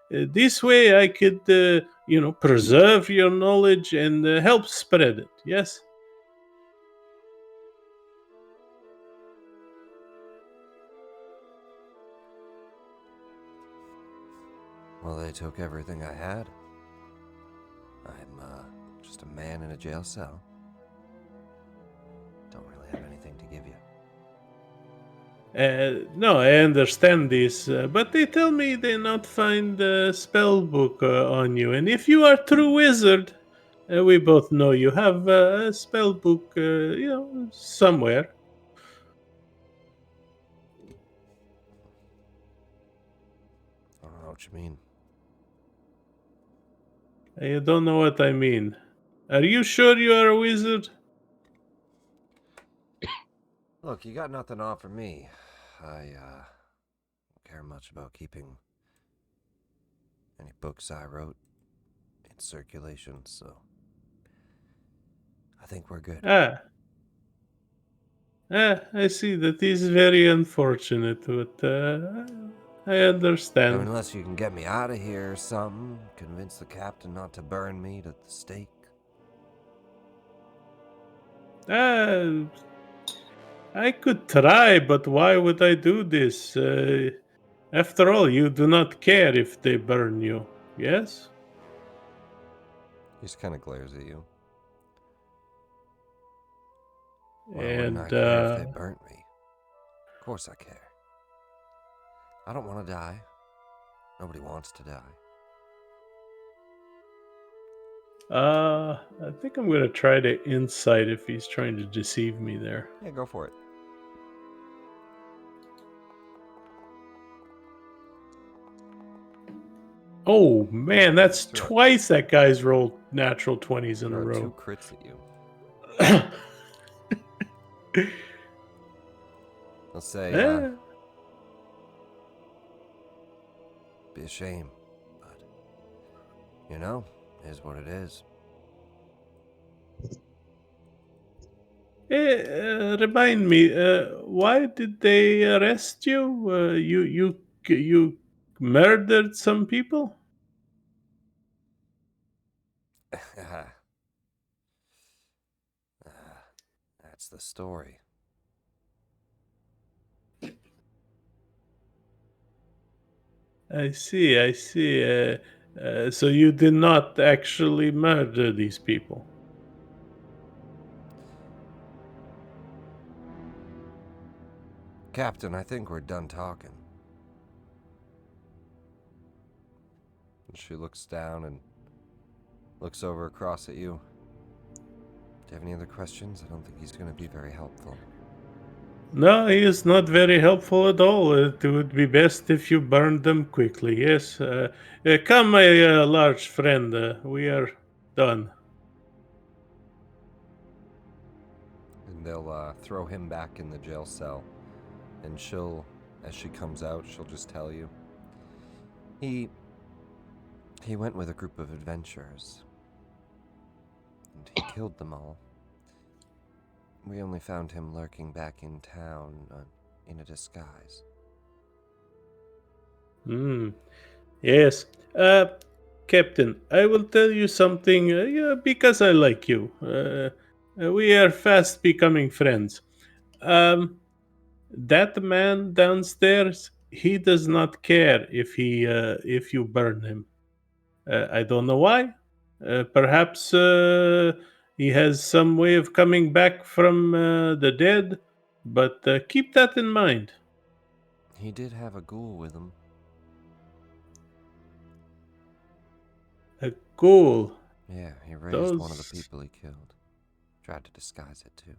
Speaker 5: This way, I could, preserve your knowledge and help spread it. Yes.
Speaker 3: Well, they took everything I had. I'm just a man in a jail cell. Don't really have anything to give you.
Speaker 5: No, I understand this, but they tell me they not find the spell book on you. And if you are true wizard, we both know you have a spell book, somewhere.
Speaker 3: I don't know what you mean.
Speaker 5: You don't know what I mean. Are you sure you are a wizard?
Speaker 3: Look, you got nothing to offer me. I don't care much about keeping any books I wrote in circulation, so I think we're good.
Speaker 5: I see. That is very unfortunate, but I understand.
Speaker 3: I mean, unless you can get me out of here or something, convince the captain not to burn me to the stake.
Speaker 5: I could try, but why would I do this? After all, you do not care if they burn you, yes?
Speaker 3: He just kind of glares at you. Why wouldn't I
Speaker 5: And
Speaker 3: care if they burnt me? Of course I care. I don't want to die. Nobody wants to die.
Speaker 5: I think I'm gonna try to insight if he's trying to deceive me there.
Speaker 3: Yeah, go for it.
Speaker 5: Oh man, that's twice that guy's rolled natural 20s in a row.
Speaker 3: 2 crits at you. Let's say, be a shame, but, you know, is what it is.
Speaker 5: Remind me, why did they arrest you? You murdered some people?
Speaker 3: That's the story.
Speaker 5: I see. So you did not actually murder these people?
Speaker 3: Captain, I think we're done talking. And she looks down and looks over across at you. Do you have any other questions? I don't think he's going to be very helpful.
Speaker 5: No, he is not very helpful at all. It would be best if you burned them quickly. Yes. Come, my large friend. We are done.
Speaker 3: And they'll throw him back in the jail cell. And she'll, as she comes out, she'll just tell you. He went with a group of adventurers. And he killed them all. We only found him lurking back in town in a disguise.
Speaker 5: Yes. Captain, I will tell you something because I like you. We are fast becoming friends. That man downstairs, he does not care if you burn him. I don't know why. Perhaps he has some way of coming back from the dead, but keep that in mind.
Speaker 3: He did have a ghoul with him.
Speaker 5: A ghoul?
Speaker 3: Yeah, he raised one of the people he killed. Tried to disguise it too.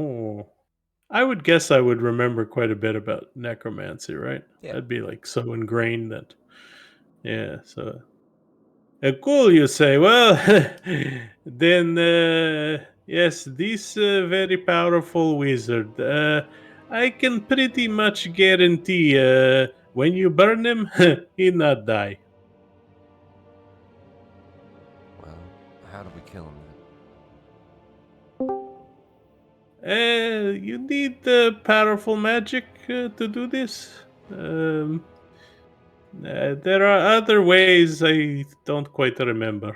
Speaker 5: Oh. I would guess I would remember quite a bit about necromancy, right?
Speaker 3: Yeah.
Speaker 5: That'd be like so ingrained that. Yeah, so. A ghoul, you say? Well, then, yes, this very powerful wizard. I can pretty much guarantee when you burn him, he'll not die.
Speaker 3: Well, how do we kill him
Speaker 5: then? You need powerful magic to do this. There are other ways I don't quite remember.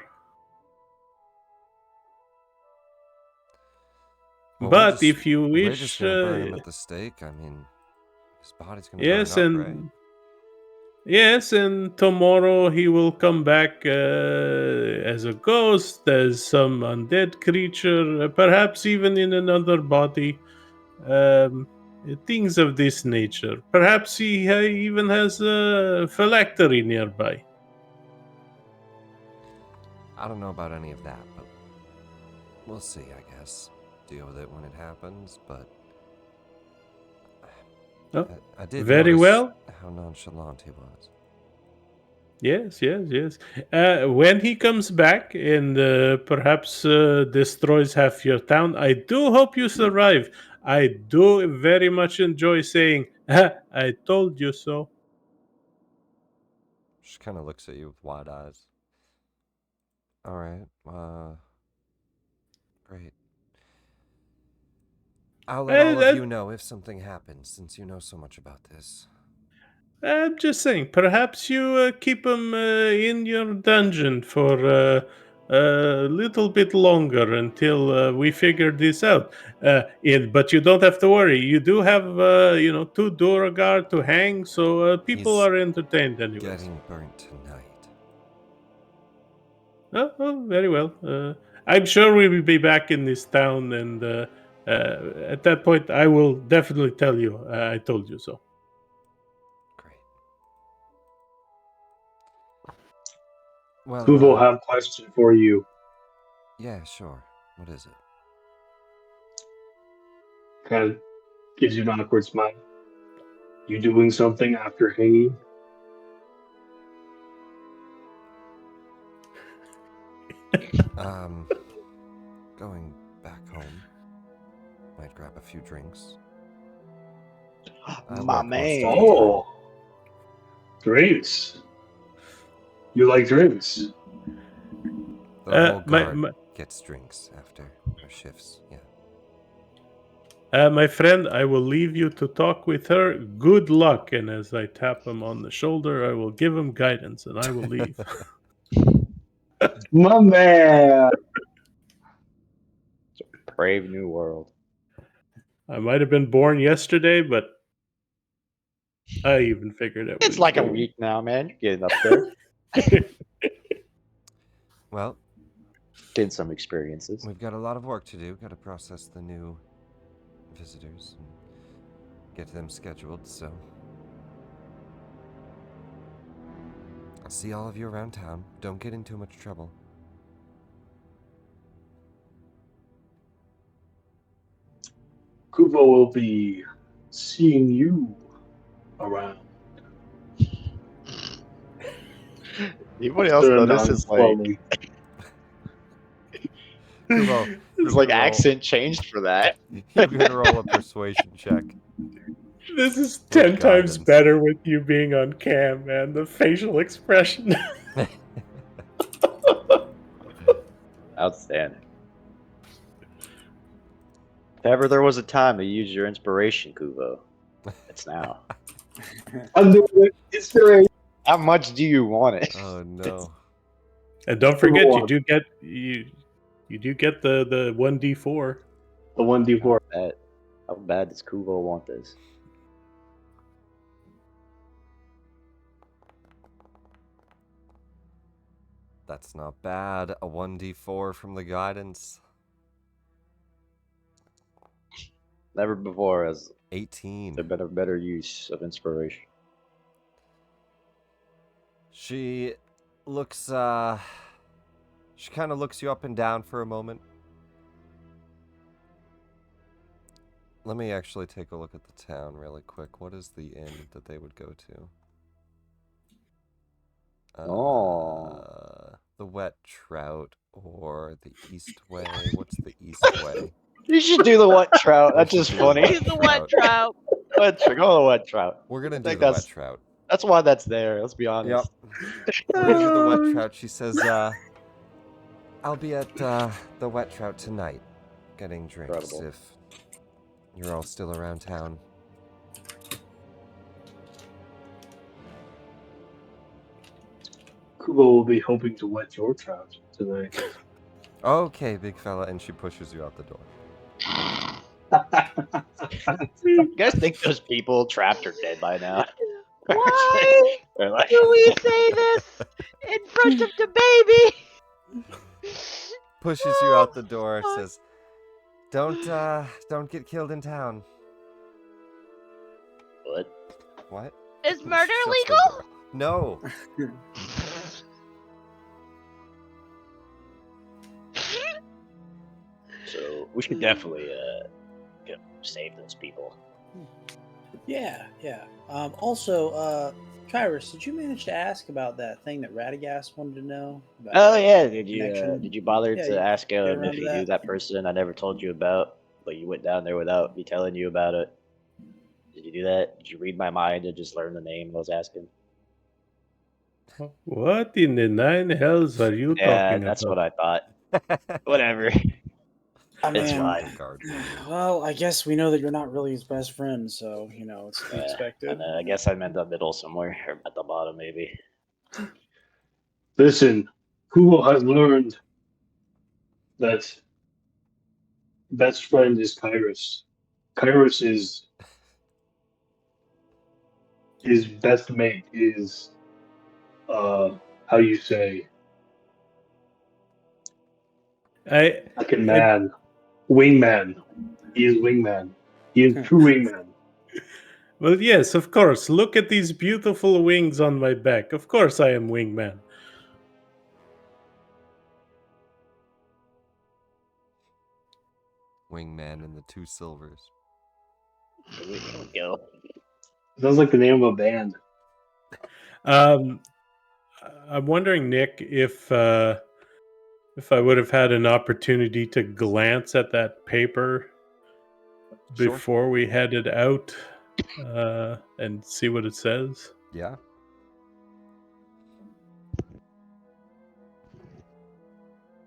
Speaker 3: Well,
Speaker 5: but if you wish...
Speaker 3: We're just going to burn him at the stake. I mean, his body's going to
Speaker 5: yes,
Speaker 3: burn up,
Speaker 5: and
Speaker 3: right?
Speaker 5: Yes, and tomorrow he will come back as a ghost, as some undead creature, perhaps even in another body. Things of this nature. Perhaps he even has a phylactery nearby.
Speaker 3: I don't know about any of that, but we'll see, I guess. Deal with it when it happens, but I did
Speaker 5: very
Speaker 3: notice
Speaker 5: well.
Speaker 3: how nonchalant he was.
Speaker 5: Yes. When he comes back and perhaps destroys half your town, I do hope you survive. I do very much enjoy saying, I told you so.
Speaker 3: She kind of looks at you with wide eyes. All right. Great. I'll let all of you know if something happens, since you know so much about this.
Speaker 5: I'm just saying, perhaps you keep him in your dungeon for a little bit longer until we figure this out. But you don't have to worry. You do have, 2 Duragar to hang, so people
Speaker 3: He's
Speaker 5: are entertained anyways.
Speaker 3: Getting burnt tonight.
Speaker 5: Oh, very well. I'm sure we will be back in this town, and at that point, I will definitely tell you. I told you so.
Speaker 3: Great. Well,
Speaker 4: Kuvo, have a question for you.
Speaker 3: Yeah, sure. What is it?
Speaker 4: Kind of gives you an awkward smile. You doing something after hanging?
Speaker 3: Going back home. Might grab a few drinks.
Speaker 2: My man.
Speaker 4: Oh, drinks. You like drinks?
Speaker 3: The whole guard gets drinks after our shifts, yeah.
Speaker 5: My friend, I will leave you to talk with her. Good luck. And as I tap him on the shoulder, I will give him guidance and I will leave.
Speaker 4: My man.
Speaker 2: It's a brave new world.
Speaker 5: I might have been born yesterday, but I even figured it.
Speaker 2: It's like a week now, man. You're getting up there.
Speaker 3: Well,
Speaker 2: getting some experiences.
Speaker 3: We've got a lot of work to do. Got to process the new visitors and get them scheduled, so I'll see all of you around town. Don't get in too much trouble.
Speaker 4: Kuvo will be seeing you around.
Speaker 2: Anybody else notice his
Speaker 4: slowly.
Speaker 3: Kuvo,
Speaker 2: his like accent changed for that.
Speaker 3: You can roll a persuasion check.
Speaker 5: This is 10 times better with you being on cam, man. The facial expression.
Speaker 2: Outstanding. If ever there was a time to use your inspiration, Kuvo, it's now.
Speaker 4: I'm doing it. Inspiration.
Speaker 2: How much do you want it?
Speaker 3: Oh no!
Speaker 5: And don't forget, you do get the 1d4.
Speaker 4: The 1d4.
Speaker 2: How bad does Kuvo want this?
Speaker 3: That's not bad. A 1d4 from the guidance.
Speaker 2: Never before has
Speaker 3: 18.
Speaker 2: there been a better use of inspiration.
Speaker 3: She looks, she kind of looks you up and down for a moment. Let me actually take a look at the town really quick. What is the inn that they would go to? The Wet Trout or the East Way. What's the East Way?
Speaker 2: You should do the Wet Trout. That's just funny.
Speaker 7: Do the Wet Trout.
Speaker 2: Go the Wet Trout.
Speaker 3: We're gonna do the Wet Trout.
Speaker 2: That's why that's there. Let's be honest.
Speaker 3: Yep. We're gonna do the Wet Trout. She says, "I'll be at the Wet Trout tonight, getting drinks. Incredible. If you're all still around town."
Speaker 4: Kubo will be hoping to wet your trout tonight.
Speaker 3: Okay, big fella, and she pushes you out the door.
Speaker 2: You guys think those people trapped are dead by now?
Speaker 7: Why do we say this in front of the baby?
Speaker 3: Pushes you out the door, says, Don't get killed in town." What?
Speaker 7: Is murder legal?
Speaker 3: No.
Speaker 2: So we should definitely save those people.
Speaker 6: Yeah. Also, Kyrus, did you manage to ask about that thing that Radagast wanted to know? About
Speaker 2: Oh yeah,
Speaker 6: connection?
Speaker 2: did you bother
Speaker 6: Yeah,
Speaker 2: to
Speaker 6: you
Speaker 2: ask
Speaker 6: get
Speaker 2: him
Speaker 6: around
Speaker 2: if
Speaker 6: to
Speaker 2: he knew
Speaker 6: that?
Speaker 2: that person I never told you about, but you went down there without me telling you about it? Did you do that? Did you read my mind and just learn the name I was asking?
Speaker 5: What in the nine hells are you
Speaker 2: Yeah,
Speaker 5: talking
Speaker 2: that's
Speaker 5: about?
Speaker 2: what I thought. Whatever.
Speaker 6: I
Speaker 2: It's
Speaker 6: mean,
Speaker 2: fine.
Speaker 3: Guard for you.
Speaker 6: well, I guess we know that you're not really his best friend, so it's to be expected.
Speaker 2: And I guess I'm in the middle somewhere, or at the bottom maybe.
Speaker 4: Listen, Kubo has learned that best friend is Kyrus. Kyrus is best mate is how you say
Speaker 5: I,
Speaker 4: second
Speaker 5: I
Speaker 4: man. Wingman. He is wingman. He is true wingman.
Speaker 5: well, yes, of course. Look at these beautiful wings on my back. Of course, I am wingman.
Speaker 3: Wingman and the two silvers.
Speaker 2: There we go.
Speaker 4: Sounds like the name of a band.
Speaker 5: Um, I'm wondering, Nick, if I would have had an opportunity to glance at that paper
Speaker 3: Sure.
Speaker 5: before we headed out and see what it says.
Speaker 3: Yeah.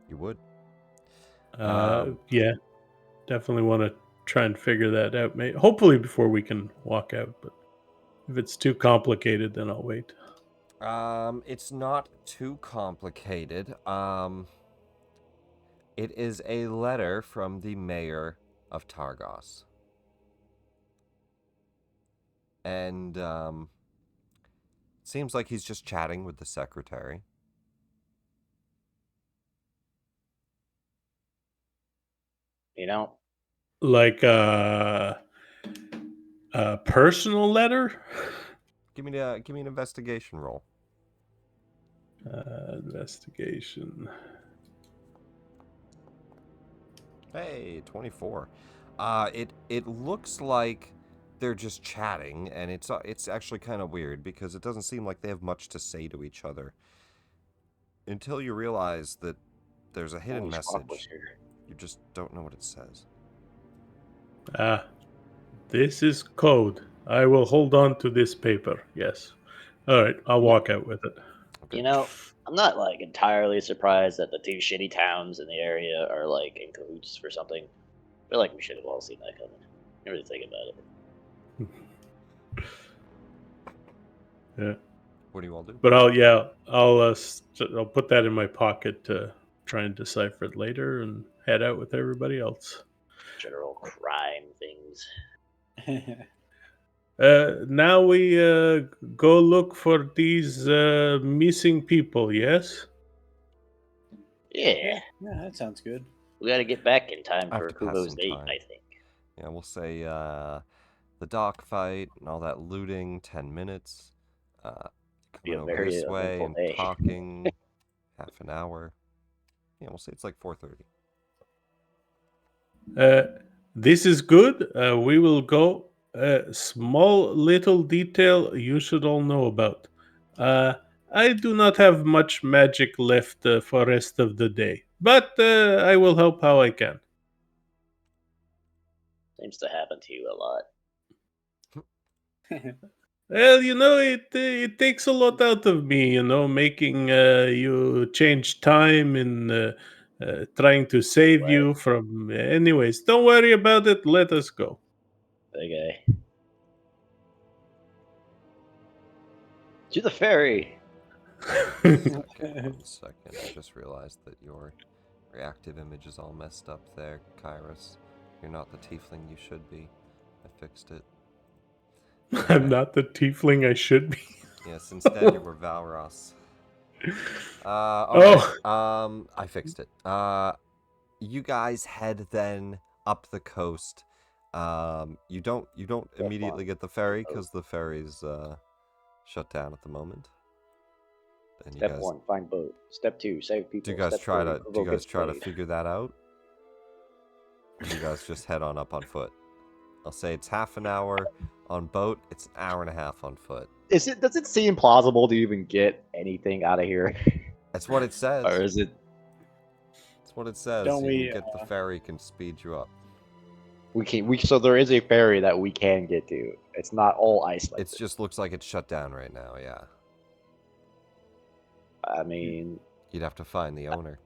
Speaker 3: You would.
Speaker 5: Yeah, definitely want to try and figure that out. Hopefully before we can walk out, but if it's too complicated, then I'll wait.
Speaker 3: It's not too complicated. It is a letter from the mayor of Targos. And, seems like he's just chatting with the secretary.
Speaker 2: You know?
Speaker 5: Like a personal letter?
Speaker 3: Give me an investigation roll.
Speaker 5: Investigation.
Speaker 3: Hey, 24. It looks like they're just chatting, and it's actually kind of weird because it doesn't seem like they have much to say to each other until you realize that there's a hidden message. You just don't know what it says.
Speaker 5: This is code. I will hold on to this paper. Yes. All right, I'll walk out with it.
Speaker 3: Okay.
Speaker 2: You know, I'm not like entirely surprised that the two shitty towns in the area are like in cahoots for something. I feel like we should have all seen that coming. I really think about it.
Speaker 5: Yeah.
Speaker 3: What do you all do?
Speaker 5: But I'll put that in my pocket to try and decipher it later and head out with everybody else.
Speaker 2: General crime things.
Speaker 5: Now we go look for these missing people. Yes.
Speaker 2: Yeah.
Speaker 6: Yeah, that sounds good.
Speaker 2: We gotta get back in time
Speaker 3: I have
Speaker 2: for
Speaker 3: to pass
Speaker 2: Kubo's
Speaker 3: some
Speaker 2: date,
Speaker 3: time.
Speaker 2: I think.
Speaker 3: Yeah, we'll say the dock fight and all that looting, 10 minutes.
Speaker 2: Be
Speaker 3: Coming
Speaker 2: a
Speaker 3: over
Speaker 2: very
Speaker 3: this way
Speaker 2: eventful
Speaker 3: and
Speaker 2: day.
Speaker 3: talking, half an hour. Yeah, we'll say it's like 4:30.
Speaker 5: This is good. We will go. Small little detail you should all know about. I do not have much magic left for rest of the day, but I will help how I can.
Speaker 2: Seems to happen to you a lot.
Speaker 5: Well, it takes a lot out of me, making you change time and trying to save
Speaker 2: What?
Speaker 5: you from. Anyways, don't worry about it. Let us go.
Speaker 2: Okay. To the ferry!
Speaker 3: One second. I just realized that your reactive image is all messed up there, Kyrus. You're not the tiefling you should be. I fixed it.
Speaker 5: I'm not the tiefling I should be.
Speaker 3: Yes, instead you were Valros. Okay. I fixed it. You guys head then up the coast. You don't immediately get the ferry because the ferry's shut down at the moment. And
Speaker 2: Step 1, find boat. Step 2, save people.
Speaker 3: Do you guys
Speaker 2: Step
Speaker 3: try
Speaker 2: 3,
Speaker 3: to figure that out? Or do you guys just head on up on foot? I'll say it's half an hour on boat. It's an hour and a half on foot.
Speaker 2: Does it seem plausible to even get anything out of here?
Speaker 3: That's what it says.
Speaker 2: Or is it?
Speaker 3: That's what it says.
Speaker 6: Don't
Speaker 3: You
Speaker 6: we,
Speaker 3: can get the ferry can speed you up.
Speaker 2: So there is a ferry that we can get to. It's not all Iceland.
Speaker 3: It just looks like it's shut down right now. Yeah.
Speaker 2: I mean,
Speaker 3: you'd have to find the owner.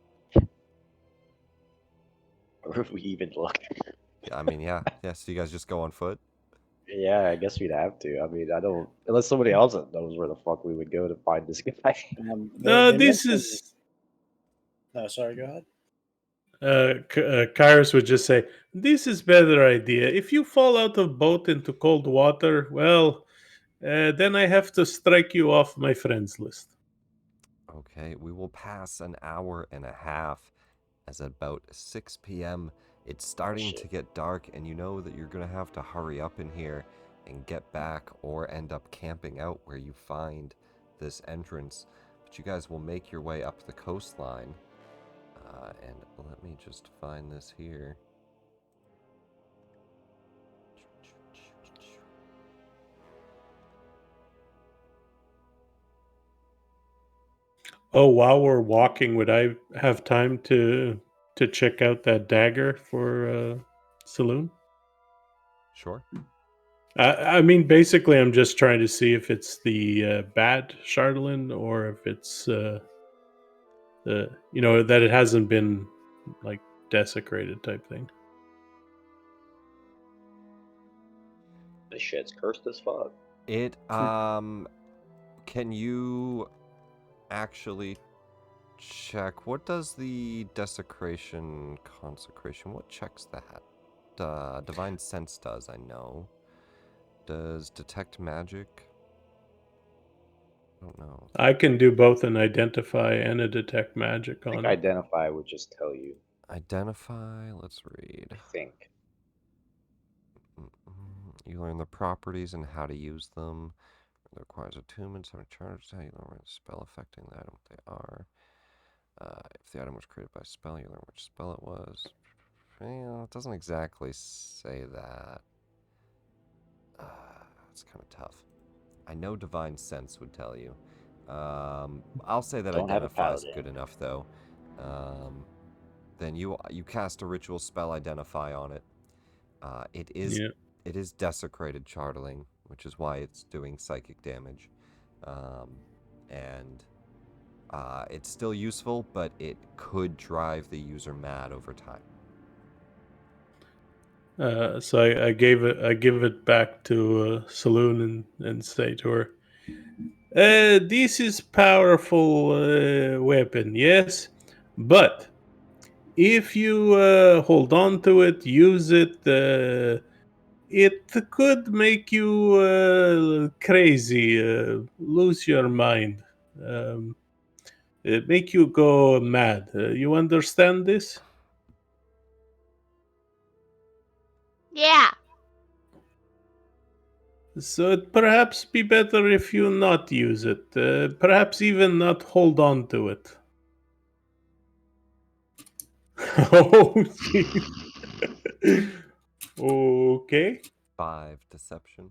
Speaker 2: Or if we even look.
Speaker 3: I mean, yeah. So you guys just go on foot?
Speaker 2: Yeah, I guess we'd have to. I mean, I don't... Unless somebody else knows where the fuck we would go to find this guy.
Speaker 6: this is... No, sorry, go ahead.
Speaker 5: Kairos would just say, "This is better idea. If you fall out of boat into cold water, well, then I have to strike you off my friends list."
Speaker 3: Okay, we will pass an hour and a half as at about 6 p.m. It's starting to get dark, and you know that you're going to have to hurry up in here and get back or end up camping out where you find this entrance. But you guys will make your way up the coastline. And let me just find this here.
Speaker 5: Oh, while we're walking, would I have time to check out that dagger for Saloon?
Speaker 3: Sure.
Speaker 5: I mean, basically, I'm just trying to see if it's the bad Chardolin or if it's that it hasn't been like desecrated type thing.
Speaker 2: This shit's cursed as fuck.
Speaker 3: Can you actually check what does the desecration consecration, what checks that? Divine sense does, I know. Does detect magic? I don't know.
Speaker 5: I can do both an identify and a detect magic on it.
Speaker 2: Identify would just tell you.
Speaker 3: Identify, let's read.
Speaker 2: I think.
Speaker 3: You learn the properties and how to use them. It requires attunement, so charge how you learn the spell affecting the item, what they are. If the item was created by a spell, you learn which spell it was. Well, it doesn't exactly say that. It's kind of tough. I know Divine Sense would tell you. I'll say that Identify is good enough, though. Then you cast a ritual spell Identify on it. It is desecrated Chardling, which is why it's doing psychic damage. And it's still useful, but it could drive the user mad over time.
Speaker 5: So I give it back to Saloon and say to her, "This is powerful weapon, yes, but if you hold on to it, use it, it could make you crazy, lose your mind, make you go mad. You understand this?"
Speaker 7: Yeah.
Speaker 5: So it'd perhaps be better if you not use it. Perhaps even not hold on to it. Oh, geez. Okay.
Speaker 3: 5 deception.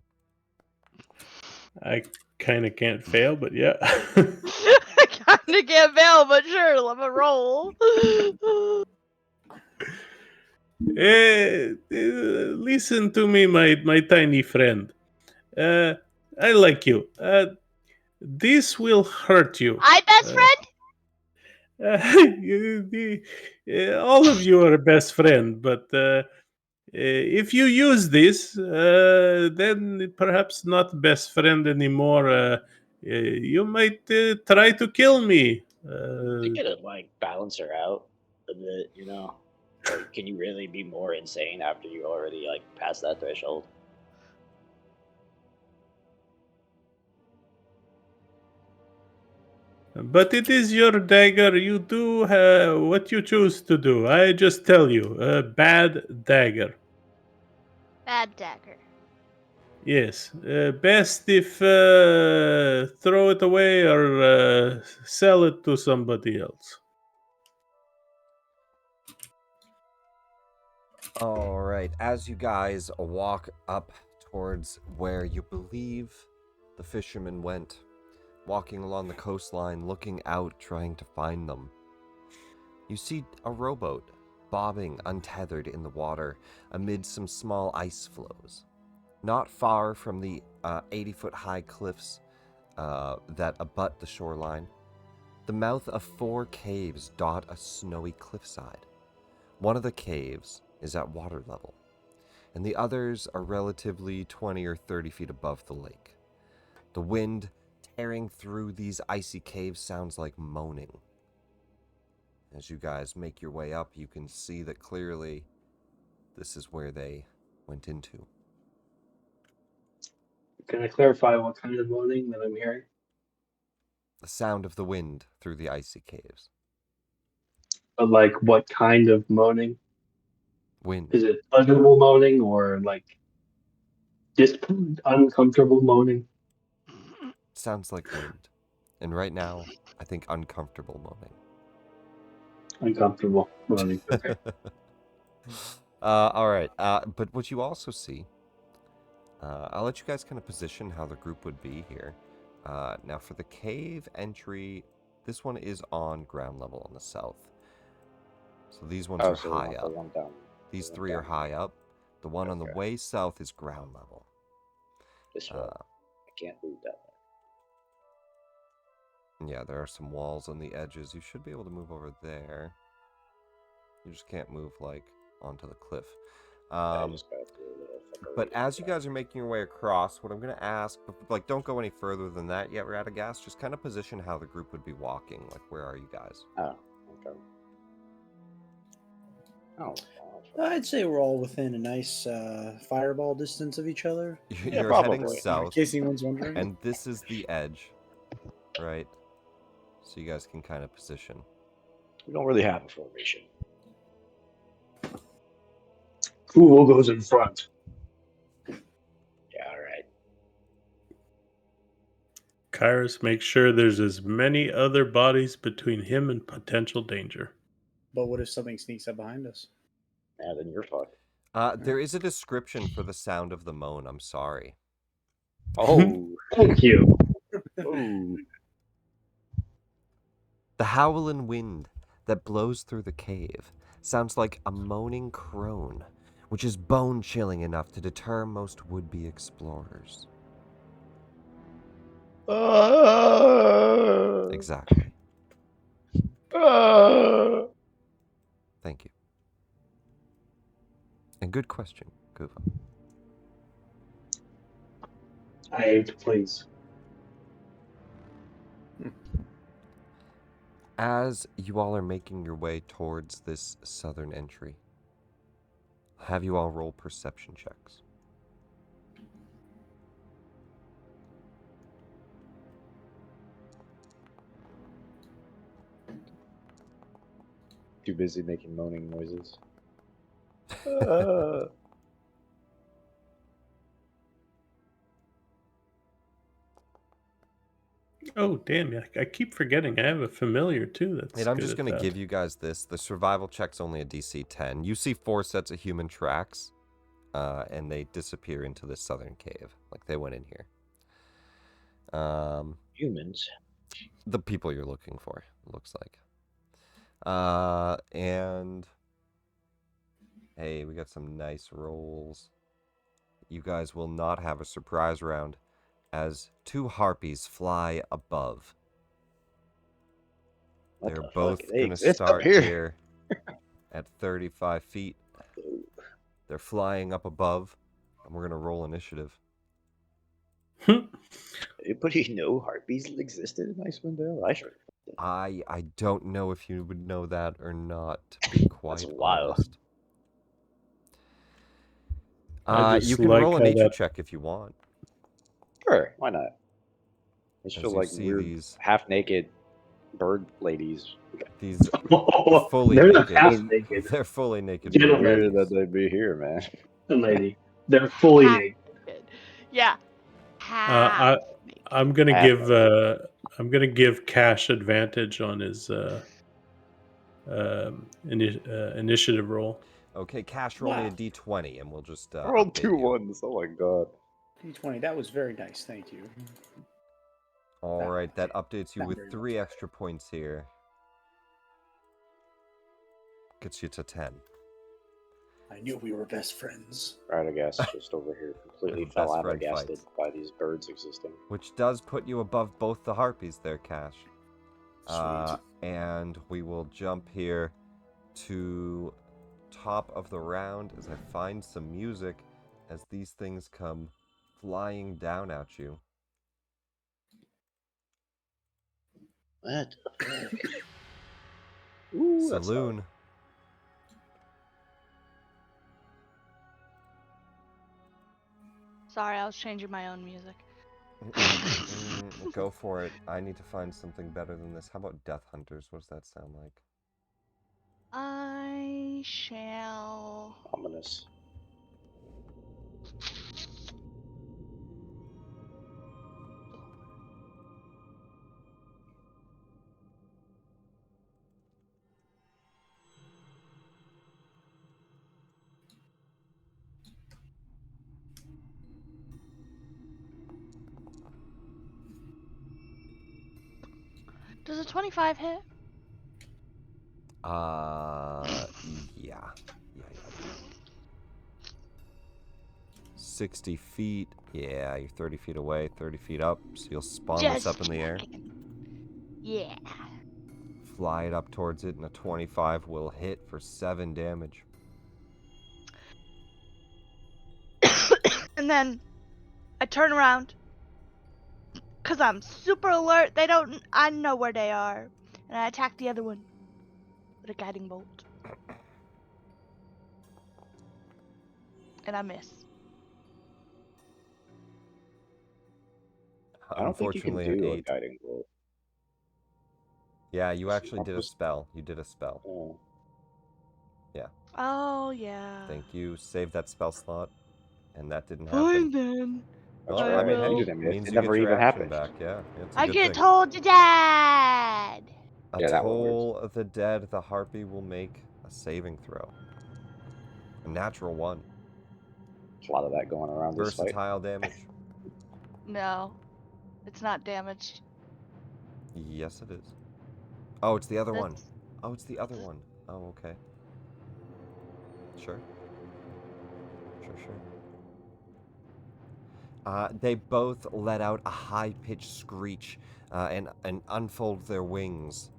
Speaker 5: I kind of can't fail, but yeah.
Speaker 7: I kind of can't fail, but sure, let me roll.
Speaker 5: Listen to me, my tiny friend. I like you. This will hurt you.
Speaker 7: I best
Speaker 5: friend? All of you are best friend, but if you use this, then perhaps not best friend anymore. You might try to kill me.
Speaker 2: You gotta balance her out a bit, can you really be more insane after you already passed that threshold?
Speaker 5: But it is your dagger. You do what you choose to do. I just tell you, bad dagger.
Speaker 7: Bad dagger.
Speaker 5: Yes. Best if throw it away or sell it to somebody else.
Speaker 3: All right. As you guys walk up towards where you believe the fishermen went, walking along the coastline, looking out, trying to find them, you see a rowboat bobbing untethered in the water amid some small ice floes. Not far from the 80-foot high cliffs that abut the shoreline, the mouth of 4 caves dot a snowy cliffside. One of the caves is at water level, and the others are relatively 20 or 30 feet above the lake. The wind tearing through these icy caves sounds like moaning. As you guys make your way up, you can see that clearly this is where they went into.
Speaker 4: Can I clarify what kind of moaning that I'm hearing?
Speaker 3: The sound of the wind through the icy caves.
Speaker 4: But like, what kind of moaning?
Speaker 3: Wind.
Speaker 4: Is it pleasurable moaning or like uncomfortable moaning?
Speaker 3: Sounds like wind. And right now, I think uncomfortable moaning.
Speaker 4: Uncomfortable moaning. Okay.
Speaker 3: All right. But what you also see, I'll let you guys kind of position how the group would be here. Now, for the cave entry, this one is on ground level on the south. So these ones are high up. These 3 are high up. The one on the way south is ground level.
Speaker 2: This one. I can't move that one.
Speaker 3: Yeah, there are some walls on the edges. You should be able to move over there. You just can't move, like, onto the cliff. But as you guys are making your way across, what I'm going to ask, like, don't go any further than that yet, Radagast. Just kind of position how the group would be walking. Like, where are you guys?
Speaker 2: Oh, okay. Oh,
Speaker 6: I'd say we're all within a nice fireball distance of each other.
Speaker 3: You're heading south.
Speaker 6: In case anyone's wondering.
Speaker 3: And this is the edge, right? So you guys can kind of position.
Speaker 2: We don't really have a formation.
Speaker 4: Who goes in front?
Speaker 2: Yeah, all right.
Speaker 5: Kyrus makes sure there's as many other bodies between him and potential danger.
Speaker 6: But what if something sneaks up behind us?
Speaker 2: Yeah, then you're fucked.
Speaker 3: There is a description for the sound of the moan. I'm sorry.
Speaker 2: Oh,
Speaker 4: Thank you.
Speaker 2: ooh.
Speaker 3: The howling wind that blows through the cave sounds like a moaning crone, which is bone-chilling enough to deter most would-be explorers. Exactly. Thank you. And good question, Kuva.
Speaker 4: I ate, please.
Speaker 3: As you all are making your way towards this southern entry, have you all roll perception checks.
Speaker 2: Too busy making moaning noises.
Speaker 5: Oh, damn. I keep forgetting. I have a familiar, too.
Speaker 3: And I'm just going to give you guys this. The survival check's only a DC 10. You see 4 sets of human tracks, and they disappear into the southern cave. Like, they went in here.
Speaker 2: Humans?
Speaker 3: The people you're looking for, it looks like. And... hey, we got some nice rolls. You guys will not have a surprise round, as 2 harpies fly above. They're both going to start here at 35 feet. They're flying up above, and we're going to roll initiative.
Speaker 2: Anybody know harpies existed in Icewind Dale? I sure.
Speaker 3: I don't know if you would know that or not, to be quite
Speaker 2: That's wild.
Speaker 3: honest. You can roll a nature check if you want.
Speaker 2: Sure, why not? I just
Speaker 3: As
Speaker 2: feel
Speaker 3: you
Speaker 2: like
Speaker 3: see
Speaker 2: weird,
Speaker 3: these
Speaker 2: half-naked bird ladies.
Speaker 3: These
Speaker 4: Oh,
Speaker 3: fully
Speaker 4: they're
Speaker 3: naked.
Speaker 4: half naked.
Speaker 3: They're fully naked.
Speaker 4: Get
Speaker 3: bird
Speaker 4: them
Speaker 2: Weird
Speaker 3: ladies.
Speaker 2: that they'd be here, man.
Speaker 4: lady. They're fully
Speaker 1: Half
Speaker 4: naked.
Speaker 1: naked. Yeah. Half naked.
Speaker 5: I'm gonna
Speaker 2: Half
Speaker 5: give Cash advantage on his initiative roll.
Speaker 3: Okay, Cash, roll me a d20, and we'll just
Speaker 2: roll
Speaker 3: update
Speaker 2: 2
Speaker 3: you.
Speaker 2: 1s. Oh my god.
Speaker 6: D20. That was very nice. Thank you.
Speaker 3: All right, that updates you with 3 extra points here. Gets you to 10.
Speaker 6: I knew we were best friends.
Speaker 2: Radagast just over here completely flabbergasted by these birds existing.
Speaker 3: Which does put you above both the harpies there, Cash.
Speaker 6: Sweet.
Speaker 3: And we will jump here to top of the round as I find some music as these things come flying down at you.
Speaker 2: What? Ooh,
Speaker 3: Saloon.
Speaker 1: Sorry, I was changing my own music.
Speaker 3: Go for it. I need to find something better than this. How about Death Hunters? What does that sound like?
Speaker 1: I shall...
Speaker 2: Ominous.
Speaker 1: Does a 25 hit?
Speaker 3: Yeah. 60 feet. Yeah, you're 30 feet away, 30 feet up, so you'll spawn this up in the air.
Speaker 1: Yeah.
Speaker 3: Fly it up towards it, and a 25 will hit for 7 damage.
Speaker 1: And then I turn around. Because I'm super alert. I know where they are. And I attack the other one with a guiding bolt. And I miss.
Speaker 2: I don't think you can
Speaker 3: Unfortunately,
Speaker 2: do
Speaker 3: an
Speaker 2: a
Speaker 3: 8.
Speaker 2: guiding bolt.
Speaker 3: Yeah, you actually did a spell. You did a spell.
Speaker 2: Oh.
Speaker 3: Yeah.
Speaker 1: Oh, yeah.
Speaker 3: Thank you. Save that spell slot. And that didn't
Speaker 1: Fine
Speaker 3: happen.
Speaker 1: then.
Speaker 2: That's
Speaker 3: Well,
Speaker 1: I
Speaker 3: I mean,
Speaker 1: will.
Speaker 3: hey,
Speaker 2: You didn't miss.
Speaker 3: means
Speaker 2: It
Speaker 3: you
Speaker 2: never
Speaker 3: get your
Speaker 2: even
Speaker 3: action
Speaker 2: happened.
Speaker 3: back. Yeah, it's a
Speaker 1: I
Speaker 3: good
Speaker 1: get
Speaker 3: thing.
Speaker 1: told to dad.
Speaker 2: Yeah, that one works.
Speaker 3: Atoll of the Dead, the Harpy will make a saving throw. A natural 1.
Speaker 2: There's a lot of that going around this fight.
Speaker 3: Versatile damage.
Speaker 1: No. It's not damaged.
Speaker 3: Yes, it is. Oh, it's the other one.
Speaker 1: That's-
Speaker 3: Oh, it's the other one. Oh, okay. Sure. They both let out a high-pitched screech and unfold their wings.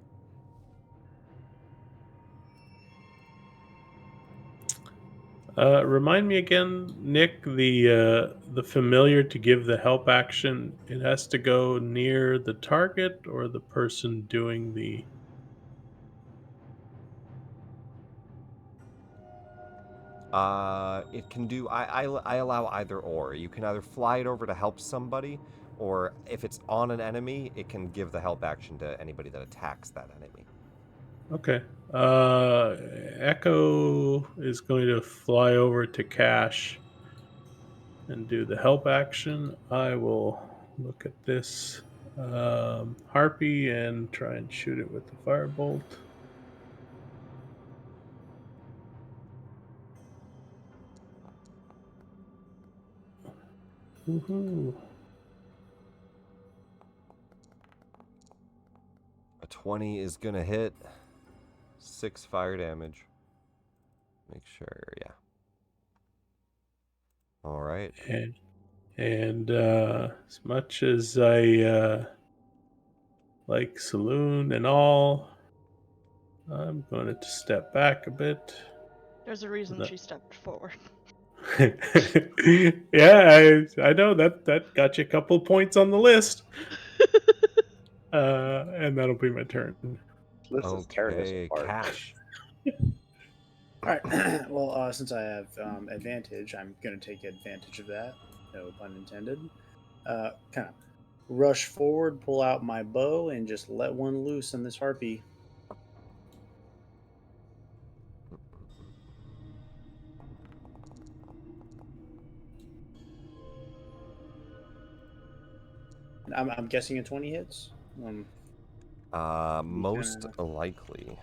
Speaker 5: Remind me again, Nick, the familiar to give the help action, it has to go near the target or the person doing the...
Speaker 3: It can do... I allow either or. You can either fly it over to help somebody, or if it's on an enemy, it can give the help action to anybody that attacks that enemy.
Speaker 5: Okay. Echo is going to fly over to Cash and do the help action. I will look at this Harpy and try and shoot it with the firebolt. Woohoo.
Speaker 3: A 20 is gonna hit. 6 fire damage. Make sure, yeah. All right.
Speaker 5: And as much as I like Saloon and all, I'm going to step back a bit.
Speaker 1: There's a reason she stepped forward.
Speaker 5: Yeah, I know that got you a couple points on the list. And that'll be my turn.
Speaker 2: This is tearing us apart.
Speaker 3: Cash.
Speaker 6: All right. Well, since I have advantage, I'm going to take advantage of that. No pun intended. Kind of rush forward, pull out my bow, and just let one loose on this harpy. I'm guessing a 20 hits.
Speaker 3: Most likely.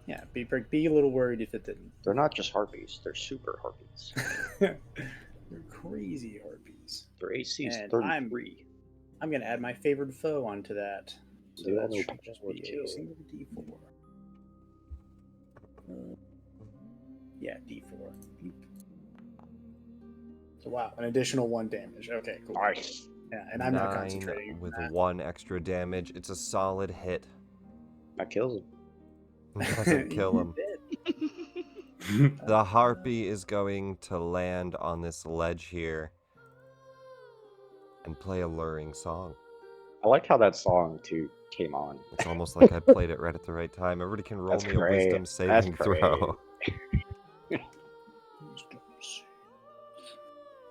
Speaker 6: Yeah, be a little worried if it didn't.
Speaker 2: They're not just harpies; they're super harpies.
Speaker 6: They're crazy harpies.
Speaker 2: Their AC is
Speaker 6: And
Speaker 2: 33.
Speaker 6: I'm gonna add my favorite foe onto that. So
Speaker 2: They all
Speaker 6: that
Speaker 2: know
Speaker 6: should just
Speaker 2: power
Speaker 6: be
Speaker 2: kill.
Speaker 6: a single D4. Yeah, D4. So wow, an additional 1 damage. Okay, cool.
Speaker 2: Nice.
Speaker 6: Yeah, and I'm not concentrating
Speaker 3: with
Speaker 6: on that.
Speaker 3: 1 extra damage. It's a solid hit.
Speaker 2: That kills him.
Speaker 3: Doesn't kill him. The harpy is going to land on this ledge here and play a luring song.
Speaker 2: I like how that song too came on.
Speaker 3: It's almost like I played it right at the right time. Everybody can roll
Speaker 2: That's
Speaker 3: me
Speaker 2: great.
Speaker 3: a wisdom saving
Speaker 2: That's
Speaker 3: throw.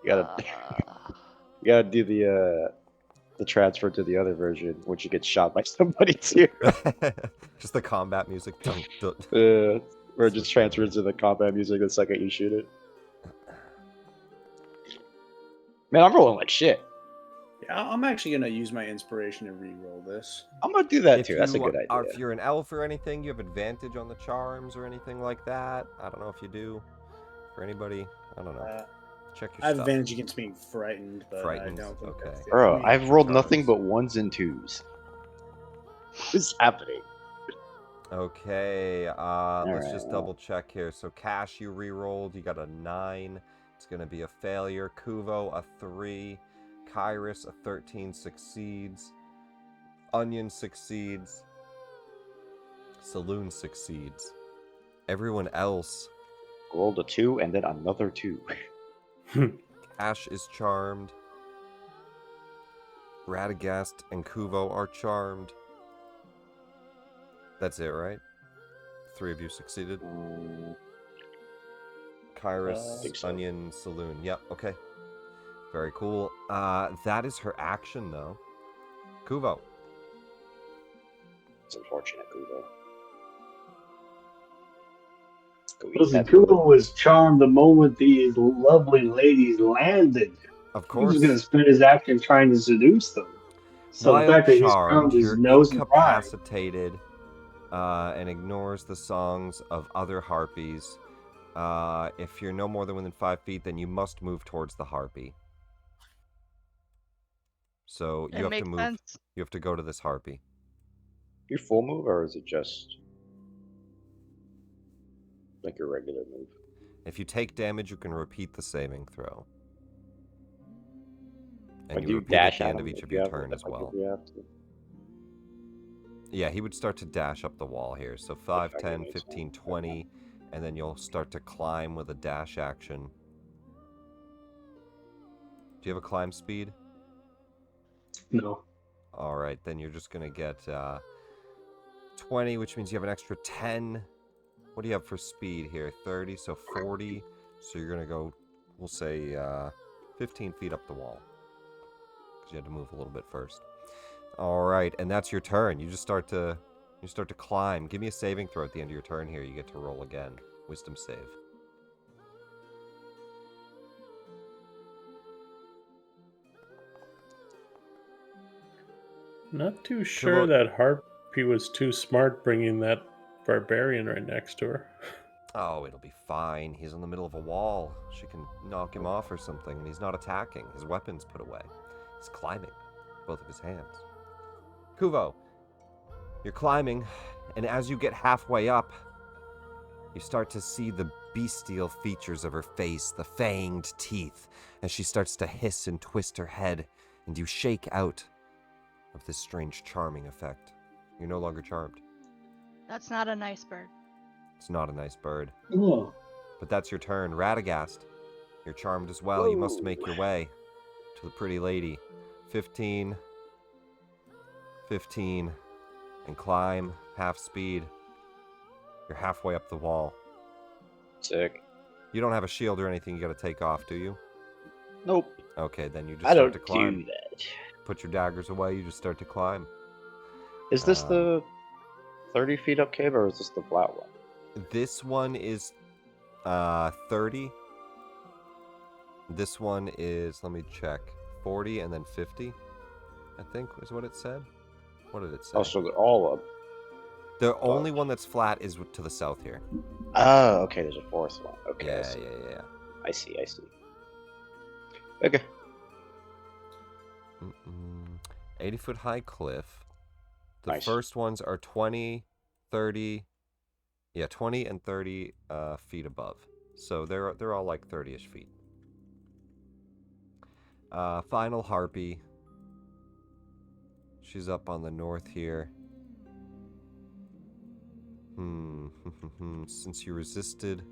Speaker 2: You gotta do the transfer to the other version, which you get shot by somebody too.
Speaker 3: Just the combat music.
Speaker 2: Where it just transfers to the combat music the second you shoot it. Man, I'm rolling like shit.
Speaker 6: Yeah, I'm actually gonna use my inspiration to re-roll this.
Speaker 2: I'm gonna do that too. That's a good idea.
Speaker 3: If you're an elf or anything, you have advantage on the charms or anything like that. I don't know if you do. For anybody, I don't know. Check your
Speaker 6: I have
Speaker 3: stuff.
Speaker 6: advantage against being frightened, but
Speaker 3: Frightened,
Speaker 6: I don't think
Speaker 3: okay.
Speaker 6: that's the
Speaker 2: Bro,
Speaker 6: only
Speaker 2: I've rolled
Speaker 6: charms.
Speaker 2: nothing but 1s and 2s. What's happening?
Speaker 3: Okay, let's just
Speaker 2: well.
Speaker 3: double check here. So Cash, you re-rolled. You got a 9. It's going to be a failure. Kuvo, a 3. Kyrus, a 13, succeeds. Onion succeeds. Saloon succeeds. Everyone else...
Speaker 2: Rolled a 2 and then another 2.
Speaker 3: Ash is charmed. Radagast and Kuvo are charmed. That's it, right? 3 of you succeeded. Kyrus, Onion, Saloon. Yep, okay. Very cool. That is her action, though. Kuvo.
Speaker 2: It's unfortunate, Kuvo.
Speaker 4: Listen, Kubo was charmed the moment these lovely ladies landed.
Speaker 3: Of
Speaker 4: He
Speaker 3: course.
Speaker 4: was going to spend his action trying to seduce them. So
Speaker 3: While
Speaker 4: the fact that he's
Speaker 3: charmed,
Speaker 4: charmed is
Speaker 3: you're
Speaker 4: no surprise.
Speaker 3: incapacitated and ignores the songs of other harpies. If you're no more than within 5 feet, then you must move towards the harpy. So you have to move.
Speaker 1: Sense.
Speaker 3: You have to go to this harpy.
Speaker 2: Your full move, or is it just like your regular move?
Speaker 3: If you take damage, you can repeat the saving throw. And
Speaker 2: Like
Speaker 3: you
Speaker 2: you
Speaker 3: repeat
Speaker 2: dash
Speaker 3: at the
Speaker 2: at
Speaker 3: end
Speaker 2: him
Speaker 3: of each
Speaker 2: if
Speaker 3: of
Speaker 2: you
Speaker 3: your
Speaker 2: have
Speaker 3: turn
Speaker 2: to,
Speaker 3: as
Speaker 2: like,
Speaker 3: well.
Speaker 2: if you have to.
Speaker 3: Yeah, he would start to dash up the wall here. So 5,
Speaker 2: Okay,
Speaker 3: 10,
Speaker 2: makes
Speaker 3: 15,
Speaker 2: sense.
Speaker 3: 20, and then you'll start to climb with a dash action. Do you have a climb speed?
Speaker 4: No.
Speaker 3: All right, then you're just going to get 20, which means you have an extra 10. What do you have for speed here? 30, so 40. So you're going to go, we'll say, 15 feet up the wall. Because you had to move a little bit first. All right, and that's your turn. You start to climb. Give me a saving throw at the end of your turn here. You get to roll again. Wisdom save.
Speaker 5: Not too sure that Harpy was too smart bringing that barbarian right next to her.
Speaker 3: Oh, it'll be fine. He's in the middle of a wall. She can knock him off or something, and he's not attacking. His weapon's put away. He's climbing. Both of his hands. Kuvo, you're climbing, and as you get halfway up, you start to see the bestial features of her face, the fanged teeth, as she starts to hiss and twist her head, and you shake out of this strange charming effect. You're no longer charmed.
Speaker 1: That's not a nice bird.
Speaker 3: It's not a nice bird.
Speaker 4: Oh.
Speaker 3: But that's your turn. Radagast, you're charmed as well. Whoa. You must make your way to the pretty lady. 15, 15, and climb half speed. You're halfway up the wall.
Speaker 2: Sick.
Speaker 3: You don't have a shield or anything you gotta take off, do you?
Speaker 2: Nope.
Speaker 3: Okay, then you just start to climb.
Speaker 2: I don't do that.
Speaker 3: Put your daggers away, you just start to climb.
Speaker 2: Is this the 30 feet up cave, or is this the flat one?
Speaker 3: This one is 30. This one is, let me check, 40 and then 50, I think is what it said. What did it say?
Speaker 2: Oh, so they're all up.
Speaker 3: The only one that's flat is to the south here.
Speaker 2: Oh, okay. There's a fourth one. Okay.
Speaker 3: Yeah.
Speaker 2: I see. Okay.
Speaker 3: 80-foot high cliff. The
Speaker 2: Nice.
Speaker 3: first ones are 20, 30. Yeah, 20 and 30 feet above. So they're all like 30-ish feet. Final harpy. She's up on the north here. Since you resisted,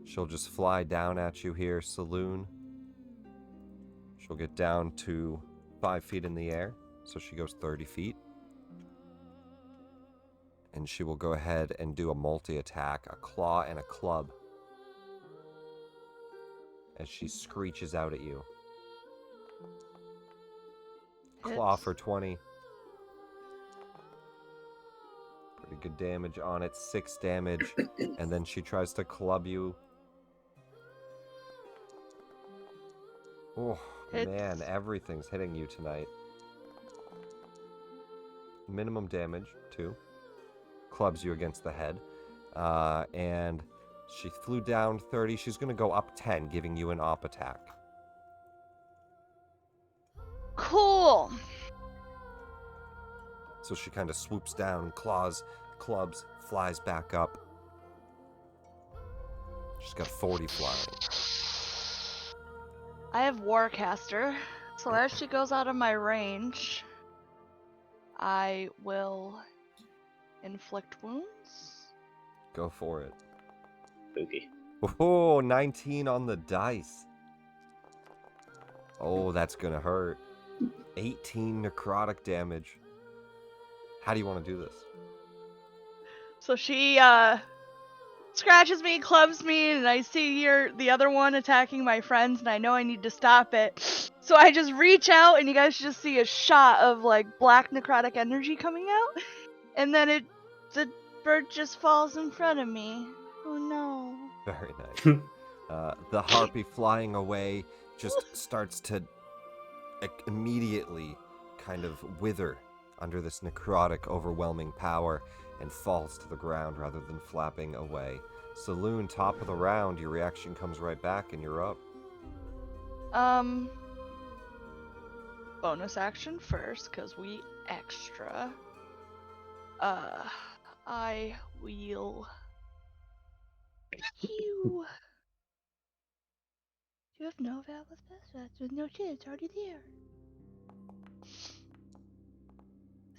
Speaker 3: she'll just fly down at you here, Saloon. She'll get down to 5 feet in the air, so she goes 30 feet. And she will go ahead and do a multi-attack, a claw and a club, as she screeches out at you. Claw for 20. Pretty good damage on it, 6 damage. And then she tries to club you. Oh, man, everything's hitting you tonight. Minimum damage, 2. Clubs you against the head. And she flew down 30. She's going to go up 10, giving you an op attack.
Speaker 1: Cool.
Speaker 3: So she kind of swoops down, claws, clubs, flies back up. She's got 40 flying.
Speaker 1: I have Warcaster, so as she goes out of my range, I will inflict wounds.
Speaker 3: Go for it.
Speaker 2: Spooky.
Speaker 3: Oh, 19 on the dice. Oh, that's gonna hurt. 18 necrotic damage. How do you want to do this?
Speaker 1: So she scratches me, clubs me, and I see the other one attacking my friends, and I know I need to stop it. So I just reach out, and you guys just see a shot of like black necrotic energy coming out, and then the bird just falls in front of me. Oh no.
Speaker 3: Very nice. The harpy flying away just starts to immediately kind of wither under this necrotic, overwhelming power and falls to the ground rather than flapping away. Saloon, top of the round, your reaction comes right back and you're up.
Speaker 1: Bonus action first, because we extra. I will... You have no valid special with no shit, it's already there.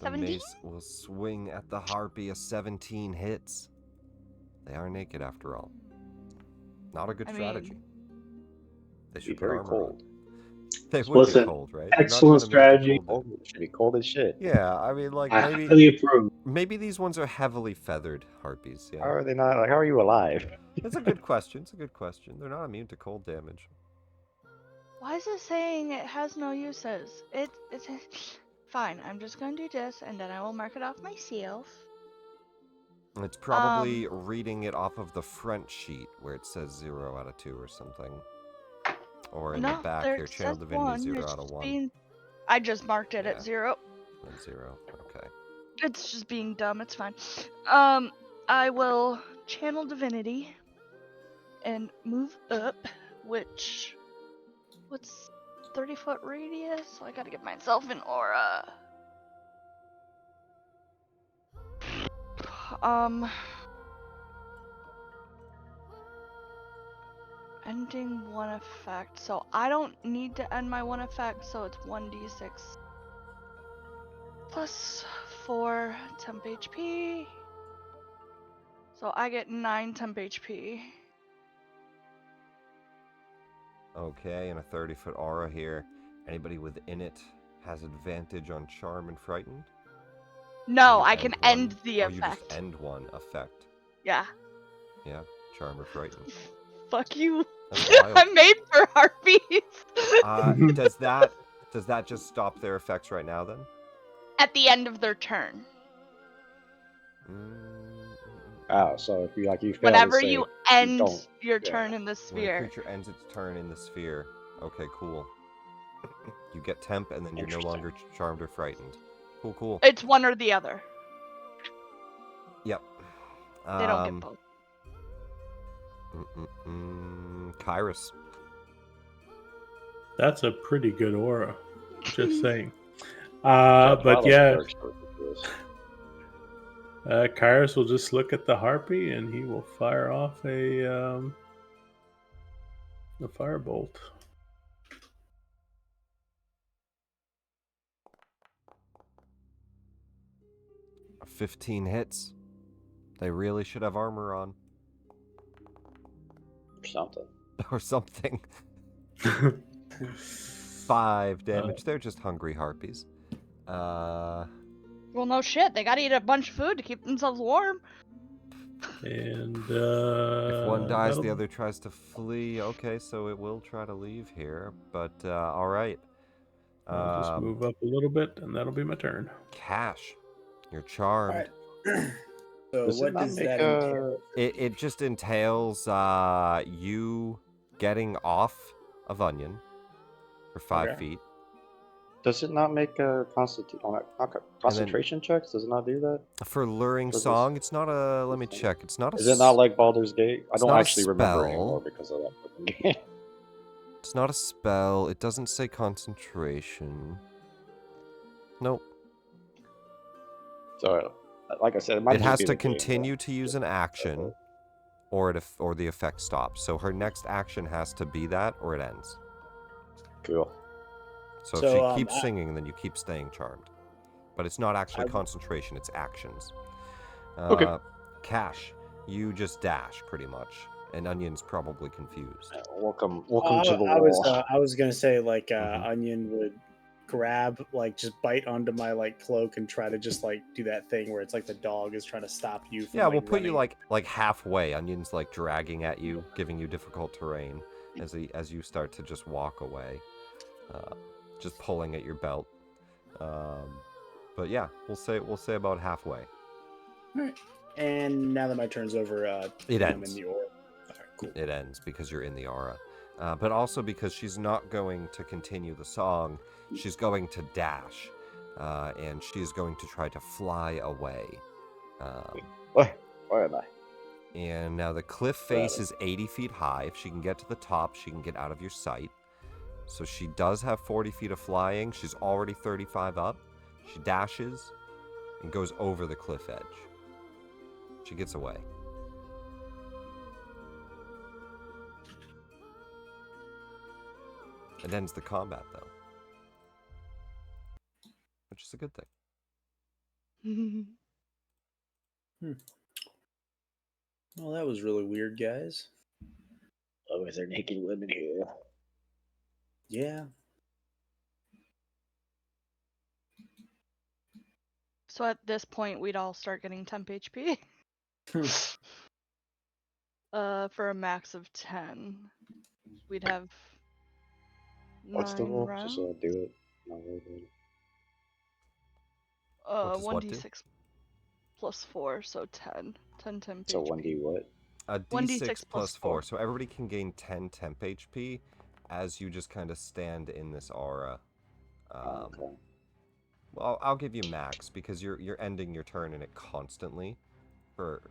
Speaker 3: The
Speaker 1: 17?
Speaker 3: mace will swing at the harpy. A 17 hits. They are naked after all. Not a good strategy. They should
Speaker 2: be very cold.
Speaker 3: They would be cold, right?
Speaker 4: Excellent strategy.
Speaker 2: It should be cold as shit.
Speaker 3: Yeah, I mean, like,
Speaker 4: I highly approve.
Speaker 3: Maybe these ones are heavily feathered harpies. Yeah.
Speaker 2: How are they not? Like, how are you alive?
Speaker 3: That's a good question. It's a good question. They're not immune to cold damage.
Speaker 1: Why is it saying it has no uses? It's fine. I'm just gonna do this, and then I will mark it off myself.
Speaker 3: It's probably reading it off of the front sheet where it says 0 out of 2 or something. Or in the back here, Channel Divinity 0 out of 1.
Speaker 1: I just marked it at 0.
Speaker 3: And 0, okay.
Speaker 1: It's just being dumb, it's fine. I will Channel Divinity and move up, what's 30-foot radius? So I gotta get myself an aura. Ending one effect. So I don't need to end my one effect, so it's 1d6 plus 4 temp HP. So I get 9 temp HP.
Speaker 3: Okay, and a 30-foot aura here. Anybody within it has advantage on Charm and Frightened?
Speaker 1: No, I can end the effect.
Speaker 3: You just end one effect.
Speaker 1: Yeah.
Speaker 3: Yeah, Charm or Frightened.
Speaker 1: Fuck you. I'm made for harpies.
Speaker 3: Does that just stop their effects right now then?
Speaker 1: At the end of their turn.
Speaker 2: Oh, so if you fail
Speaker 1: whenever
Speaker 2: to
Speaker 1: you end your turn in the sphere.
Speaker 3: When a creature ends its turn in the sphere. Okay, cool. You get temp and then you're no longer charmed or frightened. Cool.
Speaker 1: It's one or the other.
Speaker 3: Yep.
Speaker 1: They don't get both.
Speaker 3: Kyrus.
Speaker 5: That's a pretty good aura. Just saying. But yeah, Kyrus will just look at the harpy and he will fire off a firebolt.
Speaker 3: A 15 hits. They really should have armor on. Or something. 5 damage. They're just hungry harpies.
Speaker 1: Well, no shit. They gotta eat a bunch of food to keep themselves warm.
Speaker 5: And
Speaker 3: if one dies, the other tries to flee. Okay, so it will try to leave here. But all right.
Speaker 5: I'll just move up a little bit, and that'll be my turn.
Speaker 3: Cash, you're charmed.
Speaker 6: Right. So what does that entail?
Speaker 3: It just entails you getting off of Onion for 5 feet.
Speaker 2: Does it not make a concentration checks? Does it not do that?
Speaker 3: For luring song, it's not a. Let me check. It's not a.
Speaker 2: Is it not like Baldur's Gate? I don't actually remember
Speaker 3: spell.
Speaker 2: anymore because of that game.
Speaker 3: It's not a spell. It doesn't say concentration. Nope.
Speaker 2: So, like I said, it
Speaker 3: has to continue to use an action, or the effect stops. So her next action has to be that, or it ends.
Speaker 2: Cool.
Speaker 3: So if she keeps singing, then you keep staying charmed. But it's not actually concentration; it's actions.
Speaker 2: Okay.
Speaker 3: Cash, you just dash pretty much, and Onion's probably confused.
Speaker 2: Welcome to the wall.
Speaker 6: I was gonna say like Onion would grab, like, just bite onto my like cloak and try to just like do that thing where it's like the dog is trying to stop you from,
Speaker 3: we'll put you like halfway. Onion's like dragging at you, giving you difficult terrain as you start to just walk away, just pulling at your belt. But yeah, we'll say about halfway.
Speaker 6: All right. And now that my turn's over,
Speaker 3: it
Speaker 6: I'm
Speaker 3: ends.
Speaker 6: in the aura. All right, cool.
Speaker 3: It ends because you're in the aura. But also because she's not going to continue the song, she's going to dash, and she's going to try to fly away.
Speaker 2: Where am I?
Speaker 3: And now the cliff face is 80 feet high. If she can get to the top, she can get out of your sight. So she does have 40 feet of flying. She's already 35 up. She dashes and goes over the cliff edge. She gets away. It ends the combat, though. Which is a good thing.
Speaker 6: Well, that was really weird, guys.
Speaker 2: Oh, is there naked women here?
Speaker 6: Yeah.
Speaker 1: So at this point, we'd all start getting temp HP. For a max of 10. We'd have
Speaker 2: What's the
Speaker 1: 9
Speaker 2: roll?
Speaker 1: rounds.
Speaker 2: Just do it. No,
Speaker 1: 1d6 plus 4, so 10. 10 temp HP.
Speaker 2: So 1d what?
Speaker 3: A d6 plus 4. So everybody can gain 10 temp HP as you just kind of stand in this aura.
Speaker 2: Okay.
Speaker 3: Well, I'll give you max because you're ending your turn in it constantly. For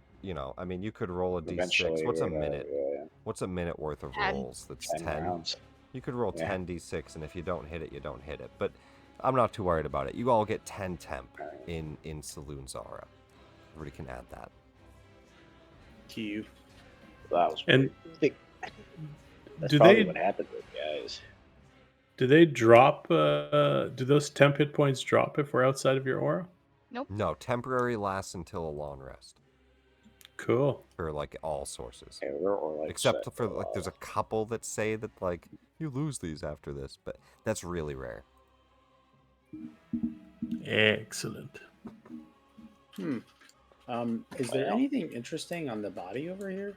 Speaker 3: I mean, you could roll a d6. What's a minute?
Speaker 2: Yeah.
Speaker 3: What's a minute worth of
Speaker 1: 10.
Speaker 3: rolls? That's
Speaker 2: 10 rounds.
Speaker 3: You could roll 10 d6, and if you don't hit it, you don't hit it. But I'm not too worried about it. You all get 10 temp in Saloon's aura. Everybody can add that.
Speaker 6: To you.
Speaker 2: That was
Speaker 5: and
Speaker 2: that's probably what happened with guys.
Speaker 5: Do they drop? Do those temp hit points drop if we're outside of your aura?
Speaker 1: Nope.
Speaker 3: No, temporary lasts until a long rest.
Speaker 5: Cool.
Speaker 3: For like all sources.
Speaker 2: Or, like,
Speaker 3: except for like there's a couple that say that like you lose these after this, but that's really rare.
Speaker 5: Excellent.
Speaker 6: Is there anything interesting on the body over here?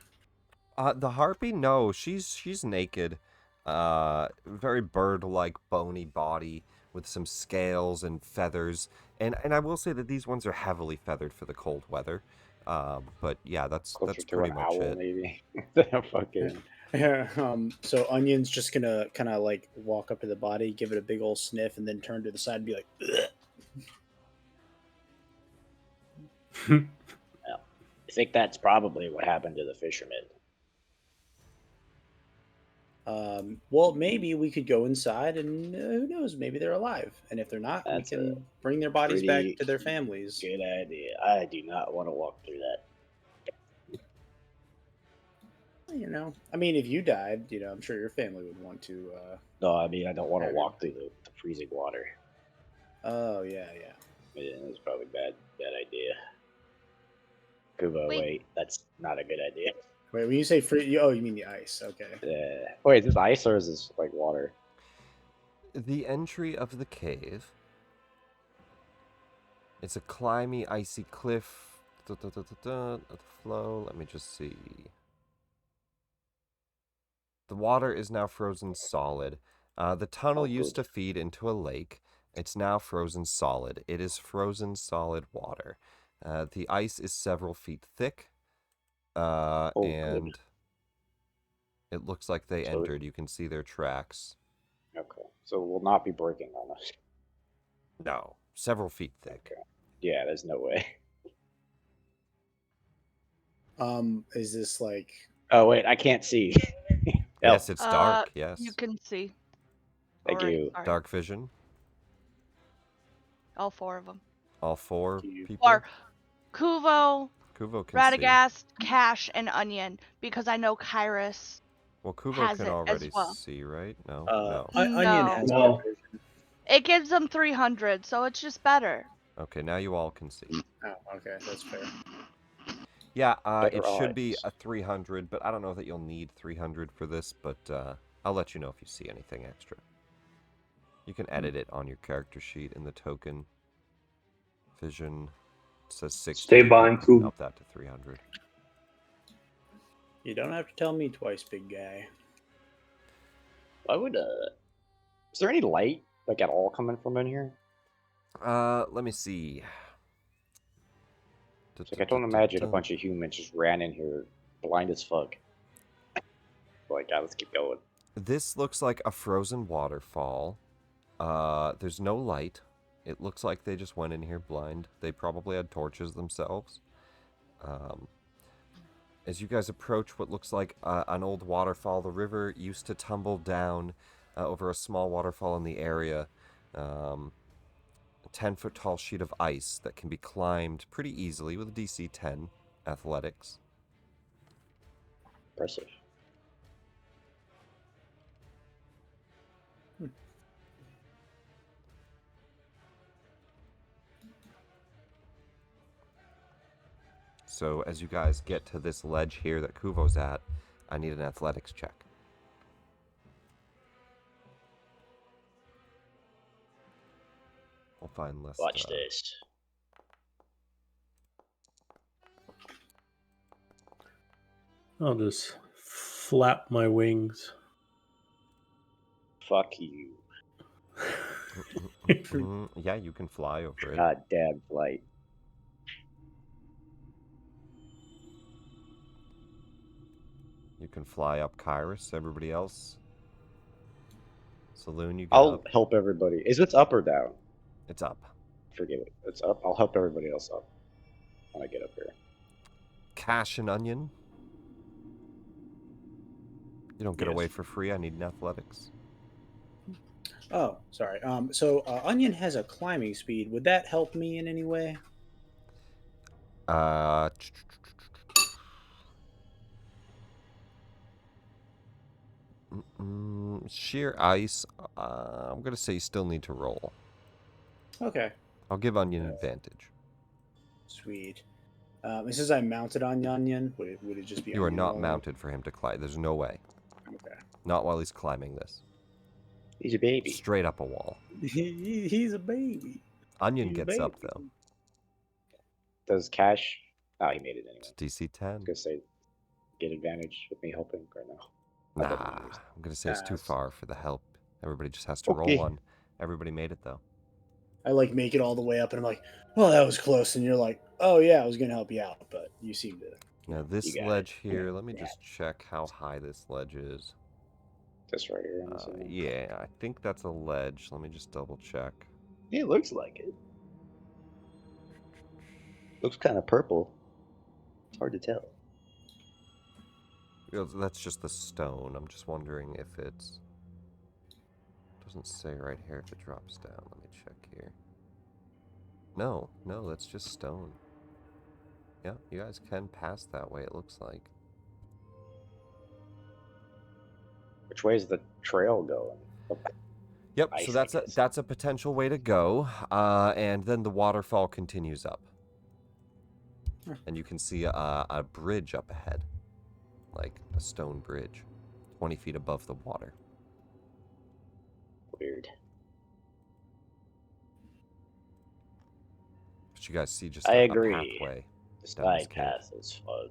Speaker 3: The harpy, no, she's naked. Very bird-like bony body with some scales and feathers. And I will say that these ones are heavily feathered for the cold weather. But yeah, that's pretty much
Speaker 2: owl,
Speaker 3: it.
Speaker 2: Maybe. Fucking.
Speaker 6: Yeah. So Onion's just gonna kind of like walk up to the body, give it a big old sniff, and then turn to the side and be like,
Speaker 2: Yeah. think that's probably what happened to the fishermen.
Speaker 6: Well, maybe we could go inside, and who knows? Maybe they're alive, and if they're not,
Speaker 2: That's
Speaker 6: we can bring their bodies back
Speaker 2: pretty
Speaker 6: to their families.
Speaker 2: Good idea. I do not want to walk through that.
Speaker 6: You know, I mean, if you died, you know, I'm sure your family would want to.
Speaker 2: No, I mean I don't want to walk through the freezing water.
Speaker 6: Oh yeah.
Speaker 2: Yeah, that's probably bad idea. Kubo, wait, that's not a good idea.
Speaker 6: Wait, when you say free, you mean the ice? Okay.
Speaker 2: Yeah. Wait, is this ice or is this like water?
Speaker 3: The entry of the cave. It's a climby, icy cliff. The flow. Let me just see. The water is now frozen solid. The tunnel used to feed into a lake. It's now frozen solid. It is frozen solid water. The ice is several feet thick. And
Speaker 2: good.
Speaker 3: It looks like they entered. You can see their tracks.
Speaker 2: Okay. So we'll not be breaking on us.
Speaker 3: No. Several feet thick.
Speaker 2: Okay. Yeah, there's no way.
Speaker 6: Is this like...
Speaker 2: Oh, wait, I can't see.
Speaker 3: Yes, it's dark, yes.
Speaker 1: You can see.
Speaker 2: Thank you.
Speaker 1: Sorry.
Speaker 3: Dark vision.
Speaker 1: All 4 of them.
Speaker 3: All 4 people?
Speaker 1: Or Kuvo,
Speaker 3: can
Speaker 1: Radagast, Cash, and Onion, because I know Kyrus.
Speaker 3: Well, Kuvo
Speaker 1: has
Speaker 3: can
Speaker 1: it
Speaker 3: already
Speaker 1: as well.
Speaker 3: see, right? No.
Speaker 1: No.
Speaker 6: Onion has
Speaker 4: No.
Speaker 1: It gives them 300, so it's just better.
Speaker 3: Okay, now you all can see.
Speaker 6: Oh, okay, that's fair.
Speaker 3: Yeah,
Speaker 2: Better
Speaker 3: it should be
Speaker 2: odds.
Speaker 3: a 300, but I don't know that you'll need 300 for this, but I'll let you know if you see anything extra. You can edit it on your character sheet in the token. Vision says 60.
Speaker 4: Stay behind Kuvo.
Speaker 3: Up that to 300.
Speaker 6: You don't have to tell me twice, big guy.
Speaker 2: Why would is there any light like at all coming from in here?
Speaker 3: Let me see.
Speaker 2: Like I don't imagine a bunch of humans just ran in here blind as fuck. Like, let's keep going.
Speaker 3: This looks like a frozen waterfall. There's no light. It looks like they just went in here blind. They probably had torches themselves. As you guys approach what looks like an old waterfall, the river used to tumble down over a small waterfall in the area. A 10-foot tall sheet of ice that can be climbed pretty easily with DC 10 athletics.
Speaker 2: Impressive.
Speaker 3: So as you guys get to this ledge here that Kuvo's at, I need an athletics check. We'll find less.
Speaker 2: Watch this.
Speaker 5: I'll just flap my wings.
Speaker 2: Fuck you.
Speaker 3: Yeah, you can fly over it.
Speaker 2: Goddamn flight.
Speaker 3: You can fly up Kyrus. Everybody else? Saloon, you get
Speaker 2: I'll
Speaker 3: up.
Speaker 2: help everybody. Is it up or down?
Speaker 3: It's up.
Speaker 2: Forget it. It's up. I'll help everybody else up when I get up here.
Speaker 3: Cash and Onion. You don't get away for free. I need an athletics.
Speaker 6: Oh, sorry. So Onion has a climbing speed. Would that help me in any way?
Speaker 3: Sheer ice. I'm gonna say you still need to roll.
Speaker 6: Okay.
Speaker 3: I'll give Onion advantage.
Speaker 6: Sweet. It says I'm mounted on Onion. Would it just be?
Speaker 3: You are
Speaker 6: Onion
Speaker 3: not
Speaker 6: rolling?
Speaker 3: mounted for him to climb. There's no way.
Speaker 6: Okay.
Speaker 3: Not while he's climbing this.
Speaker 2: He's a baby.
Speaker 3: Straight up a wall.
Speaker 6: He's a baby.
Speaker 3: Onion gets up though.
Speaker 2: Does Cash? Oh, he made it anyway.
Speaker 3: It's DC 10.
Speaker 2: I was gonna say, get advantage with me helping or no?
Speaker 3: Nah, I'm gonna say it's too far for the help. Everybody just has to roll
Speaker 2: Okay.
Speaker 3: one. Everybody made it though.
Speaker 6: I like make it all the way up, and I'm like, "Well, that was close." And you're like, "Oh yeah, I was gonna help you out, but you seem to."
Speaker 3: Now this
Speaker 6: You got
Speaker 3: ledge
Speaker 6: it.
Speaker 3: here, let me just check how high this ledge is.
Speaker 2: This right here.
Speaker 3: Yeah, I think that's a ledge. Let me just double check.
Speaker 2: Yeah, it looks like it. Looks kind of purple. It's hard to tell.
Speaker 3: That's just the stone. I'm just wondering if it's... Doesn't say right here if it drops down. Let me check here. No, that's just stone. Yeah, you guys can pass that way, it looks like.
Speaker 2: Which way is the trail going?
Speaker 3: Yep, so that's a potential way to go, and then the waterfall continues up. And you can see a bridge up ahead, like a stone bridge, 20 feet above the water.
Speaker 2: Weird.
Speaker 3: But you guys see just
Speaker 2: I
Speaker 3: a
Speaker 2: agree.
Speaker 3: pathway.
Speaker 2: The side path is fun.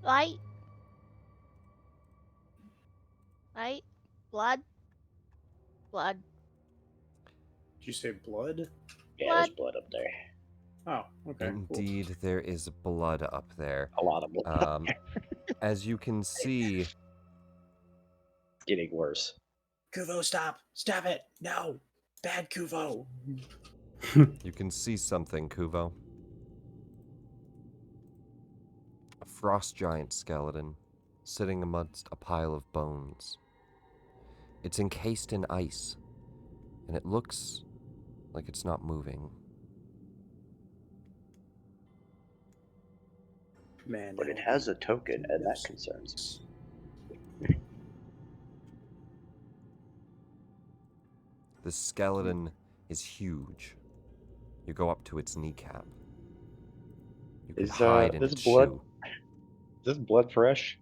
Speaker 7: Light. Blood.
Speaker 6: Did you say blood?
Speaker 2: Yeah, there's blood up there.
Speaker 6: Oh, okay.
Speaker 3: Indeed,
Speaker 6: cool.
Speaker 3: there is blood up there.
Speaker 2: A lot of blood.
Speaker 3: As you can see...
Speaker 2: It's getting worse.
Speaker 6: Kuvo, stop! Stop it! No! Bad Kuvo!
Speaker 3: You can see something, Kuvo. A frost giant skeleton sitting amongst a pile of bones. It's encased in ice, and it looks like it's not moving.
Speaker 6: Man,
Speaker 2: but it has a token, and that concerns me.
Speaker 3: The skeleton is huge. You go up to its kneecap. You can hide in its shoe.
Speaker 2: Is this blood fresh?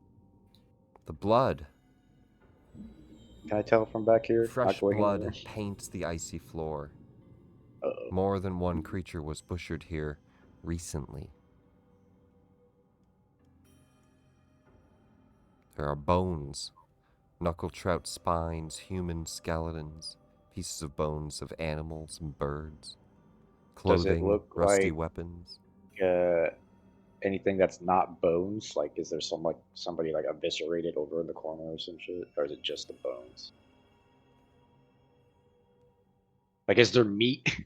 Speaker 3: The blood.
Speaker 2: Can I tell from back here?
Speaker 3: Fresh blood paints the icy floor.
Speaker 2: Uh-oh.
Speaker 3: More than one creature was butchered here recently. There are bones, knuckle trout spines, human skeletons, pieces of bones of animals and birds, clothing,
Speaker 2: Does it look
Speaker 3: rusty
Speaker 2: like
Speaker 3: weapons.
Speaker 2: Anything that's not bones? Like, is there somebody like eviscerated over in the corner or some shit, or is it just the bones? Like, is there meat?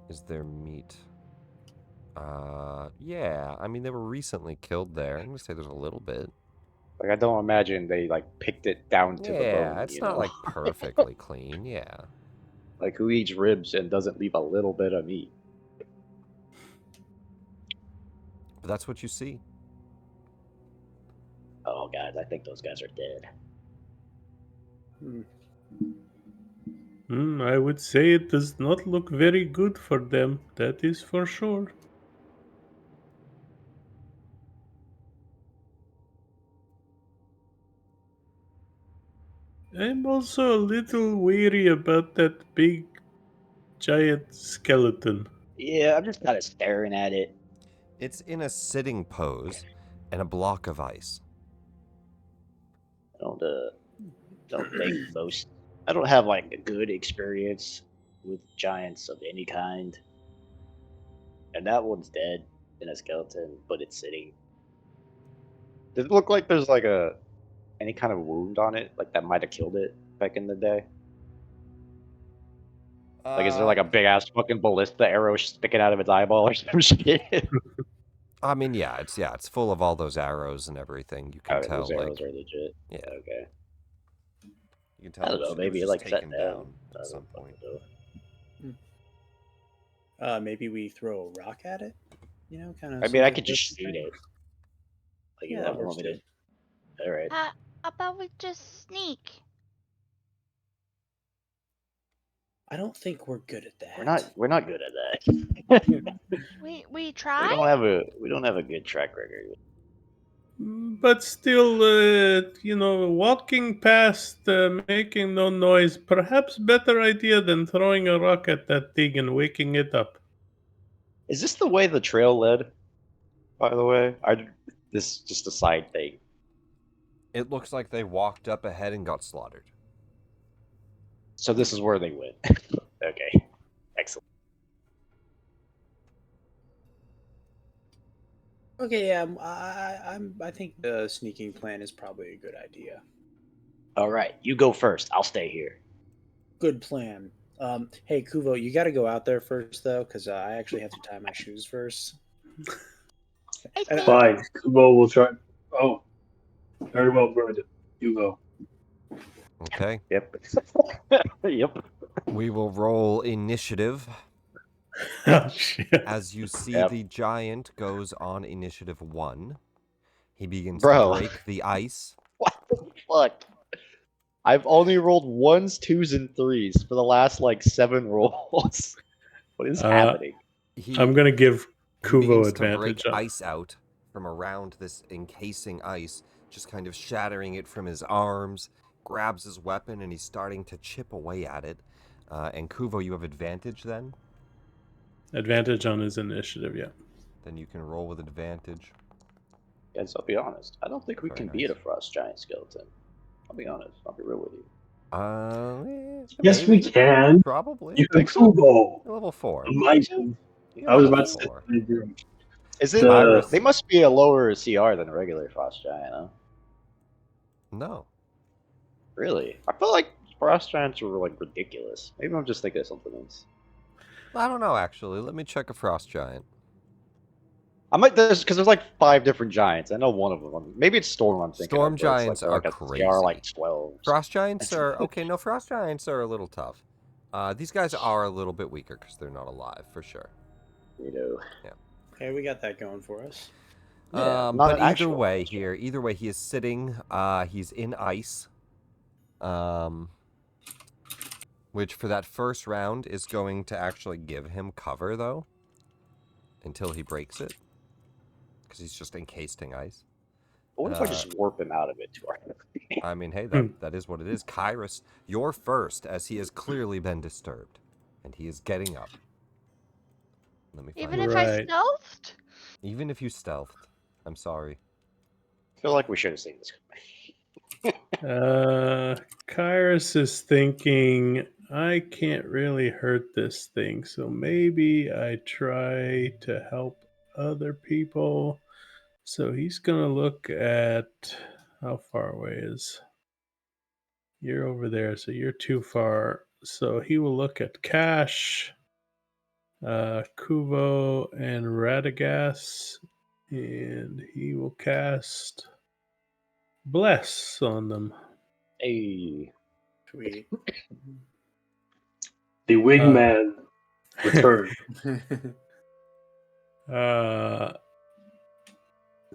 Speaker 3: Is there meat? Yeah. I mean, they were recently killed there. I'm gonna say there's a little bit.
Speaker 2: Like, I don't imagine they, like, picked it down to the bone.
Speaker 3: Yeah, it's not, like, perfectly clean, yeah.
Speaker 2: Like, who eats ribs and doesn't leave a little bit of meat?
Speaker 3: But that's what you see.
Speaker 2: Oh, guys, I think those guys are dead.
Speaker 5: I would say it does not look very good for them, that is for sure. I'm also a little weary about that big, giant skeleton.
Speaker 2: Yeah, I'm just kind of staring at it.
Speaker 3: It's in a sitting pose and a block of ice.
Speaker 2: I don't think I don't have like a good experience with giants of any kind. And that one's dead in a skeleton, but it's sitting. Does it look like there's like any kind of wound on it, like that might have killed it back in the day? Like, is there like a big ass fucking ballista arrow sticking out of its eyeball or some shit?
Speaker 3: I mean, yeah, it's full of all those arrows and everything. You can tell.
Speaker 2: Those arrows are legit.
Speaker 3: Yeah.
Speaker 2: Okay.
Speaker 3: You can tell.
Speaker 2: I don't know. Maybe
Speaker 3: it was
Speaker 2: like
Speaker 3: taken
Speaker 2: set
Speaker 3: down at some point.
Speaker 6: Maybe we throw a rock at it. You know, kind of.
Speaker 2: I mean, I could just shoot it. Like,
Speaker 6: yeah, that works too.
Speaker 2: All right.
Speaker 7: How about we just sneak?
Speaker 6: I don't think we're good at that.
Speaker 2: We're not good at that.
Speaker 7: We try.
Speaker 2: We don't have a good track record.
Speaker 5: But still, walking past, making no noise, perhaps better idea than throwing a rock at that thing and waking it up.
Speaker 2: Is this the way the trail led? By the way, this is just a side thing.
Speaker 3: It looks like they walked up ahead and got slaughtered.
Speaker 2: So this is where they went. Okay, excellent.
Speaker 6: Okay, yeah, I think the sneaking plan is probably a good idea.
Speaker 8: All right, you go first. I'll stay here.
Speaker 6: Good plan. Hey, Kuvo, you got to go out there first, though, because I actually have to tie my shoes first.
Speaker 4: Fine. Kuvo will try. Oh, very well, Bird. You go.
Speaker 3: Okay.
Speaker 2: Yep. Yep.
Speaker 3: We will roll initiative.
Speaker 5: Oh, shit.
Speaker 3: As you see,
Speaker 2: Yep.
Speaker 3: the giant goes on initiative 1. He begins
Speaker 2: Bro.
Speaker 3: to break the ice.
Speaker 2: What the fuck? I've only rolled 1s, 2s, and 3s for the last, 7 rolls. What is happening?
Speaker 5: I'm going to give
Speaker 3: He
Speaker 5: Kuvo
Speaker 3: begins to
Speaker 5: advantage.
Speaker 3: break ice out from around this encasing ice, just kind of shattering it from his arms, grabs his weapon, and he's starting to chip away at it. And Kuvo, you have advantage then?
Speaker 5: Advantage on his initiative, yeah.
Speaker 3: Then you can roll with advantage.
Speaker 2: Guys, I'll be honest. I don't think we
Speaker 3: Very
Speaker 2: can
Speaker 3: nice.
Speaker 2: beat a frost giant skeleton. I'll be honest. I'll be real with you.
Speaker 4: Yes,
Speaker 3: Maybe.
Speaker 4: we can.
Speaker 3: Probably.
Speaker 4: You
Speaker 2: think
Speaker 4: can
Speaker 2: so?
Speaker 4: Kuvo.
Speaker 3: Level 4.
Speaker 4: I was about to say.
Speaker 3: 4.
Speaker 2: Is it?
Speaker 3: Virus.
Speaker 2: They must be a lower CR than a regular frost giant, huh?
Speaker 3: No.
Speaker 2: Really? I feel like frost giants were ridiculous. Maybe I'm just thinking of something else.
Speaker 3: I don't know, actually. Let me check a frost giant.
Speaker 2: I might there's 5 different giants. I know one of them. Maybe it's Storm. I'm thinking.
Speaker 3: Storm
Speaker 2: of,
Speaker 3: giants
Speaker 2: they're
Speaker 3: are
Speaker 2: a
Speaker 3: crazy.
Speaker 2: CR 12.
Speaker 3: Frost giants are okay. No, frost giants are a little tough. These guys are a little bit weaker because they're not alive for sure.
Speaker 2: You know.
Speaker 3: Yeah.
Speaker 6: Okay, we got that going for us.
Speaker 2: Yeah, not
Speaker 3: but
Speaker 2: an
Speaker 3: either
Speaker 2: actual
Speaker 3: way,
Speaker 2: frost giant.
Speaker 3: either way, he is sitting. He's in ice. Which for that first round is going to actually give him cover though, until he breaks it, because he's just encased in ice.
Speaker 2: What if I just warp him out of it to our
Speaker 3: I mean, hey, that is what it is. Kyrus, you're first, as he has clearly been disturbed. And he is getting up. Let me find
Speaker 1: Even
Speaker 3: it.
Speaker 1: if I stealthed?
Speaker 3: Even if you stealthed. I'm sorry.
Speaker 2: I feel like we should have seen this
Speaker 5: Kyrus is thinking, I can't really hurt this thing, so maybe I try to help other people. So he's going to look at how far away is. You're over there, so you're too far. So he will look at Cash, Kuvo, and Radagast, and he will cast Bless on them.
Speaker 2: Hey.
Speaker 6: Sweet.
Speaker 4: The wingman returned.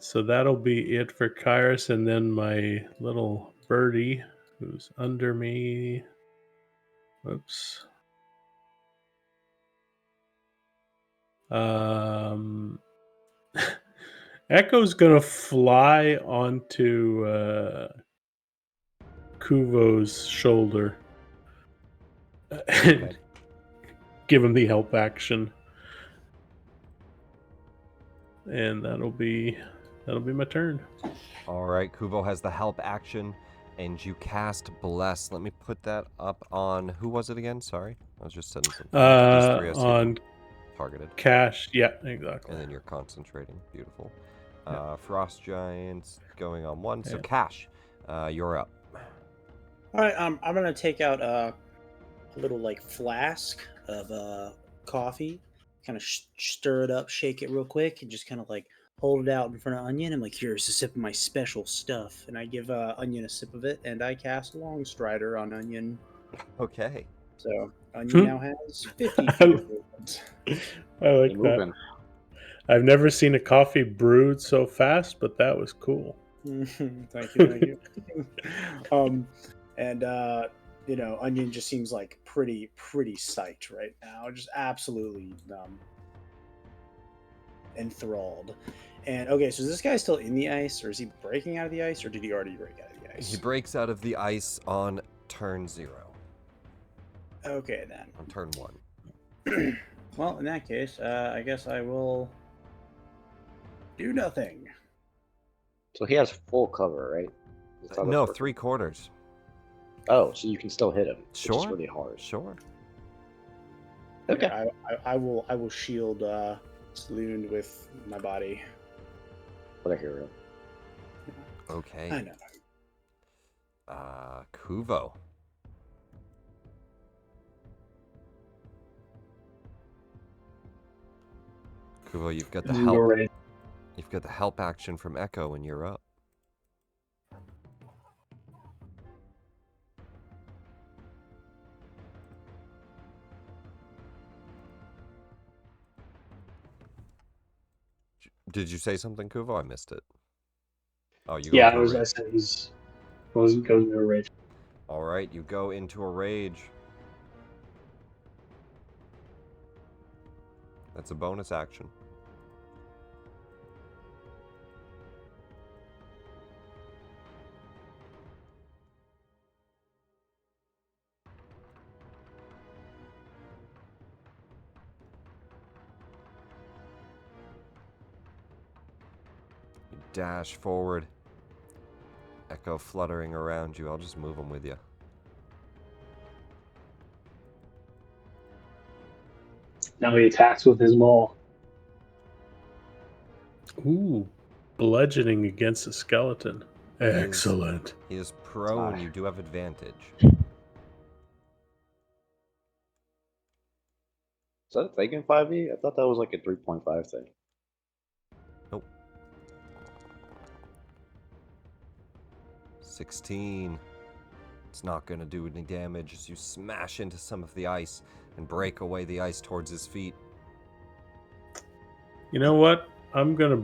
Speaker 5: So that'll be it for Kyrus, and then my little birdie who's under me. Whoops. Echo's gonna fly onto Kuvo's shoulder and give him the help action, and that'll be my turn.
Speaker 3: All right, Kuvo has the help action, and you cast Bless. Let me put that up on, who was it again? Sorry, I was just setting something. These 3 I see
Speaker 5: On
Speaker 3: targeted.
Speaker 5: Cash, yeah, exactly.
Speaker 3: And then you're concentrating. Beautiful. Frost Giants going on 1. So Cash, you're up.
Speaker 6: All right, I'm gonna take out a little flask of coffee, kind of stir it up, shake it real quick, and just kind of hold it out in front of Onion. I'm like, here's a sip of my special stuff, and I give Onion a sip of it, and I cast Longstrider on Onion.
Speaker 3: Okay.
Speaker 6: So Onion now has 50 feet of movement.
Speaker 5: I like that. I've never seen a coffee brewed so fast, but that was cool.
Speaker 6: Thank you. And Onion just seems pretty psyched right now, just absolutely enthralled. And okay, so is this guy still in the ice, or is he breaking out of the ice, or did he already break out of the ice?
Speaker 3: He breaks out of the ice on turn 0.
Speaker 6: Okay, then.
Speaker 3: On turn 1.
Speaker 6: Well, in that case, I guess I will do nothing.
Speaker 2: So he has full cover, right?
Speaker 3: No, 3/4.
Speaker 2: Oh, so you can still hit him.
Speaker 3: Sure.
Speaker 2: Which is really hard.
Speaker 3: Sure.
Speaker 6: Okay. I will shield Sloon with my body.
Speaker 2: What a hero.
Speaker 3: Okay.
Speaker 6: I know.
Speaker 3: Kuvo. Kuvo, you've got the help. You've got the help action from Echo, and you're up. Did you say something, Kuvo? I missed it. Oh, you
Speaker 4: yeah, I said he's goes into a rage.
Speaker 3: All right, you go into a rage. That's a bonus action. You dash forward. Echo fluttering around you. I'll just move him with you.
Speaker 4: Now he attacks with his maul.
Speaker 5: Ooh, bludgeoning against a skeleton. Excellent.
Speaker 3: He is prone. You do have advantage.
Speaker 2: Is that a thing in 5e? I thought that was like a 3.5 thing.
Speaker 3: Nope. 16. It's not going to do any damage as you smash into some of the ice and break away the ice towards his feet.
Speaker 5: You know what? I'm gonna,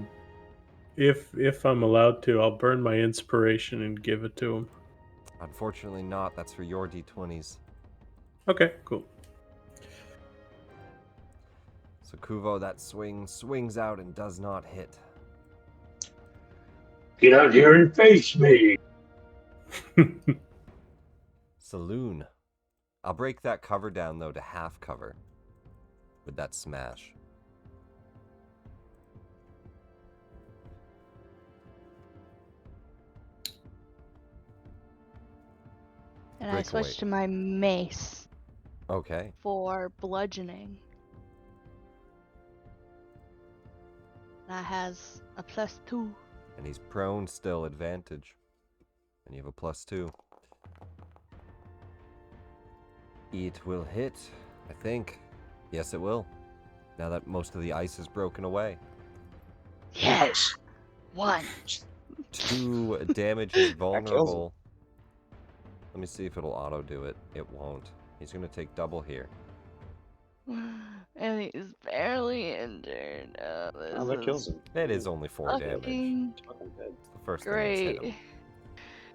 Speaker 5: if I'm allowed to, I'll burn my inspiration and give it to him.
Speaker 3: Unfortunately not. That's for your d20s.
Speaker 5: Okay, cool.
Speaker 3: So Kuvo, that swings out and does not hit.
Speaker 4: Get out here and face me!
Speaker 3: Saloon. I'll break that cover down, though, to half cover with that smash.
Speaker 1: And I switched to my mace.
Speaker 3: Okay.
Speaker 1: For bludgeoning. That has a +2.
Speaker 3: And he's prone still, advantage. And you have a +2. It will hit, I think. Yes, it will. Now that most of the ice is broken away.
Speaker 1: Yes! 1.
Speaker 3: 2 damage is vulnerable. Let me see if it'll auto do it. It won't. He's going to take double here.
Speaker 1: And he's barely injured.
Speaker 2: Oh, that kills him.
Speaker 3: It is only 4 damage.
Speaker 2: It's fucking dead.
Speaker 3: It's the first
Speaker 1: Great.
Speaker 3: thing that's hit him.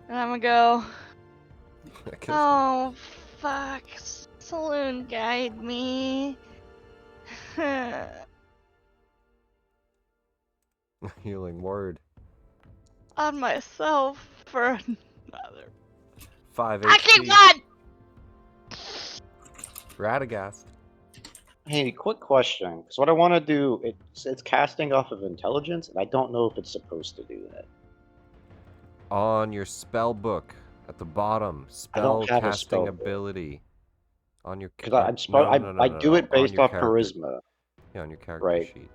Speaker 1: And I'm gonna go.
Speaker 3: Him.
Speaker 1: Oh, fuck. Saloon guide me.
Speaker 3: Healing word.
Speaker 1: On myself for another.
Speaker 3: 5 HP.
Speaker 1: I keep one!
Speaker 3: Radagast.
Speaker 2: Hey, quick question. Because what I want to do, it's casting off of intelligence, and I don't know if it's supposed to do that.
Speaker 3: On your spell book at the bottom, spell casting ability. On your
Speaker 2: because I do it based off charisma.
Speaker 3: Yeah, on your character sheet.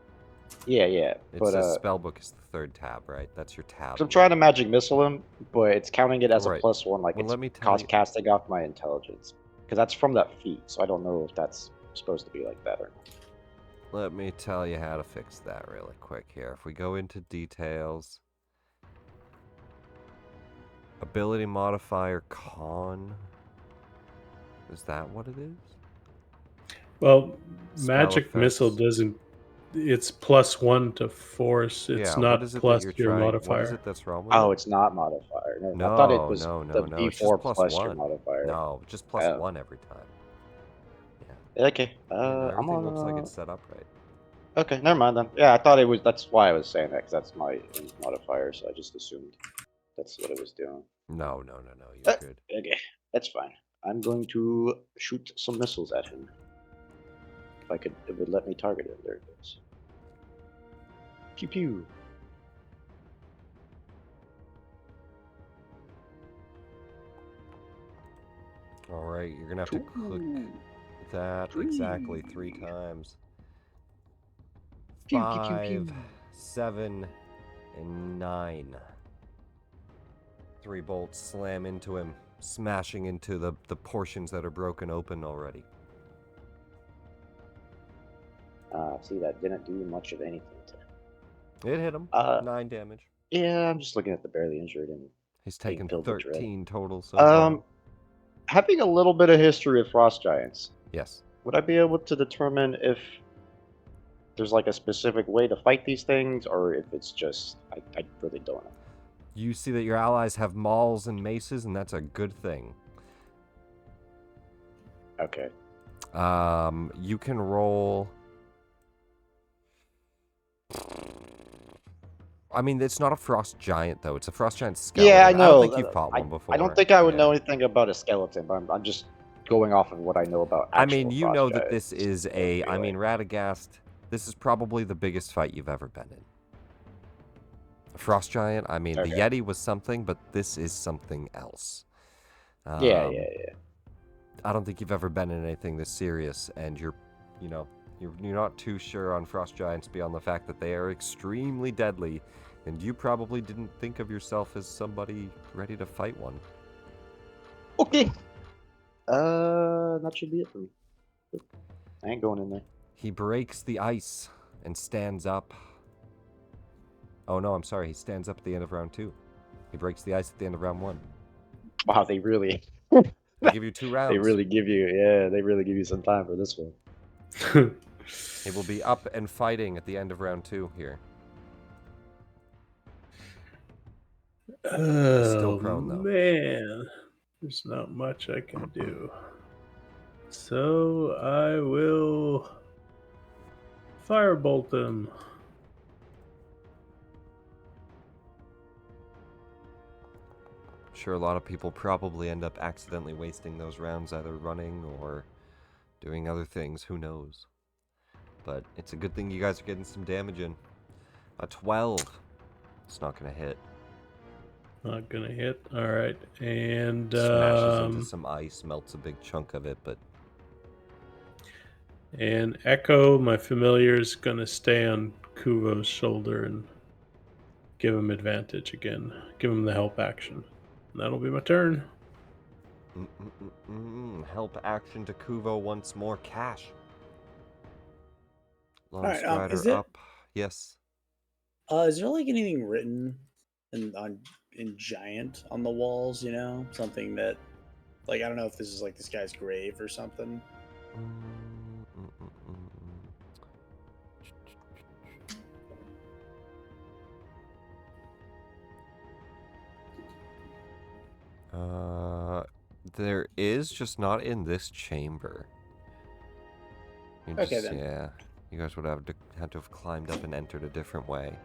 Speaker 2: Yeah.
Speaker 3: It says spell book is the 3rd tab, right? That's your tab.
Speaker 2: I'm trying to magic missile him, but it's counting it as a +1, like it's casting off my intelligence. Because that's from that feat, so I don't know if that's supposed to be like that or not.
Speaker 3: Let me tell you how to fix that really quick here. If we go into details, ability modifier con. Is that what it is?
Speaker 5: Well,
Speaker 3: Spell
Speaker 5: magic
Speaker 3: effects.
Speaker 5: missile doesn't. It's +1 to force. It's not plus your modifier.
Speaker 3: What is it that's wrong with
Speaker 2: Oh,
Speaker 3: it?
Speaker 2: it's not modifier.
Speaker 3: No,
Speaker 2: I thought it was
Speaker 3: no,
Speaker 2: the D4 plus your modifier.
Speaker 3: No, just +1 every time.
Speaker 2: Yeah. Okay.
Speaker 3: Everything looks like it's set up right.
Speaker 2: Okay, never mind then. Yeah, I thought it was. That's why I was saying that, because that's my modifier. So I just assumed that's what it was doing.
Speaker 3: No. You're good.
Speaker 2: Okay, that's fine. I'm going to shoot some missiles at him. If I could, it would let me target him. There it goes. Pew pew.
Speaker 3: All right, you're gonna have to click that exactly 3 times. 5, 7, and 9. 3 bolts slam into him, smashing into the portions that are broken open already.
Speaker 2: See, that didn't do much of anything to
Speaker 3: It hit him. 9 damage.
Speaker 2: Yeah, I'm just looking at the barely injured and
Speaker 3: He's taken
Speaker 2: filled with
Speaker 3: 13 total so
Speaker 2: dread.
Speaker 3: far.
Speaker 2: Having a little bit of history of frost giants.
Speaker 3: Yes.
Speaker 2: Would I be able to determine if there's like a specific way to fight these things, or if it's just I really don't know.
Speaker 3: You see that your allies have mauls and maces, and that's a good thing.
Speaker 2: Okay.
Speaker 3: You can roll. I mean, it's not a frost giant though. It's a frost giant skeleton.
Speaker 2: Yeah, I know.
Speaker 3: I don't think you've fought one before.
Speaker 2: I don't think I would know anything about a skeleton, but I'm just going off of what I know about actual
Speaker 3: I mean, you know that
Speaker 2: giants.
Speaker 3: this is a. I mean, Radagast. This is probably the biggest fight you've ever been in. A frost giant. I mean, the Yeti was something, but this is something else.
Speaker 2: Yeah.
Speaker 3: I don't think you've ever been in anything this serious, and you're not too sure on frost giants beyond the fact that they are extremely deadly, and you probably didn't think of yourself as somebody ready to fight one.
Speaker 2: Okay. That should be it for me. I ain't going in there.
Speaker 3: He breaks the ice and stands up. Oh no, I'm sorry. He stands up at the end of round 2. He breaks the ice at the end of round 1.
Speaker 2: Wow, they really.
Speaker 3: They give you 2 rounds.
Speaker 2: They really give you some time for this one.
Speaker 3: He will be up and fighting at the end of round 2 here. Still prone though.
Speaker 5: Man, there's not much I can do. So I will firebolt him.
Speaker 3: I'm sure a lot of people probably end up accidentally wasting those rounds either running or doing other things. Who knows? But it's a good thing you guys are getting some damage in. A 12. It's not going to hit.
Speaker 5: Not gonna hit. All right, and
Speaker 3: smashes into some ice, melts a big chunk of it, but.
Speaker 5: And Echo, my familiar, is gonna stay on Kuvo's shoulder and give him advantage again. Give him the help action. And that'll be my turn.
Speaker 3: Help action to Kuvo once more. Cash.
Speaker 6: All right, is it,
Speaker 3: up. Yes.
Speaker 6: Is there like anything written in giant on the walls? You know, something that, like, I don't know if this is like this guy's grave or something.
Speaker 3: There is, just not in this chamber.
Speaker 6: Okay then.
Speaker 3: Yeah, you guys would have had to have climbed up and entered a different way.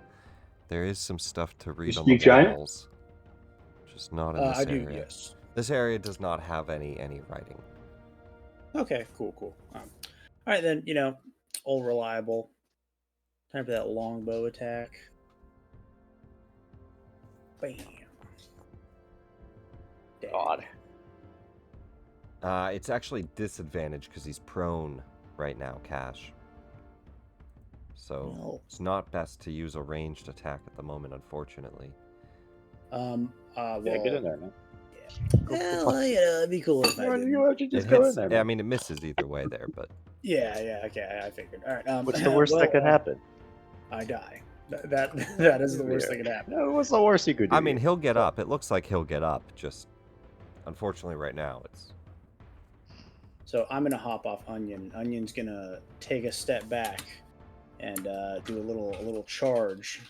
Speaker 3: There is some stuff to read on the walls, just not in this area.
Speaker 6: Yes.
Speaker 3: This area does not have any writing.
Speaker 6: Okay, cool. All right then. You know, all reliable. Time for that longbow attack. Bam.
Speaker 2: God.
Speaker 3: It's actually disadvantaged because he's prone right now, Cash. So it's not best to use a ranged attack at the moment, unfortunately.
Speaker 6: Well,
Speaker 2: get in there, man.
Speaker 6: Well, it'd be cool if I did.
Speaker 2: Just go in there.
Speaker 3: Yeah, I mean, it misses either way there, but.
Speaker 6: Yeah. Okay, I figured. All right.
Speaker 2: What's the worst that could happen?
Speaker 6: I die. That is the worst that could happen.
Speaker 2: No, what's the worst you could do?
Speaker 3: I mean, he'll get up. It looks like he'll get up. Just, unfortunately, right now it's.
Speaker 6: So I'm gonna hop off Onion. Onion's gonna take a step back and do a little charge.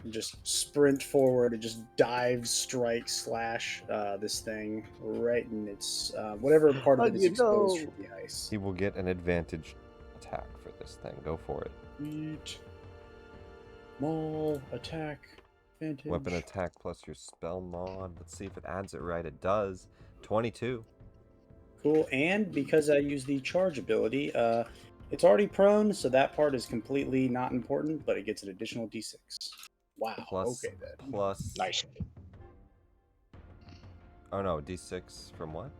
Speaker 6: And just sprint forward and just dive, strike, slash this thing right in its whatever part of it is exposed from the ice.
Speaker 3: He will get an advantage attack for this thing. Go for it.
Speaker 6: Sweet. Maul attack advantage.
Speaker 3: Weapon attack plus your spell mod. Let's see if it adds it right. It does. 22.
Speaker 6: Cool. And because I use the charge ability, it's already prone, so that part is completely not important, but it gets an additional d6. Wow.
Speaker 3: Plus,
Speaker 6: okay then.
Speaker 3: Plus.
Speaker 2: Nice.
Speaker 3: Oh no, d6 from what?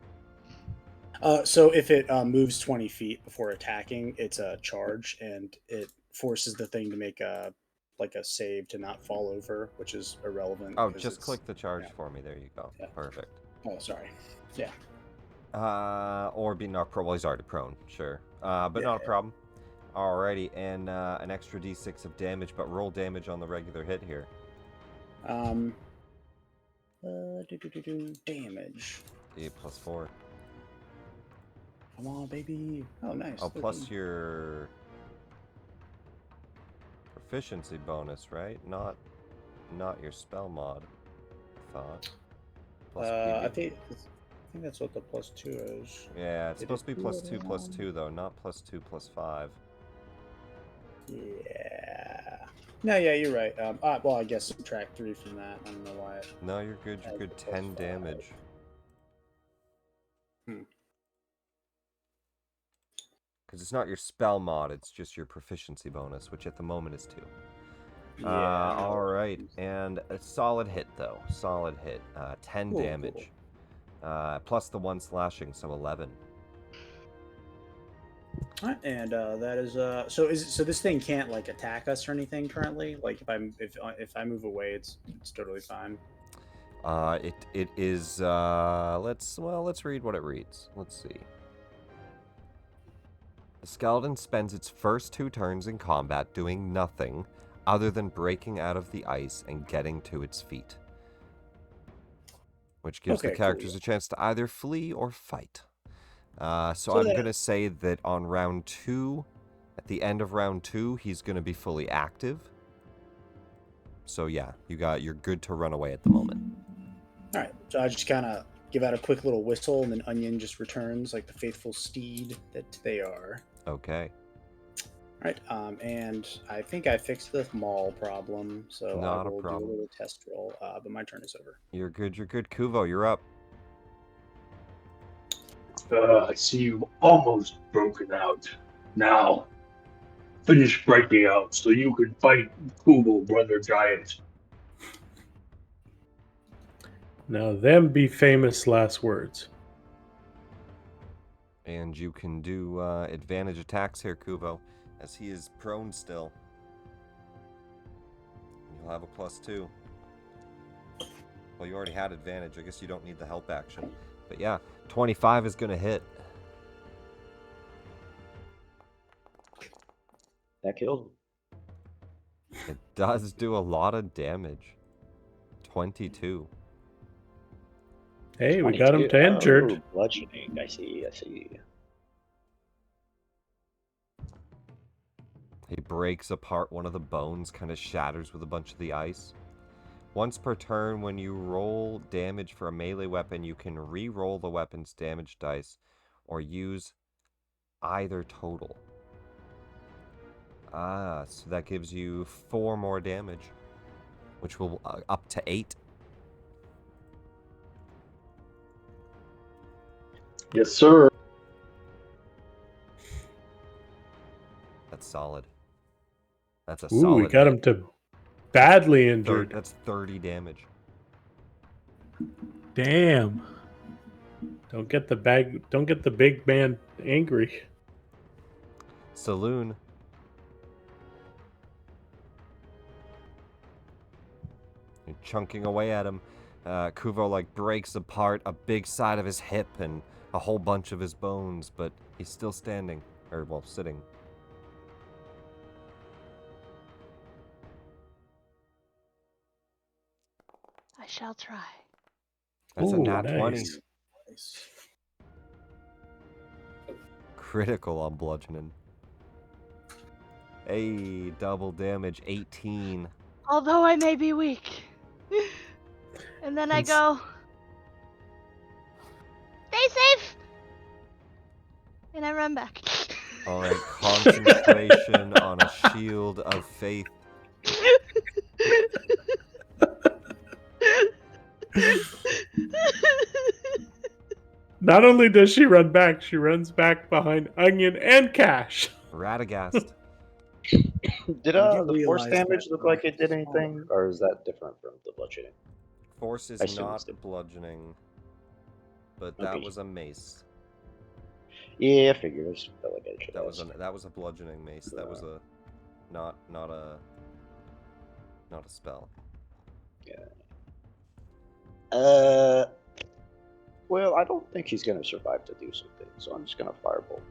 Speaker 6: So if it moves 20 feet before attacking, it's a charge, and it forces the thing to make a like a save to not fall over, which is irrelevant.
Speaker 3: Oh, just click the charge for me. There you go.
Speaker 6: Yeah.
Speaker 3: Perfect.
Speaker 6: Oh, sorry. Yeah.
Speaker 3: Or be not well, he's already prone, sure. But not a problem. Alrighty, and an extra d6 of damage, but roll damage on the regular hit here.
Speaker 6: Damage.
Speaker 3: 8 plus 4.
Speaker 6: Come on, baby. Oh, nice.
Speaker 3: Oh,
Speaker 6: 13.
Speaker 3: plus your proficiency bonus, right? Not your spell mod. I thought. Plus
Speaker 6: I think that's what the +2 is.
Speaker 3: Yeah, it's supposed to be +2 plus 2 though, not +2 plus 5.
Speaker 6: Yeah. No, yeah, you're right. Well, I guess subtract 3 from that. I don't know why.
Speaker 3: No, you're good. You're good. 10 damage. Because it's not your spell mod, it's just your proficiency bonus, which at the moment is 2.
Speaker 6: Yeah.
Speaker 3: Alright, and a solid hit, though. Solid hit. 10 damage. Cool. Plus the 1 slashing, so 11.
Speaker 6: Alright, and that is so this thing can't like attack us or anything currently? Like if I move away, it's totally fine.
Speaker 3: It is let's read what it reads. Let's see. The skeleton spends its first 2 turns in combat doing nothing other than breaking out of the ice and getting to its feet, which gives the characters a chance to either flee or fight. So I'm going to say that on round 2, at the end of round 2, he's going to be fully active. So yeah, you're good to run away at the moment.
Speaker 6: All right, so I just kind of give out a quick little whistle, and then Onion just returns like the faithful steed that they are.
Speaker 3: Okay.
Speaker 6: All right, and I think I fixed the maul problem, so I will do a little test roll, but my turn is over.
Speaker 3: You're good, Kuvo, you're up.
Speaker 4: I see you almost broken out. Now, finish breaking out so you can fight Kuvo, Brother Giant.
Speaker 5: Now, them be famous last words.
Speaker 3: And you can do advantage attacks here, Kuvo, as he is prone still. You'll have a +2. Well, you already had advantage. I guess you don't need the help action. But yeah, 25 is going to hit.
Speaker 8: That killed him.
Speaker 3: It does do a lot of damage. 22.
Speaker 5: Hey, we got him to injured.
Speaker 8: Oh, bludgeoning. I see.
Speaker 3: He breaks apart one of the bones, kind of shatters with a bunch of the ice. Once per turn, when you roll damage for a melee weapon, you can re-roll the weapon's damage dice or use either total. So that gives you 4 more damage, which will up to 8.
Speaker 4: Yes, sir.
Speaker 3: That's solid. That's a
Speaker 5: Ooh,
Speaker 3: solid.
Speaker 5: We got him to badly injured.
Speaker 3: That's 30 damage.
Speaker 5: Damn. Don't get the big man angry.
Speaker 3: Saloon. You're chunking away at him. Kuvo breaks apart a big side of his hip and a whole bunch of his bones, but he's still standing, or well, sitting.
Speaker 1: I shall try.
Speaker 3: That's a nat 20.
Speaker 6: Nice.
Speaker 3: Critical on bludgeoning. Hey, double damage, 18.
Speaker 1: Although I may be weak. And then I go, stay safe! And I run back.
Speaker 3: Alright, concentration on a shield of faith.
Speaker 5: Not only does she run back, she runs back behind Onion and Cash.
Speaker 3: Radagast.
Speaker 2: Did the force damage look like it did anything, or is that different from the bludgeoning?
Speaker 3: Force is not bludgeoning, but that was a mace.
Speaker 2: Yeah, I figured. I just felt like I should
Speaker 3: that was a bludgeoning mace. That was a not a not a spell.
Speaker 2: Yeah. Well, I don't think he's gonna survive to do something, so I'm just gonna firebolt.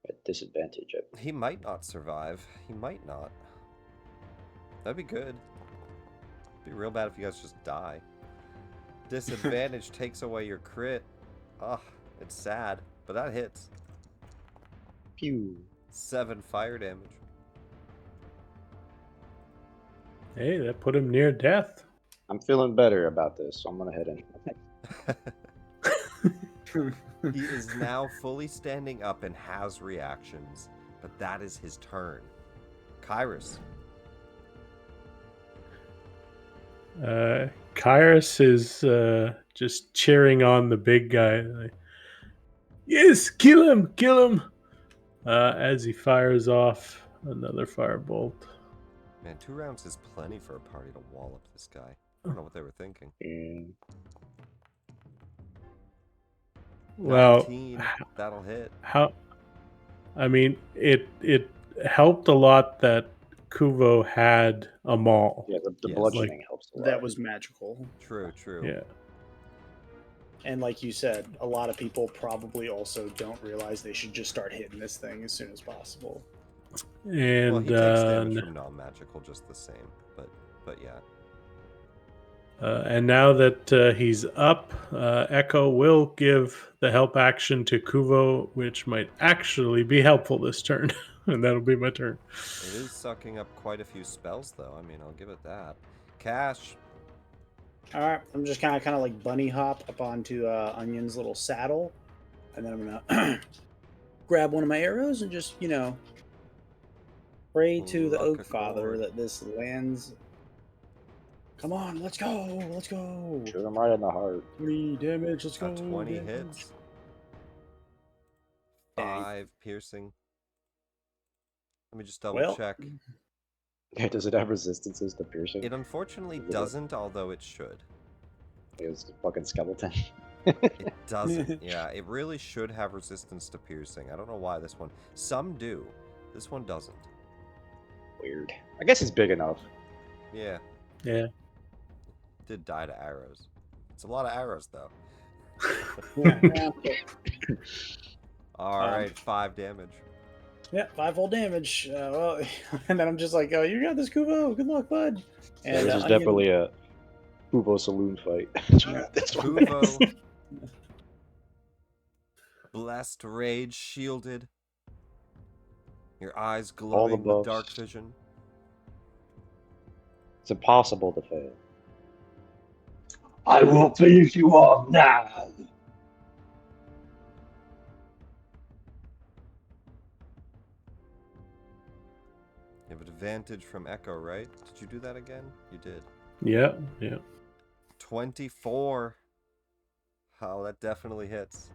Speaker 2: At disadvantage.
Speaker 3: He might not survive. He might not. That'd be good. It'd be real bad if you guys just die. Disadvantage takes away your crit. Ugh, it's sad, but that hits.
Speaker 2: Pew.
Speaker 3: 7 fire damage.
Speaker 5: Hey, that put him near death.
Speaker 2: I'm feeling better about this, so I'm gonna head in.
Speaker 3: He is now fully standing up and has reactions, but that is his turn. Kyrus.
Speaker 5: Kyrus is just cheering on the big guy. Like, yes, kill him, kill him! As he fires off another firebolt.
Speaker 3: Man, 2 rounds is plenty for a party to wallop this guy. I don't know what they were thinking.
Speaker 5: Well,
Speaker 3: 19, that'll hit.
Speaker 5: I mean, it helped a lot that Kuvo had a maul.
Speaker 2: Yeah, the
Speaker 3: Yes.
Speaker 2: bludgeoning helps a lot.
Speaker 6: That was magical.
Speaker 3: True.
Speaker 5: Yeah.
Speaker 6: And like you said, a lot of people probably also don't realize they should just start hitting this thing as soon as possible.
Speaker 5: And
Speaker 3: Well, he takes damage from non-magical just the same, but yeah.
Speaker 5: And now that he's up, Echo will give the help action to Kuvo, which might actually be helpful this turn. And that'll be my turn.
Speaker 3: It is sucking up quite a few spells, though. I mean, I'll give it that. Cash.
Speaker 6: All right, I'm just kind of like bunny hop up onto Onion's little saddle, and then I'm gonna grab one of my arrows and just pray to the Oak Father that this lands. Come on, let's go, let's go.
Speaker 2: Shoot him right in the heart.
Speaker 6: 3 damage, let's go.
Speaker 3: 20
Speaker 6: damage.
Speaker 3: hits. 5 piercing. Let me just double check.
Speaker 2: Yeah, does it have resistances to piercing?
Speaker 3: It unfortunately doesn't, although it should.
Speaker 2: It's a fucking skeleton.
Speaker 3: It doesn't. Yeah, it really should have resistance to piercing. I don't know why this one. Some do. This one doesn't.
Speaker 2: Weird. I guess it's big enough.
Speaker 3: Yeah.
Speaker 5: Yeah.
Speaker 3: Did die to arrows. It's a lot of arrows, though. Alright, 5 damage.
Speaker 6: Yeah, 5 full damage. Well, and then I'm just like, oh, you got this, Kuvo. Good luck, bud. And
Speaker 2: this is definitely a Kuvo saloon fight.
Speaker 3: Kuvo. Blessed rage shielded. Your eyes glowing with dark vision.
Speaker 2: It's impossible to fail.
Speaker 4: I will finish you off now.
Speaker 3: You have advantage from Echo, right? Did you do that again? You did.
Speaker 5: Yeah.
Speaker 3: 24. Oh, that definitely hits.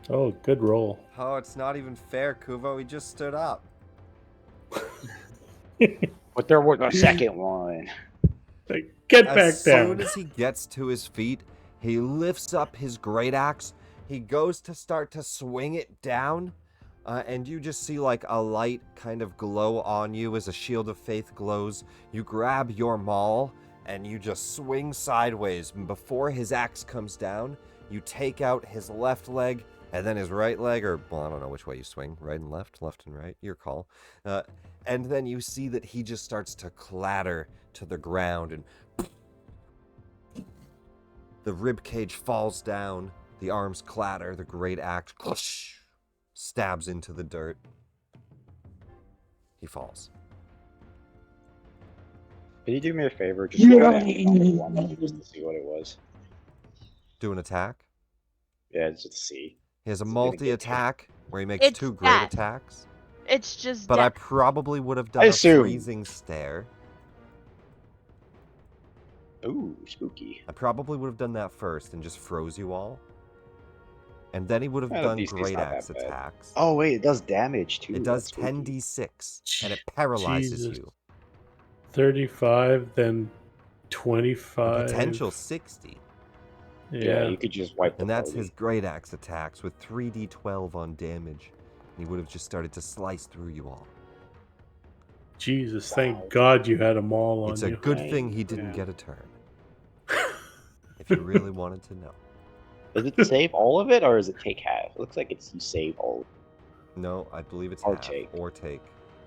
Speaker 5: Oh, good roll.
Speaker 3: Oh, it's not even fair, Kuvo. He just stood up.
Speaker 2: But there was a second one.
Speaker 5: Get back down.
Speaker 3: As soon as he gets to his feet, he lifts up his great axe. He goes to start to swing it down. And you just see like a light kind of glow on you as a shield of faith glows. You grab your maul and you just swing sideways. And before his axe comes down, you take out his left leg and then his right leg, or well, I don't know which way you swing, right and left and right, your call. And then you see that he just starts to clatter to the ground and the rib cage falls down, the arms clatter, the great axe stabs into the dirt. He falls.
Speaker 2: Can you do me a favor? Just go down on one just to see what it was.
Speaker 3: Do an attack?
Speaker 2: Yeah, just to see.
Speaker 3: He has a multi-attack where he makes 2 great attacks.
Speaker 1: It's just
Speaker 3: But I probably would have done a freezing stare.
Speaker 2: Ooh, spooky.
Speaker 3: I probably would have done that first and just froze you all. And then he would have done great axe attacks.
Speaker 2: Oh, wait, it does damage too.
Speaker 3: It does 10d6, and it paralyzes you.
Speaker 5: 35, then 25.
Speaker 3: Potential 60.
Speaker 2: Yeah, you could just wipe the
Speaker 3: And that's his great axe attacks with 3d12 on damage. He would have just started to slice through you all.
Speaker 5: Jesus, thank God you had them all on
Speaker 3: It's
Speaker 5: you.
Speaker 3: a good thing he didn't get a turn. If you really wanted to know.
Speaker 8: Does it save all of it, or does it take half? It looks like you save all.
Speaker 3: No, I believe it's
Speaker 8: Or
Speaker 3: half.
Speaker 8: take.
Speaker 3: Or take.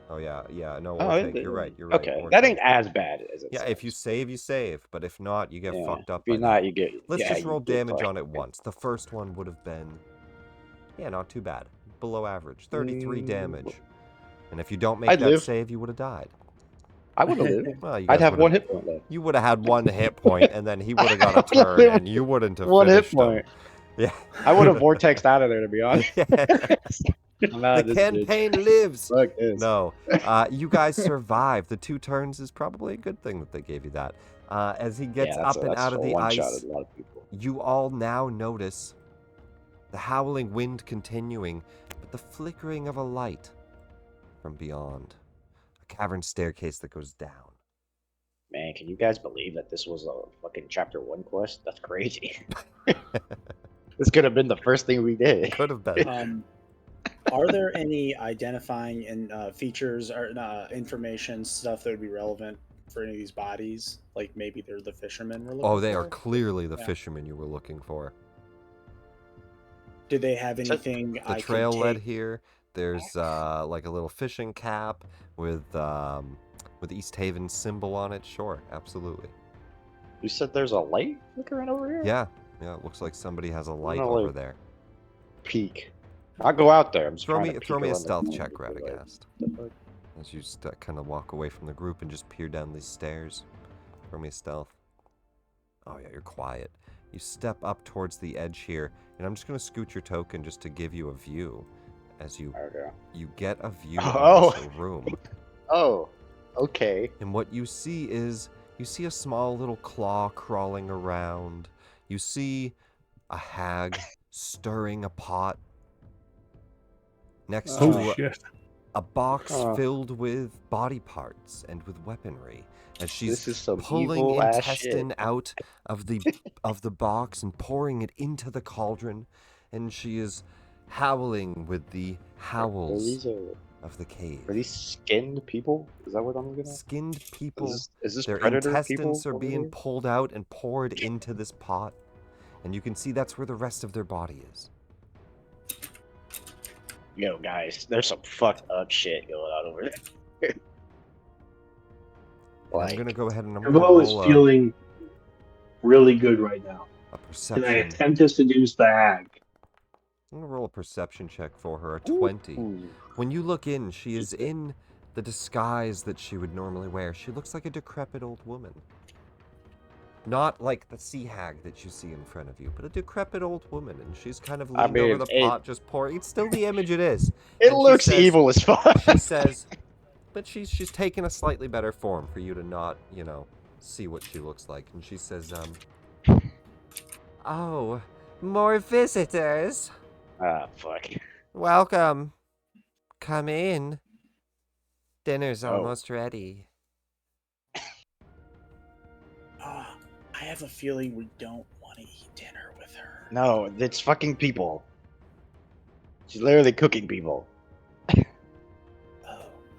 Speaker 3: Oh, yeah, no,
Speaker 8: Oh,
Speaker 3: or take. You're right.
Speaker 8: Okay,
Speaker 3: or
Speaker 8: that
Speaker 3: take.
Speaker 8: ain't as bad as it
Speaker 3: Yeah,
Speaker 8: says.
Speaker 3: if you save, you save. But if not, you get fucked up
Speaker 8: If you're
Speaker 3: by
Speaker 8: not,
Speaker 3: that.
Speaker 8: you get...
Speaker 3: Let's just roll
Speaker 8: you get
Speaker 3: damage on
Speaker 8: fucked.
Speaker 3: it once. The first one would have been... Yeah, not too bad. Below average. 33 damage. And if you don't make that save, you would have died.
Speaker 8: I would have lived.
Speaker 3: Well,
Speaker 8: I'd have 1 hit point left.
Speaker 3: You would have had 1 hit point, and then he would have got a turn, and you wouldn't have
Speaker 8: 1 hit
Speaker 3: finished
Speaker 8: point.
Speaker 3: him. Yeah.
Speaker 8: I would have vortexed out of there, to be honest.
Speaker 3: The campaign lives.
Speaker 8: Fuck this.
Speaker 3: No. You guys survived. The 2 turns is probably a good thing that they gave you that. As he gets up and out of the ice,
Speaker 8: a lot of people.
Speaker 3: you all now notice the howling wind continuing, but the flickering of a light from beyond. A cavern staircase that goes down.
Speaker 8: Man, can you guys believe that this was a fucking chapter 1 quest? That's crazy. This could have been the first thing we did.
Speaker 3: Could have been.
Speaker 6: Are there any identifying and features or information stuff that would be relevant for any of these bodies? Like maybe they're the fishermen we're looking for?
Speaker 3: Oh, they are clearly the fishermen you were looking for.
Speaker 6: Did they have anything
Speaker 3: The trail led here. There's like a little fishing cap with Easthaven symbol on it. Sure, absolutely.
Speaker 8: You said there's a light flickering over here?
Speaker 3: Yeah, it looks like somebody has a light over there.
Speaker 8: Peek. I'll go out there.
Speaker 3: Throw me a stealth check, Radagast. As you kind of walk away from the group and just peer down these stairs. Throw me a stealth. Oh yeah, you're quiet. You step up towards the edge here, and I'm just going to scoot your token just to give you a view. As you get a view of this room.
Speaker 8: Oh, okay.
Speaker 3: And what you see is, you see a small little claw crawling around. You see a hag stirring a pot next to a box filled with body parts and with weaponry. As she's pulling intestine out of the box and pouring it into the cauldron, and she is howling with the howls of the cave.
Speaker 8: Are these skinned people? Is that what I'm looking at?
Speaker 3: Skinned people.
Speaker 8: Is this
Speaker 3: their
Speaker 8: predator
Speaker 3: intestines
Speaker 8: people
Speaker 3: are being pulled out and poured into this pot, and you can see that's where the rest of their body is.
Speaker 8: Yo, guys, there's some fucked up shit going on over there.
Speaker 3: I'm gonna go ahead and I'm
Speaker 4: Kuvo is feeling really good right now.
Speaker 3: A perception.
Speaker 4: Can I attempt to seduce the hag?
Speaker 3: I'm gonna roll a perception check for her, a 20. When you look in, she is in the disguise that she would normally wear. She looks like a decrepit old woman. Not like the sea hag that you see in front of you, but a decrepit old woman, and she's kind of leaned over the pot, just pouring. It's still the image it is.
Speaker 8: It looks evil as fuck.
Speaker 3: She says, but she's taken a slightly better form for you to not, see what she looks like. And she says, oh, more visitors.
Speaker 8: Ah, fuck.
Speaker 3: Welcome. Come in. Dinner's almost ready.
Speaker 6: I have a feeling we don't want to eat dinner with her.
Speaker 8: No, it's fucking people. She's literally cooking people.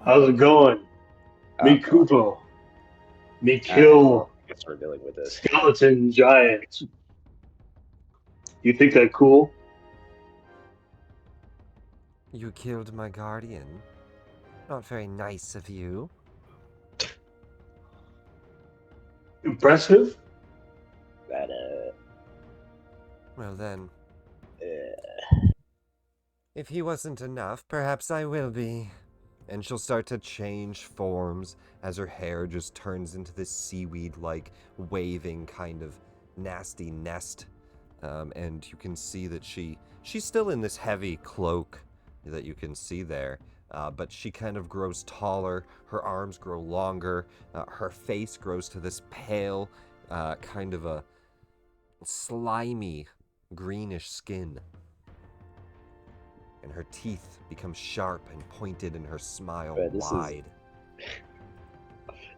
Speaker 4: How's it going? Me Kuvo. Me kill
Speaker 8: I guess we're dealing with this.
Speaker 4: skeleton giants. You think that cool?
Speaker 3: You killed my guardian. Not very nice of you.
Speaker 4: Impressive?
Speaker 3: Well then. If he wasn't enough, perhaps I will be. And she'll start to change forms as her hair just turns into this seaweed-like, waving kind of nasty nest. And you can see that she's still in this heavy cloak that you can see there. But she kind of grows taller, her arms grow longer, her face grows to this pale, kind of a slimy, greenish skin. And her teeth become sharp and pointed and her smile wide.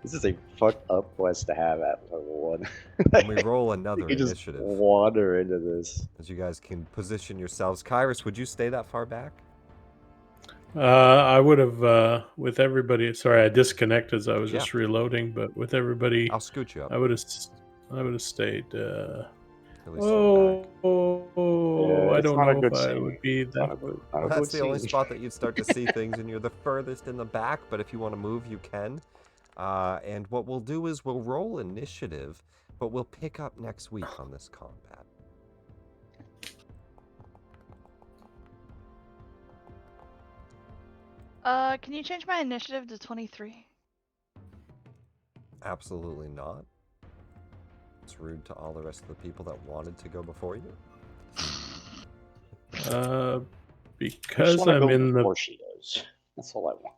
Speaker 8: This is a fucked up quest to have at level 1.
Speaker 3: And we roll another
Speaker 8: you
Speaker 3: initiative.
Speaker 8: Just wander into this.
Speaker 3: As you guys can position yourselves. Kyrus, would you stay that far back?
Speaker 5: I would have with everybody. Sorry, I disconnected as I was just reloading. But with everybody,
Speaker 3: I'll scoot you up.
Speaker 5: I would have stayed.
Speaker 3: At least in the
Speaker 5: I don't know if I would be that.
Speaker 3: Well, that's the only spot that you'd start to see things, and you're the furthest in the back. But if you want to move, you can. And what we'll do is we'll roll initiative, but we'll pick up next week on this combat.
Speaker 1: Can you change my initiative to 23?
Speaker 3: Absolutely not. It's rude to all the rest of the people that wanted to go before you.
Speaker 5: Because I'm in the.
Speaker 8: She does. That's all I want.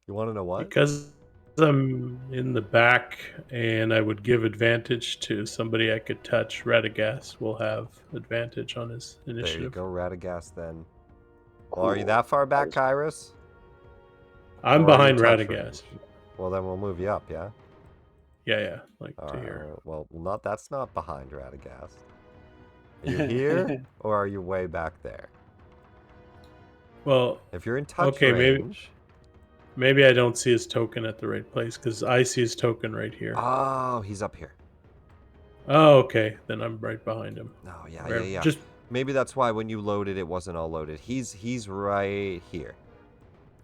Speaker 3: You want to know what?
Speaker 5: Because I'm in the back, and I would give advantage to somebody I could touch. Radagast will have advantage on his initiative.
Speaker 3: There you go, Radagast. Then. Well, are you that far back, Kyrus?
Speaker 5: I'm behind Radagast.
Speaker 3: Well, then we'll move you up, yeah?
Speaker 5: Yeah, like to here.
Speaker 3: Well, that's not behind Radagast. Are you here, or are you way back there?
Speaker 5: Well,
Speaker 3: if you're in touch range...
Speaker 5: Maybe I don't see his token at the right place, because I see his token right here.
Speaker 3: Oh, he's up here.
Speaker 5: Oh, okay. Then I'm right behind him.
Speaker 3: Oh, yeah. Just maybe that's why when you loaded, it wasn't all loaded. He's right here.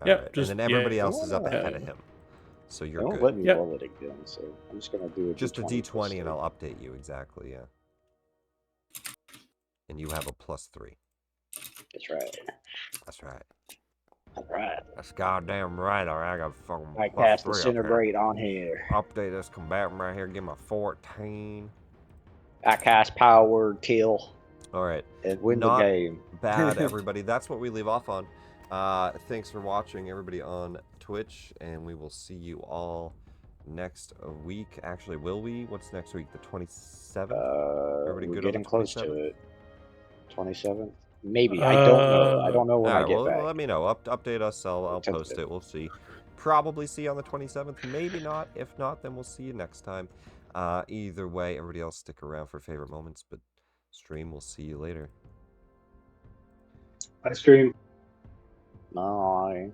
Speaker 5: Yeah,
Speaker 3: right. And then everybody else is up ahead of him. So you're good.
Speaker 8: Let me roll it again, so I'm just going to do
Speaker 3: just a D20 and I'll update you exactly, yeah. And you have a +3.
Speaker 8: That's right.
Speaker 3: That's right.
Speaker 8: All right.
Speaker 3: That's goddamn right. All right, I got fucking.
Speaker 8: I cast Disintegrate on here.
Speaker 3: Update this combatant right here. Give him a 14.
Speaker 8: I cast Power Word Kill.
Speaker 3: All right.
Speaker 8: And win the game.
Speaker 3: Bad, everybody. That's what we leave off on. Thanks for watching, everybody on Twitch, and we will see you all next week. Actually, will we? What's next week? The 27th?
Speaker 8: Everybody good? Getting close to it. 27th. Maybe. I don't know. I don't know when I get back.
Speaker 3: Let me know. Update us. I'll post it. We'll see. Probably see you on the 27th. Maybe not. If not, then we'll see you next time. Either way, everybody else stick around for favorite moments. But stream, we'll see you later.
Speaker 4: Bye, stream.
Speaker 8: Bye.